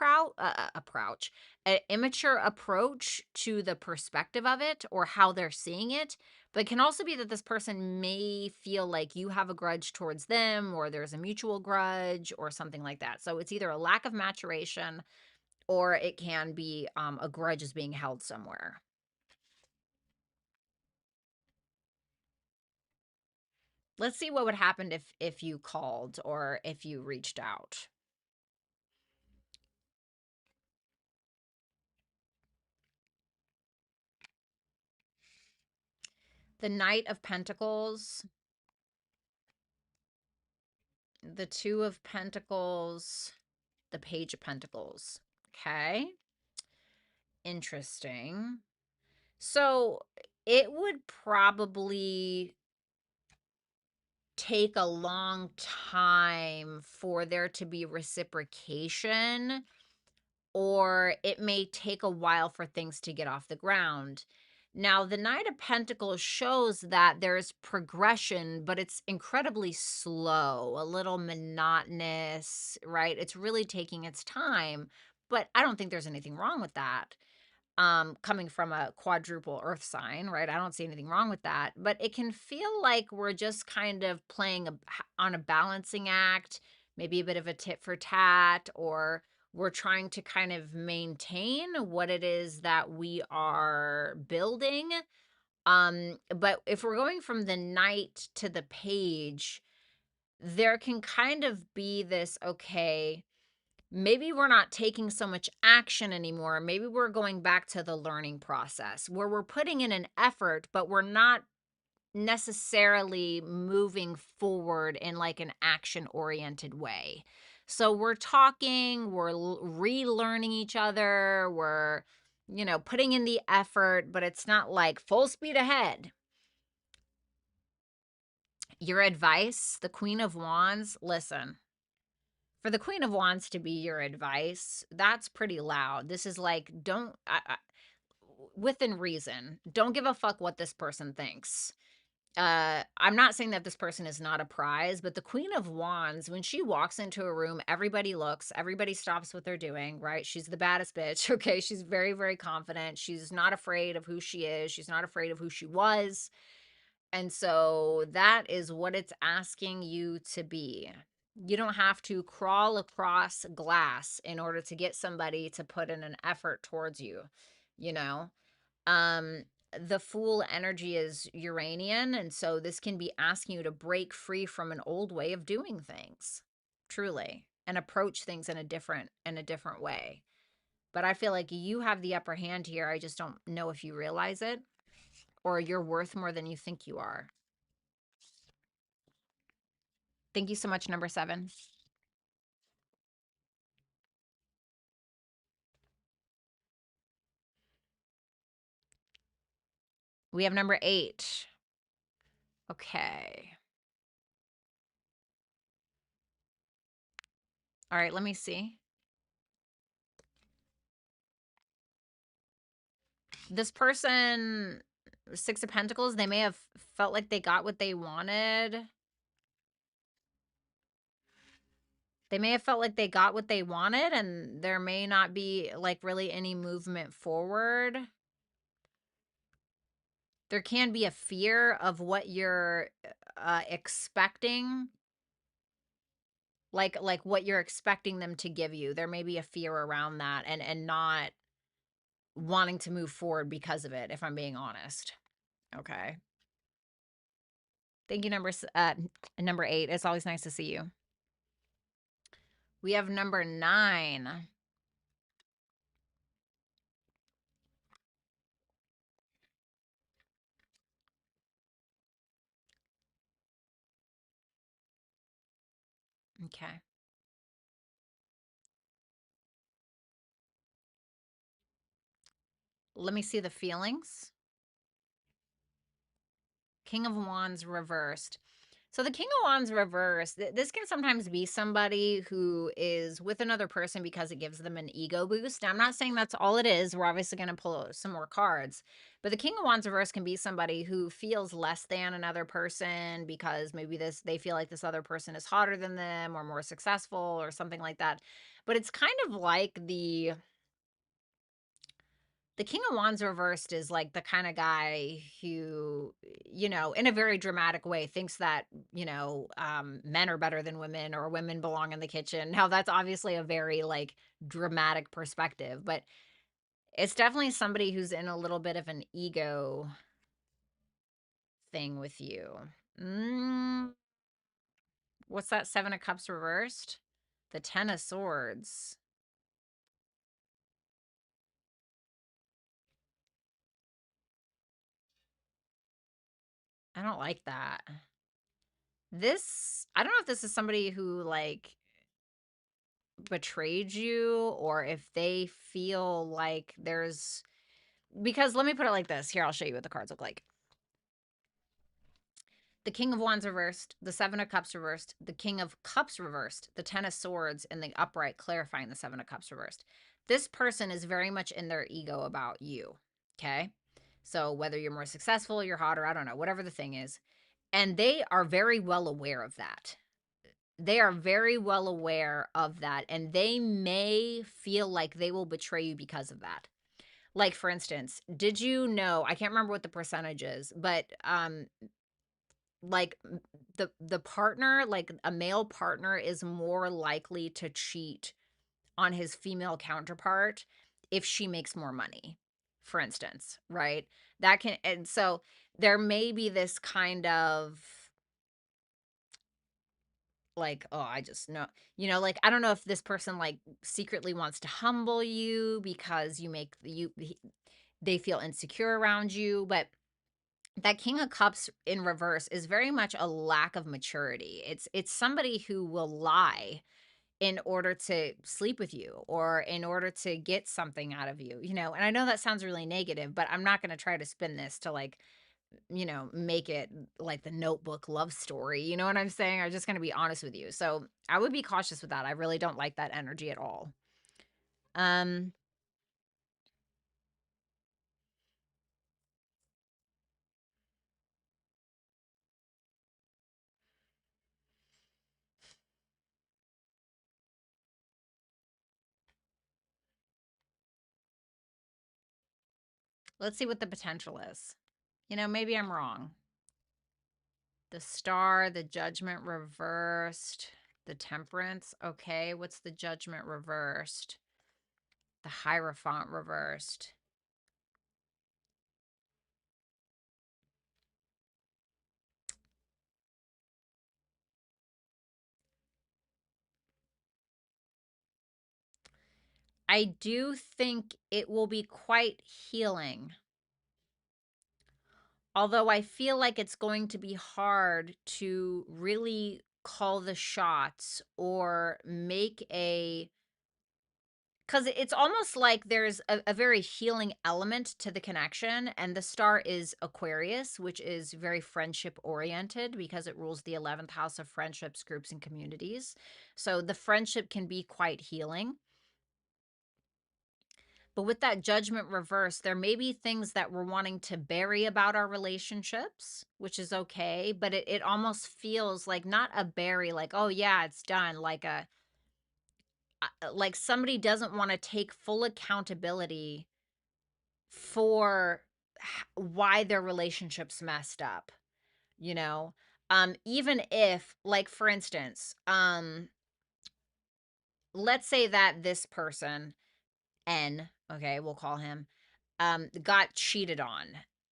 immature approach to the perspective of it, or how they're seeing it. But it can also be that this person may feel like you have a grudge towards them, or there's a mutual grudge, or something like that. So it's either a lack of maturation, or it can be a grudge is being held somewhere. Let's see what would happen if you called, or if you reached out. The Knight of Pentacles, the Two of Pentacles, the Page of Pentacles. Okay. Interesting. So it would probably take a long time for there to be reciprocation, or it may take a while for things to get off the ground. Now, the Knight of Pentacles shows that there's progression, but it's incredibly slow, a little monotonous, right? It's really taking its time, but I don't think there's anything wrong with that. Coming from a quadruple earth sign, right? I don't see anything wrong with that, but it can feel like we're just kind of playing on a balancing act, maybe a bit of a tit for tat, or we're trying to kind of maintain what it is that we are building. But if we're going from the Knight to the Page, there can kind of be this, okay, maybe we're not taking so much action anymore. Maybe we're going back to the learning process, where we're putting in an effort, but we're not necessarily moving forward in like an action oriented way. So we're talking, we're relearning each other, we're, putting in the effort, but it's not like full speed ahead. Your advice, the Queen of Wands, listen, For the Queen of Wands to be your advice, that's pretty loud. This is like, don't, within reason, don't give a fuck what this person thinks. I'm not saying that this person is not a prize, but the Queen of Wands, when she walks into a room, everybody looks, everybody stops what they're doing, right? She's the baddest bitch, okay? She's very, very confident. She's not afraid of who she is. She's not afraid of who she was. And so that is what it's asking you to be. You don't have to crawl across glass in order to get somebody to put in an effort towards you, you know? Um, the Fool energy is Uranian, and so this can be asking you to break free from an old way of doing things, truly, and approach things in a different way. But I feel like you have the upper hand here. I just don't know if you realize it, or you're worth more than you think you are. Thank you so much, number 7. We have number 8. Okay. All right, let me see. This person, 6 of Pentacles, they may have felt like they got what they wanted. They may have felt like they got what they wanted, and there may not be, like, really any movement forward. There can be a fear of what you're expecting, like what you're expecting them to give you. There may be a fear around that, and not wanting to move forward because of it, if I'm being honest. Okay. Thank you, number 8. It's always nice to see you. We have number 9. Okay. Let me see the feelings. King of Wands reversed. So the King of Wands reversed, this can sometimes be somebody who is with another person because it gives them an ego boost. Now, I'm not saying that's all it is. We're obviously going to pull some more cards. But the King of Wands reverse can be somebody who feels less than another person because maybe they feel like this other person is hotter than them or more successful or something like that. But it's kind of like the King of Wands reversed is like the kind of guy who, in a very dramatic way thinks that, men are better than women or women belong in the kitchen. Now, that's obviously a very, like, dramatic perspective, but it's definitely somebody who's in a little bit of an ego thing with you. What's that? 7 of Cups reversed? The 10 of Swords. I don't like that. I don't know if this is somebody who, like, betrayed you or if they feel like because let me put it like this. Here, I'll show you what the cards look like. The King of Wands reversed, the 7 of Cups reversed, the King of Cups reversed, the 10 of Swords, and the upright clarifying the 7 of Cups reversed. This person is very much in their ego about you, okay? So whether you're more successful, you're hotter, I don't know, whatever the thing is. And they are very well aware of that. They are very well aware of that, and they may feel like they will betray you because of that. Like, for instance, did you know, I can't remember what the percentage is, but like, the partner, like a male partner is more likely to cheat on his female counterpart if she makes more money, for instance, right? And so there may be this kind of, like, oh, I just know, like, I don't know if this person, like, secretly wants to humble you because they feel insecure around you, but that King of Cups in reverse is very much a lack of maturity. It's somebody who will lie in order to sleep with you or in order to get something out of you, and I know that sounds really negative, but I'm not going to try to spin this to, like, make it like the Notebook love story. You know what I'm saying? I'm just going to be honest with you. So I would be cautious with that. I really don't like that energy at all. Um, let's see what the potential is. Maybe I'm wrong. The Star, the Judgment reversed, the Temperance. Okay, what's the Judgment reversed? The Hierophant reversed. I do think it will be quite healing. Although I feel like it's going to be hard to really call the shots or make because it's almost like there's a very healing element to the connection. And the Star is Aquarius, which is very friendship oriented because it rules the 11th house of friendships, groups, and communities. So the friendship can be quite healing. But with that Judgment reverse, there may be things that we're wanting to bury about our relationships, which is okay. But it almost feels like not a bury, like, oh yeah, it's done. Like somebody doesn't want to take full accountability for why their relationships messed up, you know? Even if, like, for instance, let's say that this person, N, okay, we'll call him, got cheated on,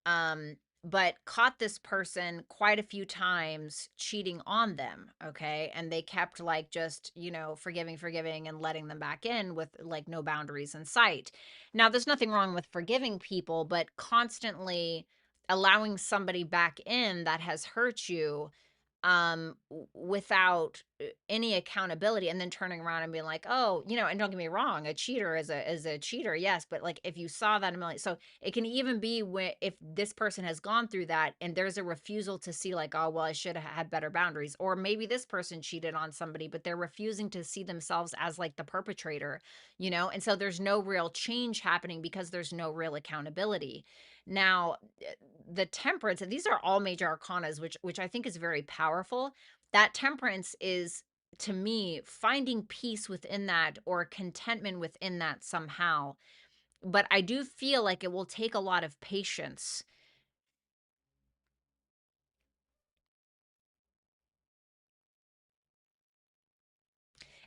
um, but caught this person quite a few times cheating on them, okay? And they kept like just, forgiving and letting them back in with like no boundaries in sight. Now, there's nothing wrong with forgiving people, but constantly allowing somebody back in that has hurt you without any accountability, and then turning around and being like, oh, and don't get me wrong, a cheater is a cheater, yes, but like if you saw that a million, so it can even be when, if this person has gone through that and there's a refusal to see like, oh well, I should have had better boundaries, or maybe this person cheated on somebody but they're refusing to see themselves as like the perpetrator, and so there's no real change happening because there's no real accountability. Now, the Temperance, and these are all major arcanas, which I think is very powerful. That Temperance is, to me, finding peace within that or contentment within that somehow. But I do feel like it will take a lot of patience.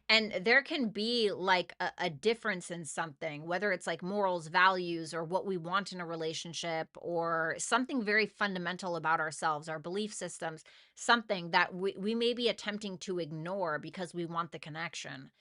And there can be like a difference in something, whether it's like morals, values, or what we want in a relationship, or something very fundamental about ourselves, our belief systems, something that we may be attempting to ignore because we want the connection.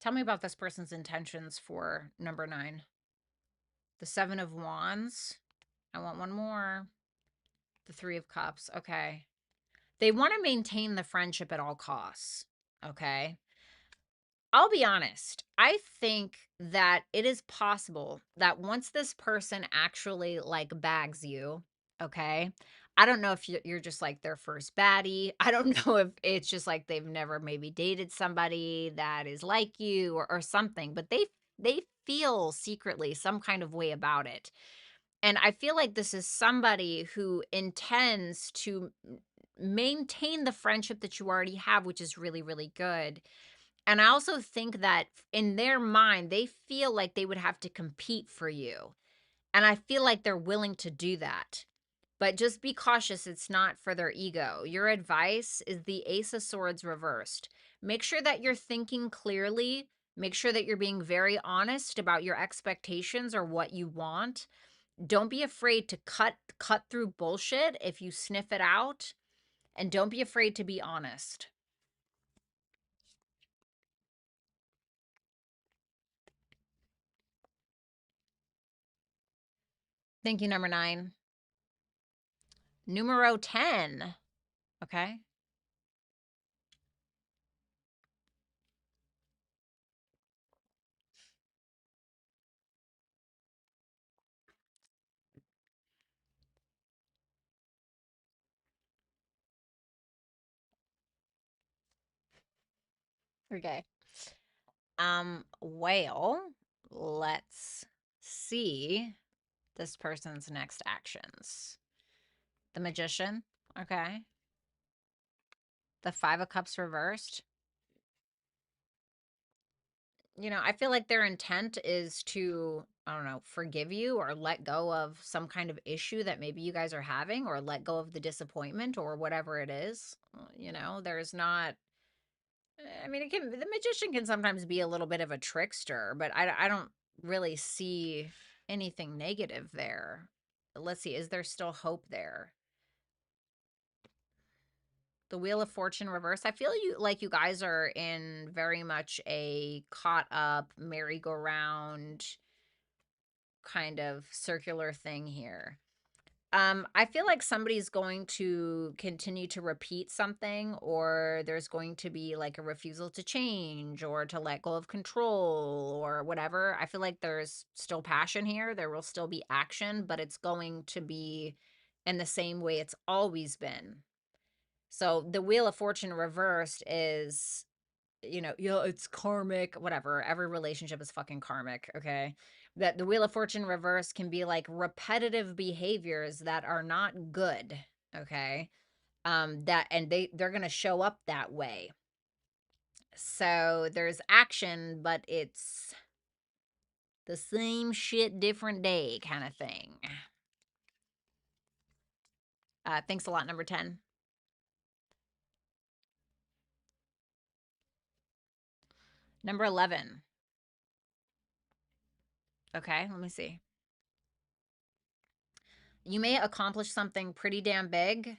Tell me about this person's intentions for number 9. The 7 of Wands. I want one more. The 3 of Cups. Okay. They want to maintain the friendship at all costs. Okay. I'll be honest. I think that it is possible that once this person actually like bags you, okay? I don't know if you're just like their first baddie. I don't know if it's just like they've never maybe dated somebody that is like you, or something, but they feel secretly some kind of way about it. And I feel like this is somebody who intends to maintain the friendship that you already have, which is really, really good. And I also think that in their mind, they feel like they would have to compete for you. And I feel like they're willing to do that. But just be cautious, it's not for their ego. Your advice is the Ace of Swords reversed. Make sure that you're thinking clearly. Make sure that you're being very honest about your expectations or what you want. Don't be afraid to cut through bullshit if you sniff it out, and don't be afraid to be honest. Thank you, number 9. Numero 10. Okay. Okay. Well, let's see this person's next actions. The Magician. Okay. The 5 of Cups reversed. You know, I feel like their intent is to, I don't know, forgive you or let go of some kind of issue that maybe you guys are having, or let go of the disappointment or whatever it is. You know, there's not, I mean, the Magician can sometimes be a little bit of a trickster, but I don't really see anything negative there. Let's see, is there still hope there? The Wheel of Fortune reverse. I feel you guys are in very much a caught up merry-go-round kind of circular thing here. I feel like somebody's going to continue to repeat something, or there's going to be like a refusal to change or to let go of control or whatever. I feel like there's still passion here. There will still be action, but it's going to be in the same way it's always been. So the Wheel of Fortune reversed is, it's karmic, whatever. Every relationship is fucking karmic, okay? That the Wheel of Fortune reverse can be like repetitive behaviors that are not good, okay? They're going to show up that way. So there's action, but it's the same shit, different day kind of thing. Thanks a lot, number 10. Number 11. Okay, let me see. You may accomplish something pretty damn big.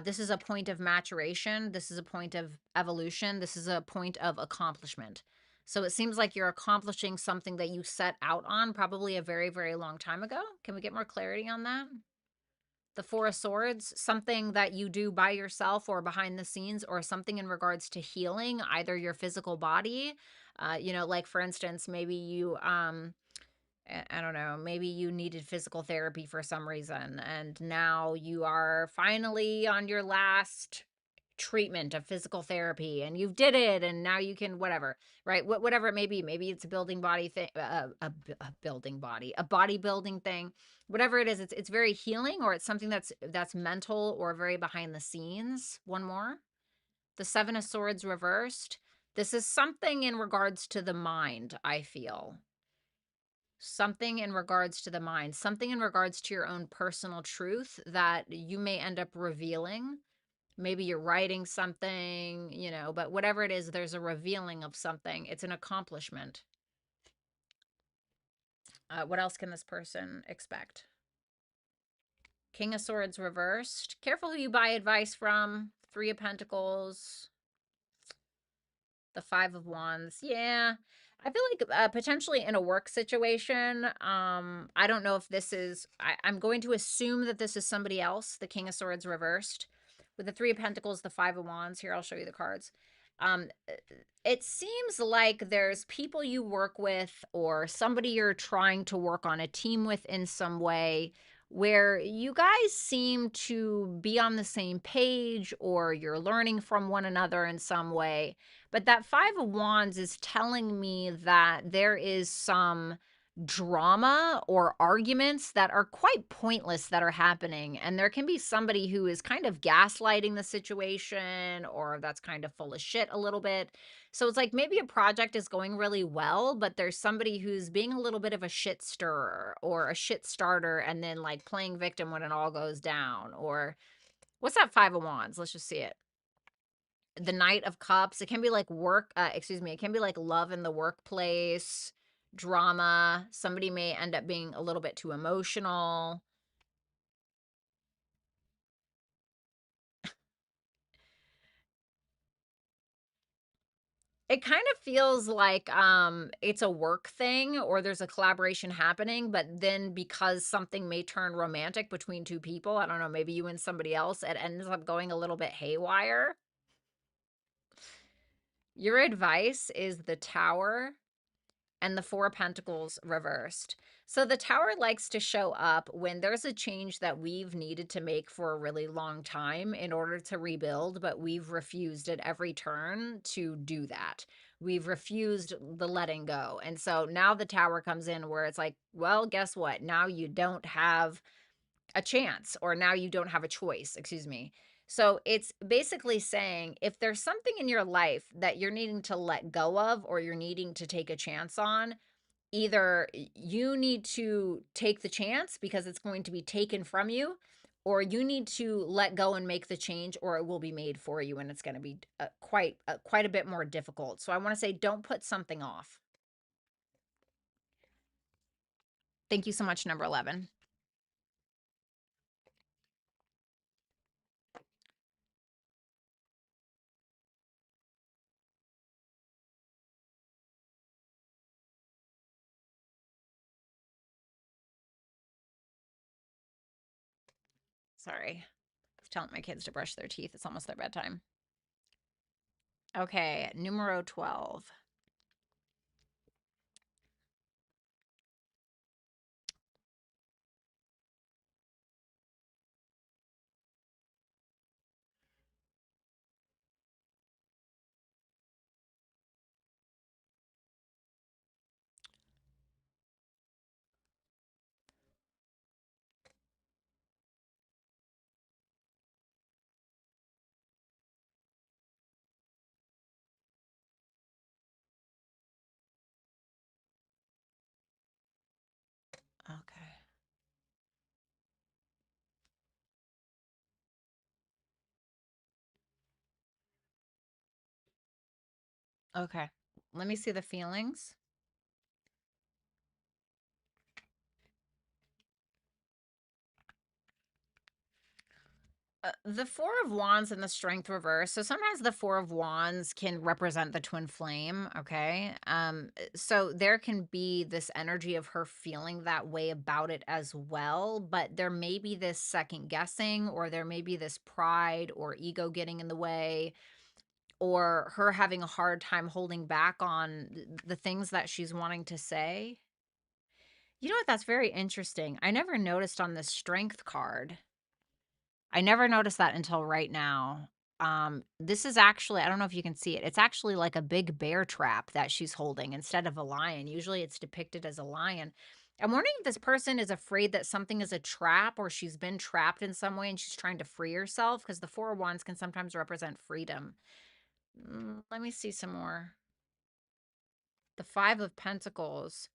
This is a point of maturation. This is a point of evolution. This is a point of accomplishment. So it seems like you're accomplishing something that you set out on probably a very, very long time ago. Can we get more clarity on that? The Four of Swords, something that you do by yourself or behind the scenes, or something in regards to healing, either your physical body, like for instance, maybe you, I don't know, maybe you needed physical therapy for some reason, and now you are finally on your last treatment of physical therapy and you've did it, and now you can whatever, right? Whatever it may be. Maybe it's a building body thing, a building body, a bodybuilding thing, whatever it is. It's very healing, or it's something that's mental or very behind the scenes. One more. The Seven of Swords reversed. This is something in regards to the mind, I feel. Something in regards to the mind, something in regards to your own personal truth that you may end up revealing. Maybe you're writing something, but whatever it is, there's a revealing of something. It's an accomplishment. What else can this person expect? King of Swords reversed. Careful who you buy advice from. Three of Pentacles. The Five of Wands. Yeah. I feel like potentially in a work situation, I don't know if this is, I'm going to assume that this is somebody else, the King of Swords reversed. With the Three of Pentacles, the Five of Wands. Here, I'll show you the cards. Um, it seems like there's people you work with or somebody you're trying to work on a team with in some way where you guys seem to be on the same page, or you're learning from one another in some way. But that Five of Wands is telling me that there is some drama or arguments that are quite pointless that are happening. And there can be somebody who is kind of gaslighting the situation, or that's kind of full of shit a little bit. So it's like maybe a project is going really well, but there's somebody who's being a little bit of a shit stirrer or a shit starter, and then like playing victim when it all goes down. Or what's that Five of Wands? Let's just see it. The Knight of Cups. It can be like it can be like love in the workplace, drama. Somebody may end up being a little bit too emotional. It kind of feels like it's a work thing or there's a collaboration happening, but then because something may turn romantic between two people, I don't know, maybe you and somebody else, it ends up going a little bit haywire. Your advice is the Tower and the Four of Pentacles reversed. So the Tower likes to show up when there's a change that we've needed to make for a really long time in order to rebuild, but we've refused at every turn to do that. We've refused the letting go. And so now the Tower comes in where it's like, well, guess what? Now you don't have a chance, or now you don't have a choice, excuse me. So it's basically saying if there's something in your life that you're needing to let go of or you're needing to take a chance on, either you need to take the chance because it's going to be taken from you, or you need to let go and make the change, or it will be made for you and it's going to be quite a bit more difficult. So I want to say don't put something off. Thank you so much, number 11. Sorry. I was telling my kids to brush their teeth. It's almost their bedtime. Okay, numero 12. Okay. Okay. Let me see the feelings. The Four of Wands and the Strength reverse. So sometimes the Four of Wands can represent the twin flame. Okay. So there can be this energy of her feeling that way about it as well, but there may be this second guessing, or there may be this pride or ego getting in the way, or her having a hard time holding back on the things that she's wanting to say. You know what? That's very interesting. I never noticed on the Strength card. I never noticed that until right now. This is actually, I don't know if you can see it. It's actually like a big bear trap that she's holding instead of a lion. Usually it's depicted as a lion. I'm wondering if this person is afraid that something is a trap, or she's been trapped in some way and she's trying to free herself, because the Four of Wands can sometimes represent freedom. Let me see some more. The Five of Pentacles,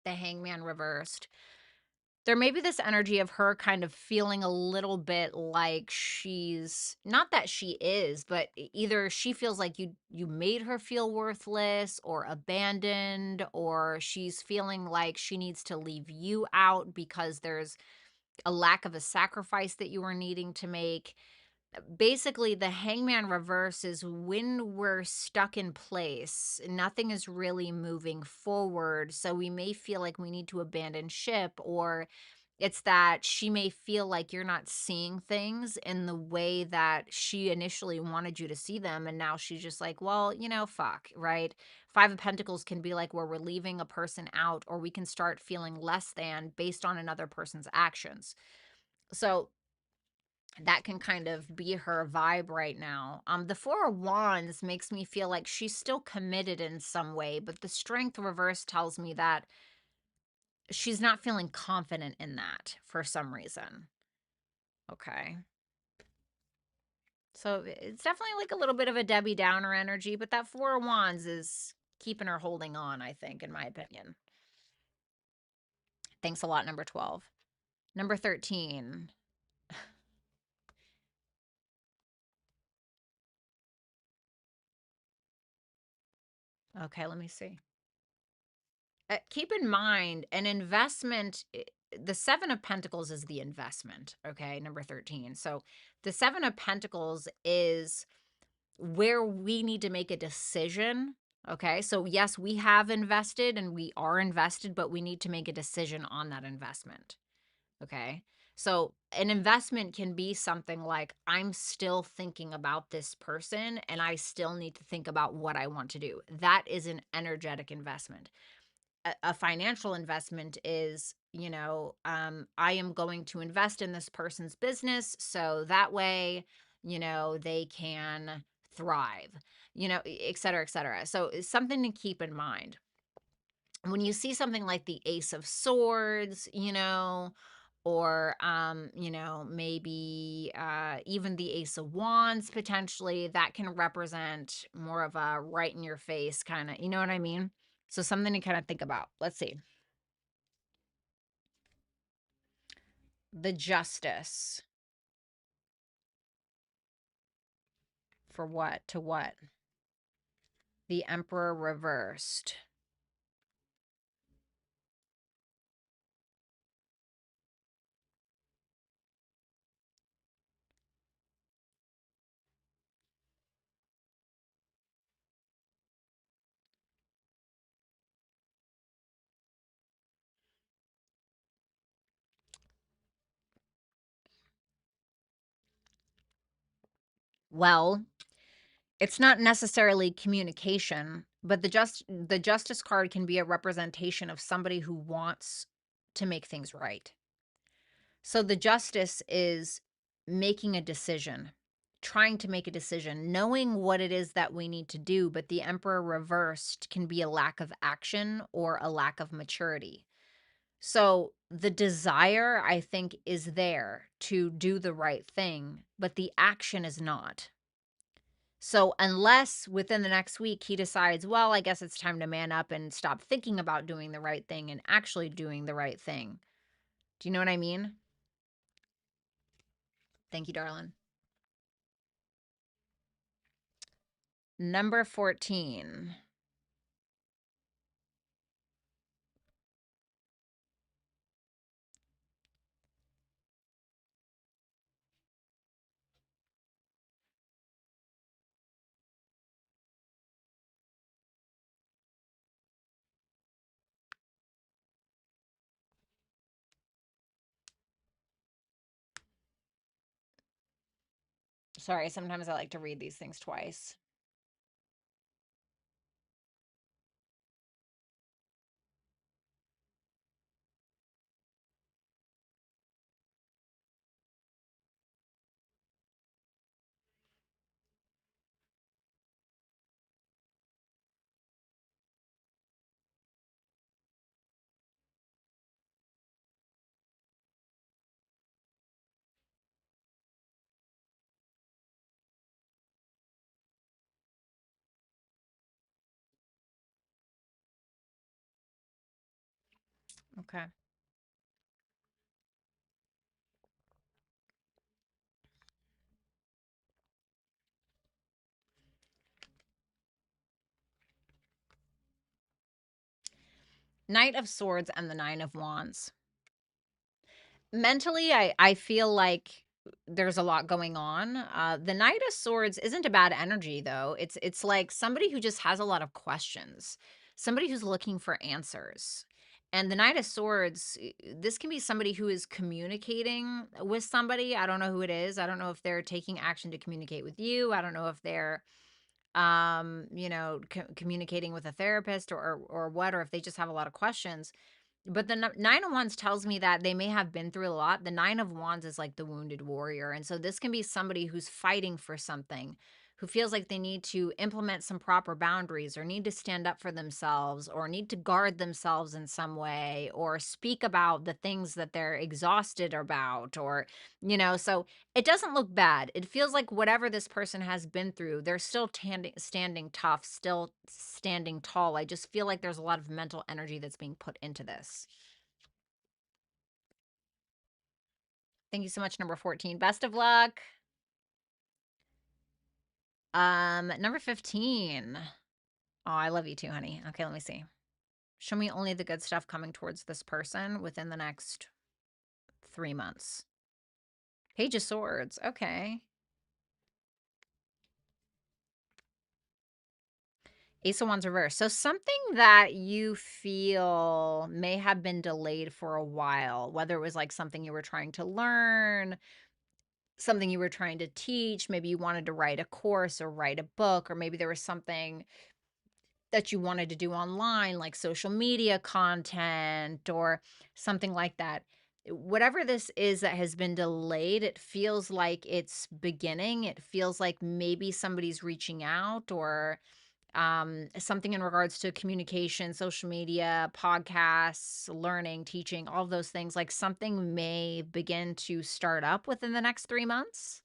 the Hangman reversed. There may be this energy of her kind of feeling a little bit like she's not that she is, but either she feels like you made her feel worthless or abandoned, or she's feeling like she needs to leave you out because there's a lack of a sacrifice that you were needing to make. Basically, the Hangman reverse is when we're stuck in place, nothing is really moving forward, so we may feel like we need to abandon ship, or it's that she may feel like you're not seeing things in the way that she initially wanted you to see them, and now she's just like, well, fuck, right? Five of Pentacles can be like where we're leaving a person out, or we can start feeling less than based on another person's actions. So that can kind of be her vibe right now. The Four of Wands makes me feel like she's still committed in some way, but the Strength reverse tells me that she's not feeling confident in that for some reason. Okay. So it's definitely like a little bit of a Debbie Downer energy, but that Four of Wands is keeping her holding on, I think, in my opinion. Thanks a lot, number 12. Number 13. Okay, let me see. Keep in mind, an investment, the Seven of Pentacles is the investment, okay, number 13. So the Seven of Pentacles is where we need to make a decision. Okay. So, yes, we have invested and we are invested, but we need to make a decision on that investment. Okay. So, an investment can be something like, I'm still thinking about this person and I still need to think about what I want to do. That is an energetic investment. A financial investment is, I am going to invest in this person's business so that way, they can thrive, et cetera, et cetera. So it's something to keep in mind. When you see something like the Ace of Swords, or maybe even the Ace of Wands potentially, that can represent more of a right in your face kind of, you know what I mean? So something to kind of think about. Let's see. The Justice. For what? To what? The Emperor reversed. Well, it's not necessarily communication, but the Justice card can be a representation of somebody who wants to make things right. So the Justice is making a decision, trying to make a decision, knowing what it is that we need to do, but the Emperor reversed can be a lack of action or a lack of maturity. So the desire, I think, is there to do the right thing, but the action is not. So unless within the next week he decides, well, I guess it's time to man up and stop thinking about doing the right thing and actually doing the right thing. Do you know what I mean? Thank you, darling. Number 14. Sorry, sometimes I like to read these things twice. Okay. Knight of Swords and the Nine of Wands. Mentally, I feel like there's a lot going on. The Knight of Swords isn't a bad energy though. It's like somebody who just has a lot of questions, somebody who's looking for answers. And the Knight of Swords, this can be somebody who is communicating with somebody. I don't know who it is. I don't know if they're taking action to communicate with you. I don't know if they're communicating with a therapist or what, or if they just have a lot of questions. But the Nine of Wands tells me that they may have been through a lot. The Nine of Wands is like the wounded warrior. And so this can be somebody who's fighting for something, who feels like they need to implement some proper boundaries or need to stand up for themselves or need to guard themselves in some way or speak about the things that they're exhausted about so it doesn't look bad. It feels like whatever this person has been through, they're still standing tough, still standing tall. I just feel like there's a lot of mental energy that's being put into this. Thank you so much, number 14. Best of luck. Number 15. Oh, I love you too, honey. Okay, let me see. Show me only the good stuff coming towards this person within the next 3 months. Page of Swords. Okay. Ace of Wands reverse. So something that you feel may have been delayed for a while, whether it was like something you were trying to learn, something you were trying to teach, maybe you wanted to write a course or write a book, or maybe there was something that you wanted to do online, like social media content or something like that. Whatever this is that has been delayed, it feels like it's beginning. It feels like maybe somebody's reaching out, or something in regards to communication, social media, podcasts, learning, teaching, all of those things. Like something may begin to start up within the next 3 months.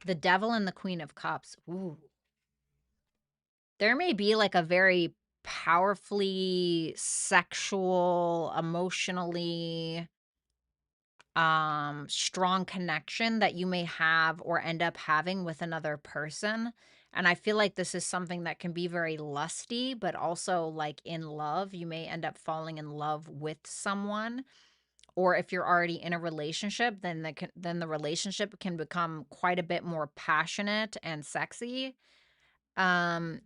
The Devil and the Queen of Cups. Ooh. There may be like a very powerfully sexual, emotionally strong connection that you may have or end up having with another person. And I feel like this is something that can be very lusty, but also like in love. You may end up falling in love with someone. Or if you're already in a relationship, then the relationship can become quite a bit more passionate and sexy. Um,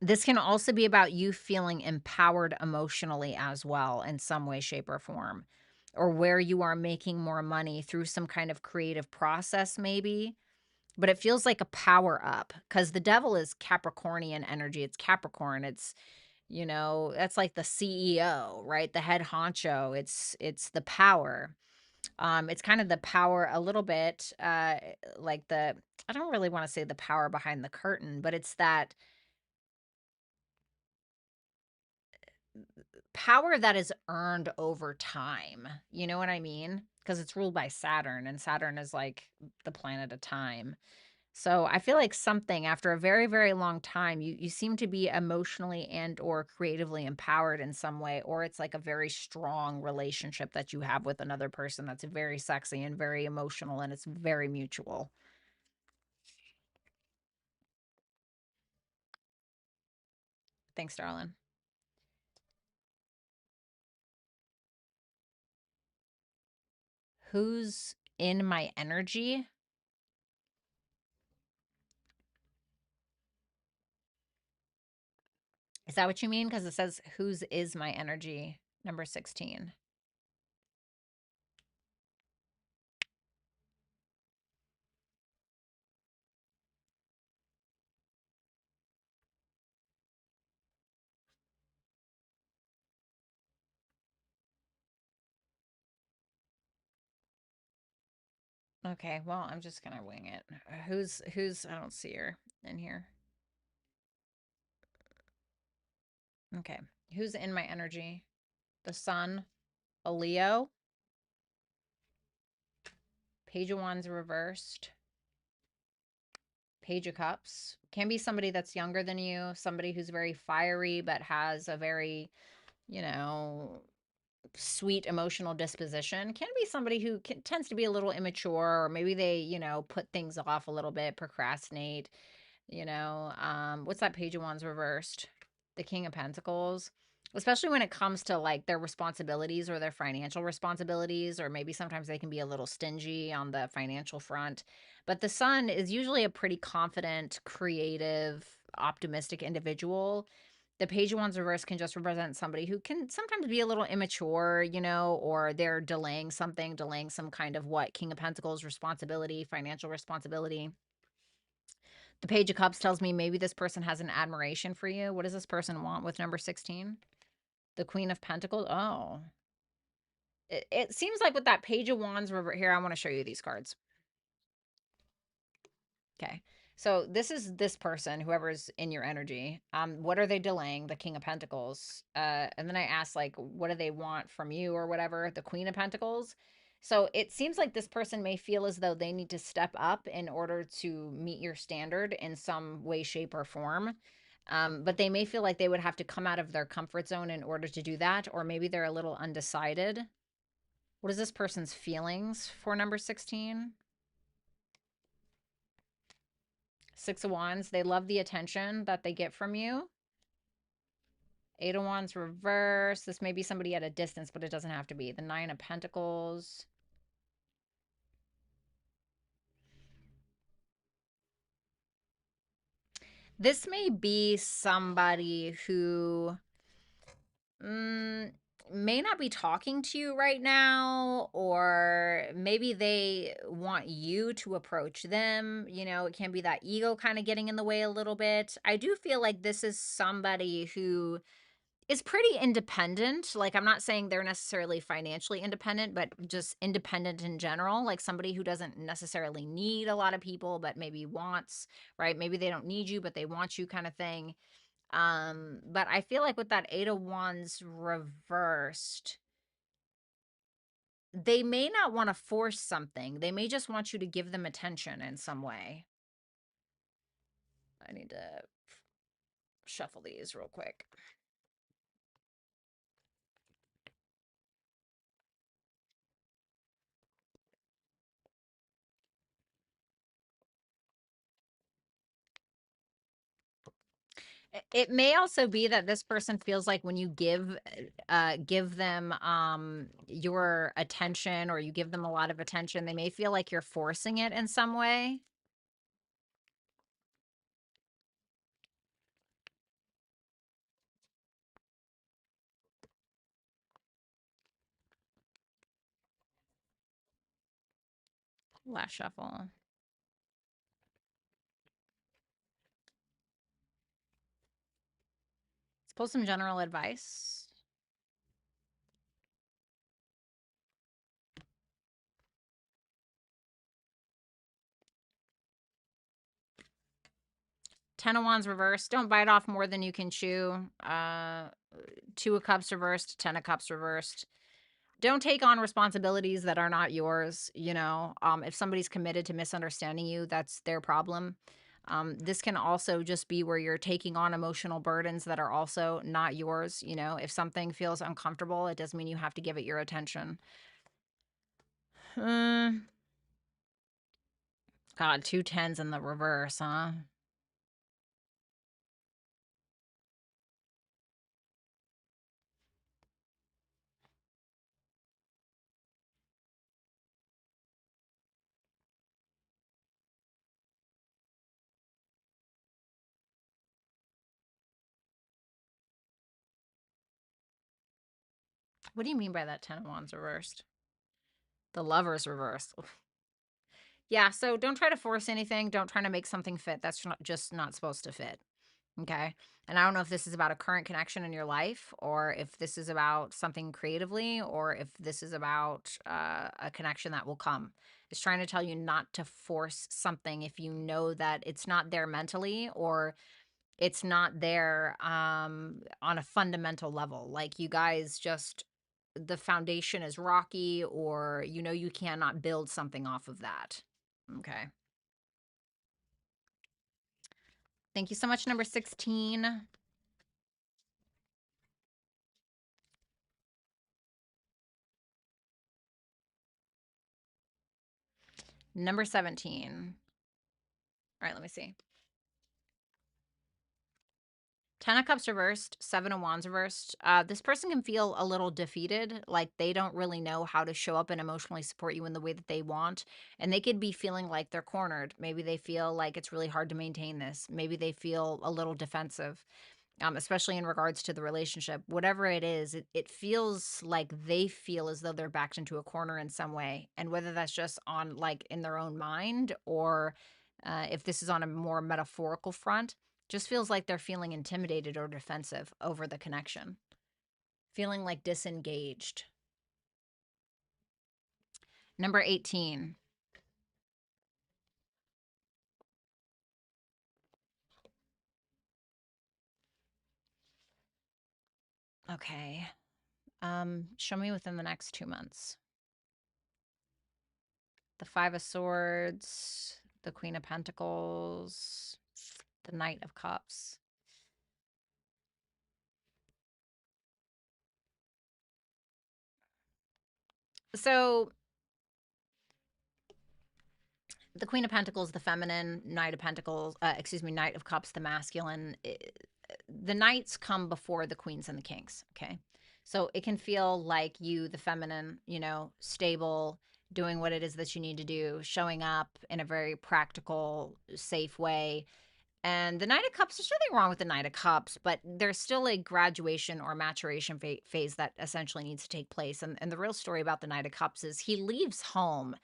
This can also be about you feeling empowered emotionally as well in some way, shape, or form, or where you are making more money through some kind of creative process, maybe. But it feels like a power up because the devil is Capricornian energy. It's Capricorn. It's, that's like the CEO, right? The head honcho. It's the power. It's kind of the power a little bit, like I don't really want to say the power behind the curtain, but it's that power that is earned over time. You know what I mean? Because it's ruled by Saturn, and Saturn is like the planet of time. So I feel like something after a very, very long time, you seem to be emotionally and or creatively empowered in some way, or it's like a very strong relationship that you have with another person that's very sexy and very emotional, and it's very mutual. Thanks, darling. Who's in my energy? Is that what you mean? Because it says whose is my energy, number 16. Okay, well, I'm just gonna wing it. Who's I don't see her in here. Okay. Who's in my energy? The sun, a Leo, Page of Wands reversed, Page of Cups. Can be somebody that's younger than you, somebody who's very fiery but has a very, you know, sweet emotional disposition. Can be somebody who tends to be a little immature, or maybe they, put things off a little bit, procrastinate. What's that Page of Wands reversed? The King of Pentacles. Especially when it comes to like their responsibilities or their financial responsibilities, or maybe sometimes they can be a little stingy on the financial front. But the Sun is usually a pretty confident, creative, optimistic individual. The Page of Wands reverse can just represent somebody who can sometimes be a little immature, or they're delaying some kind of what King of Pentacles responsibility, financial responsibility. The Page of Cups tells me maybe this person has an admiration for you. What does this person want with number 16? The Queen of Pentacles. Oh, it seems like with that Page of Wands river here, I want to show you these cards. Okay. So this is this person, whoever's in your energy. What are they delaying? The King of Pentacles. And then I asked, like, what do they want from you or whatever? The Queen of Pentacles. So it seems like this person may feel as though they need to step up in order to meet your standard in some way, shape, or form. But they may feel like they would have to come out of their comfort zone in order to do that, or maybe they're a little undecided. What is this person's feelings for number 16? Six of Wands. They love the attention that they get from you. Eight of Wands reverse. This may be somebody at a distance, but it doesn't have to be. The Nine of Pentacles. This may be somebody who may not be talking to you right now, or maybe they want you to approach them. You know, it can be that ego kind of getting in the way a little bit. I do feel like this is somebody who is pretty independent. Like, I'm not saying they're necessarily financially independent, but just independent in general. Like somebody who doesn't necessarily need a lot of people, but maybe wants, right? Maybe they don't need you, but they want you, kind of thing. But I feel like with that Eight of Wands reversed, they may not want to force something. They may just want you to give them attention in some way. I need to shuffle these real quick. It may also be that this person feels like when you give them your attention, or you give them a lot of attention, they may feel like you're forcing it in some way. Last shuffle. Let's pull some general advice. Ten of Wands reversed. Don't bite off more than you can chew. Two of Cups reversed. Ten of Cups reversed. Don't take on responsibilities that are not yours. You know, if somebody's committed to misunderstanding you, that's their problem. This can also just be where you're taking on emotional burdens that are also not yours. You know, if something feels uncomfortable, it doesn't mean you have to give it your attention. God, two tens in the reverse, huh? What do you mean by that? Ten of Wands reversed? The Lovers reversed. Yeah, so don't try to force anything. Don't try to make something fit. That's just not supposed to fit. Okay. And I don't know if this is about a current connection in your life, or if this is about something creatively, or if this is about a connection that will come. It's trying to tell you not to force something if you know that it's not there mentally, or it's not there on a fundamental level. Like, you guys just, the foundation is rocky, or you know you cannot build something off of that. Okay. Thank you so much, number 16. Number 17. All right, let me see. Ten of Cups reversed, Seven of Wands reversed. This person can feel a little defeated, like they don't really know how to show up and emotionally support you in the way that they want. And they could be feeling like they're cornered. Maybe they feel like it's really hard to maintain this. Maybe they feel a little defensive, especially in regards to the relationship. Whatever it is, it feels like they feel as though they're backed into a corner in some way. And whether that's just on, like, in their own mind, or if this is on a more metaphorical front, just feels like they're feeling intimidated or defensive over the connection, feeling like disengaged. Number 18. Okay. Show me within the next 2 months. The Five of Swords, the Queen of Pentacles, the Knight of Cups. So the Queen of Pentacles, the feminine, Knight of Pentacles, Knight of Cups, the masculine. The knights come before the queens and the kings, okay? So it can feel like you, the feminine, you know, stable, doing what it is that you need to do, showing up in a very practical, safe way. And the Knight of Cups, there's nothing wrong with the Knight of Cups, but there's still a graduation or maturation phase that essentially needs to take place. And the real story about the Knight of Cups is he leaves home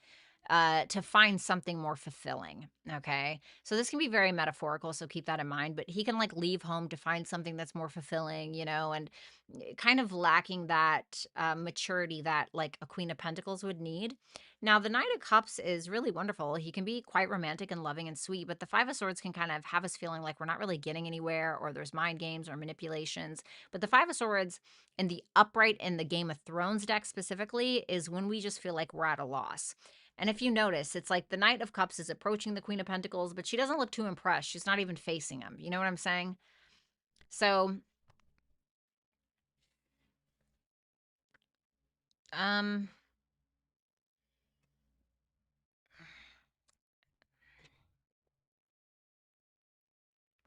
to find something more fulfilling. Okay. So this can be very metaphorical. So keep that in mind. But he can like leave home to find something that's more fulfilling, you know, and kind of lacking that maturity that like a Queen of Pentacles would need. Now, the Knight of Cups is really wonderful. He can be quite romantic and loving and sweet, but the Five of Swords can kind of have us feeling like we're not really getting anywhere, or there's mind games or manipulations. But the Five of Swords in the upright in the Game of Thrones deck specifically is when we just feel like we're at a loss. And if you notice, it's like the Knight of Cups is approaching the Queen of Pentacles, but she doesn't look too impressed. She's not even facing him. You know what I'm saying? So, um,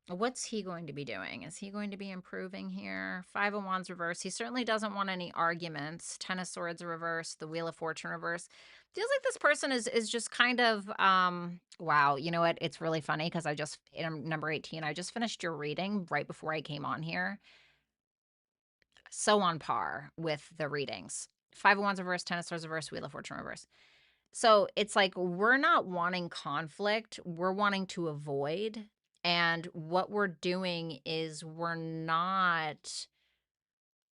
what's he going to be doing? Is he going to be improving here? Five of Wands reverse. He certainly doesn't want any arguments. Ten of Swords reverse. The Wheel of Fortune reverse. Feels like this person is just kind of wow. You know what? It's really funny because I just in number 18. I just finished your reading right before I came on here. So on par with the readings. Five of Wands reverse. Ten of Swords reverse. Wheel of Fortune reverse. So it's like we're not wanting conflict. We're wanting to avoid. And what we're doing is we're not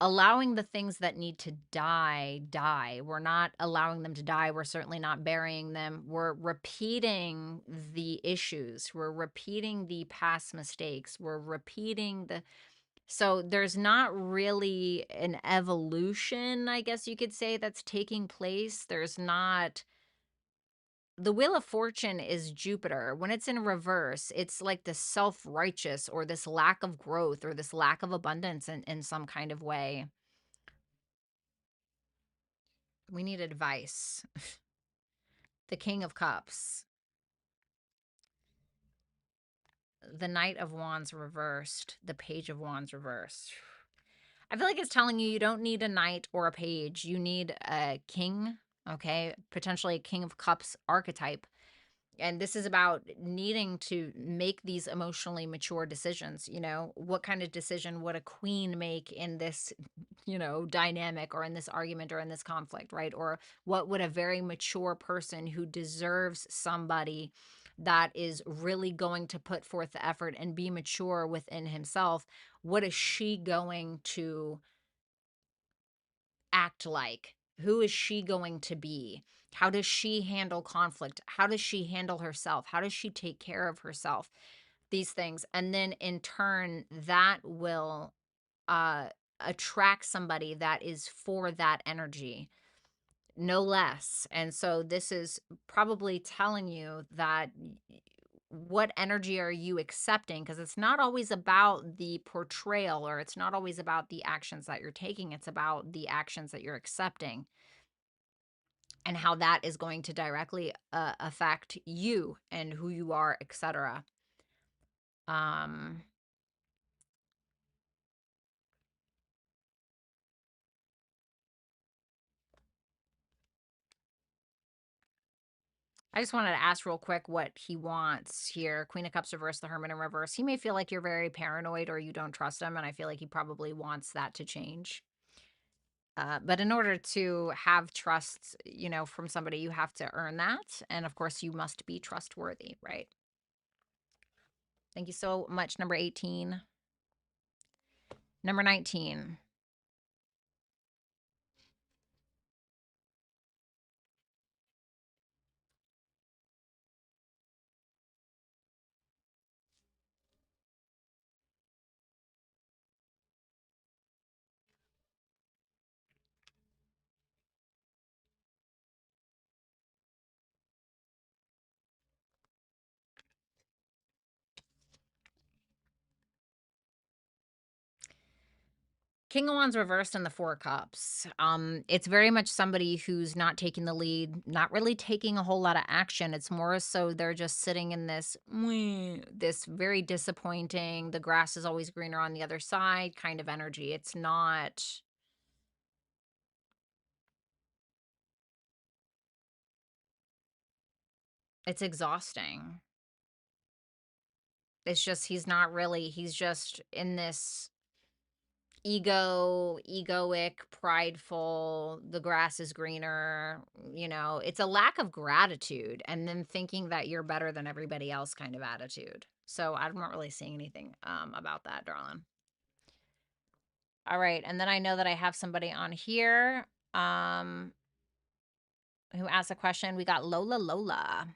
allowing the things that need to die, die. We're not allowing them to die. We're certainly not burying them. We're repeating the issues. We're repeating the past mistakes. We're repeating the. So there's not really an evolution, I guess you could say, that's taking place. There's not. The Wheel of Fortune is Jupiter. When it's in reverse, it's like this self-righteous or this lack of growth or this lack of abundance in some kind of way. We need advice. The King of Cups. The Knight of Wands reversed. The Page of Wands reversed. I feel like it's telling you don't need a knight or a page. You need a king, okay? Potentially a King of Cups archetype. And this is about needing to make these emotionally mature decisions. You know, what kind of decision would a queen make in this, you know, dynamic or in this argument or in this conflict, right? Or what would a very mature person who deserves somebody that is really going to put forth the effort and be mature within himself, what is she going to act like? Who is she going to be? How does she handle conflict? How does she handle herself? How does she take care of herself? These things. And then in turn, that will uh, attract somebody that is for that energy, no less. And so this is probably telling you that what energy are you accepting? Because it's not always about the portrayal or it's not always about the actions that you're taking. It's about the actions that you're accepting and how that is going to directly affect you and who you are, etc. Um, I just wanted to ask real quick what he wants here. Queen of Cups reverse, the Hermit in reverse. He may feel like you're very paranoid or you don't trust him, and I feel like he probably wants that to change. But in order to have trust, you know, from somebody, you have to earn that. And of course, you must be trustworthy, right? Thank you so much. Number 18. Number 19. King of Wands reversed in the Four of Cups. It's very much somebody who's not taking the lead, not really taking a whole lot of action. It's more so they're just sitting in this, this very disappointing, the grass is always greener on the other side kind of energy. It's not, it's exhausting. It's just he's just in this egoic, prideful, the grass is greener, it's a lack of gratitude and then thinking that you're better than everybody else kind of attitude. So I'm not really seeing anything about that, darling. All right, and then I know that I have somebody on here who asked a question. We got Lola.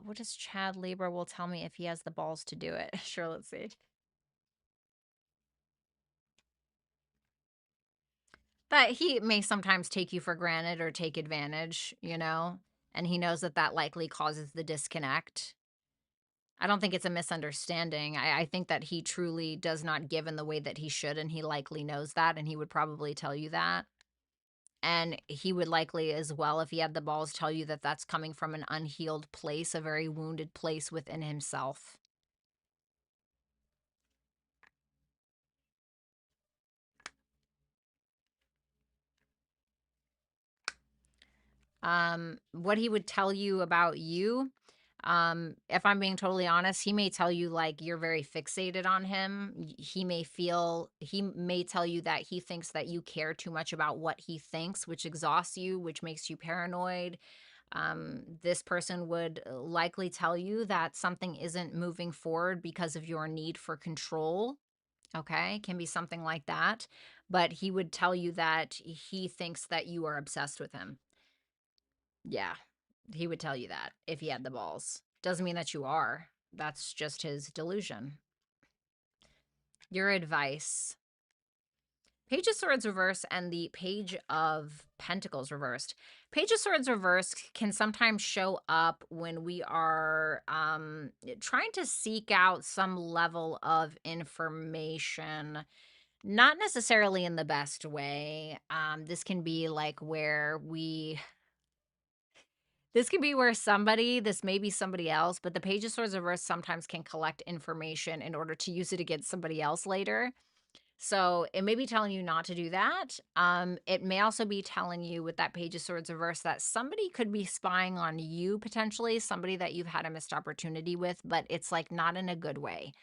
What does Chad Libra will tell me if he has the balls to do it? Sure, let's see. That he may sometimes take you for granted or take advantage, and he knows that that likely causes the disconnect. I don't think it's a misunderstanding. I think that he truly does not give in the way that he should, and he likely knows that, and he would probably tell you that. And he would likely as well, if he had the balls, tell you that that's coming from an unhealed place, a very wounded place within himself. What he would tell you about you, if I'm being totally honest, he may tell you like you're very fixated on him. He may tell you that he thinks that you care too much about what he thinks, which exhausts you, which makes you paranoid. This person would likely tell you that something isn't moving forward because of your need for control. Okay, can be something like that. But he would tell you that he thinks that you are obsessed with him. Yeah, he would tell you that if he had the balls. Doesn't mean that you are. That's just his delusion. Your advice. Page of Swords reversed and the Page of Pentacles reversed. Page of Swords reversed can sometimes show up when we are trying to seek out some level of information, not necessarily in the best way. This can be like where this may be somebody else, but the Page of Swords reversed sometimes can collect information in order to use it against somebody else later. So it may be telling you not to do that. It may also be telling you with that Page of Swords reverse that somebody could be spying on you potentially, somebody that you've had a missed opportunity with, but it's like not in a good way.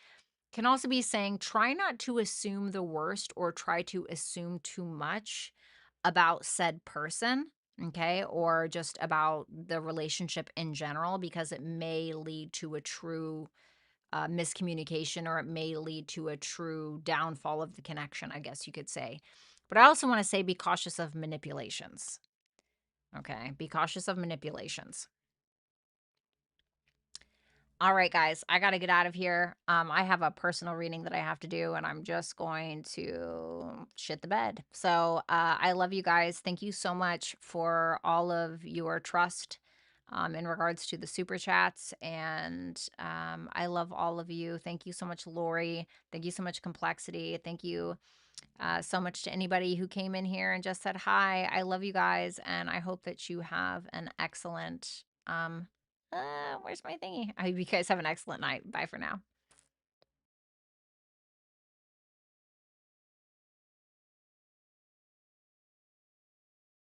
Can also be saying try not to assume the worst or try to assume too much about said person, okay, or just about the relationship in general, because it may lead to a true miscommunication, or it may lead to a true downfall of the connection, I guess you could say. But I also want to say be cautious of manipulations. Okay, be cautious of manipulations. All right, guys, I got to get out of here. I have a personal reading that I have to do, and I'm just going to shit the bed. So I love you guys. Thank you so much for all of your trust in regards to the super chats. And I love all of you. Thank you so much, Lori. Thank you so much, Complexity. Thank you so much to anybody who came in here and just said hi. I love you guys, and I hope that you have an excellent where's my thingy? I hope you guys have an excellent night. Bye for now.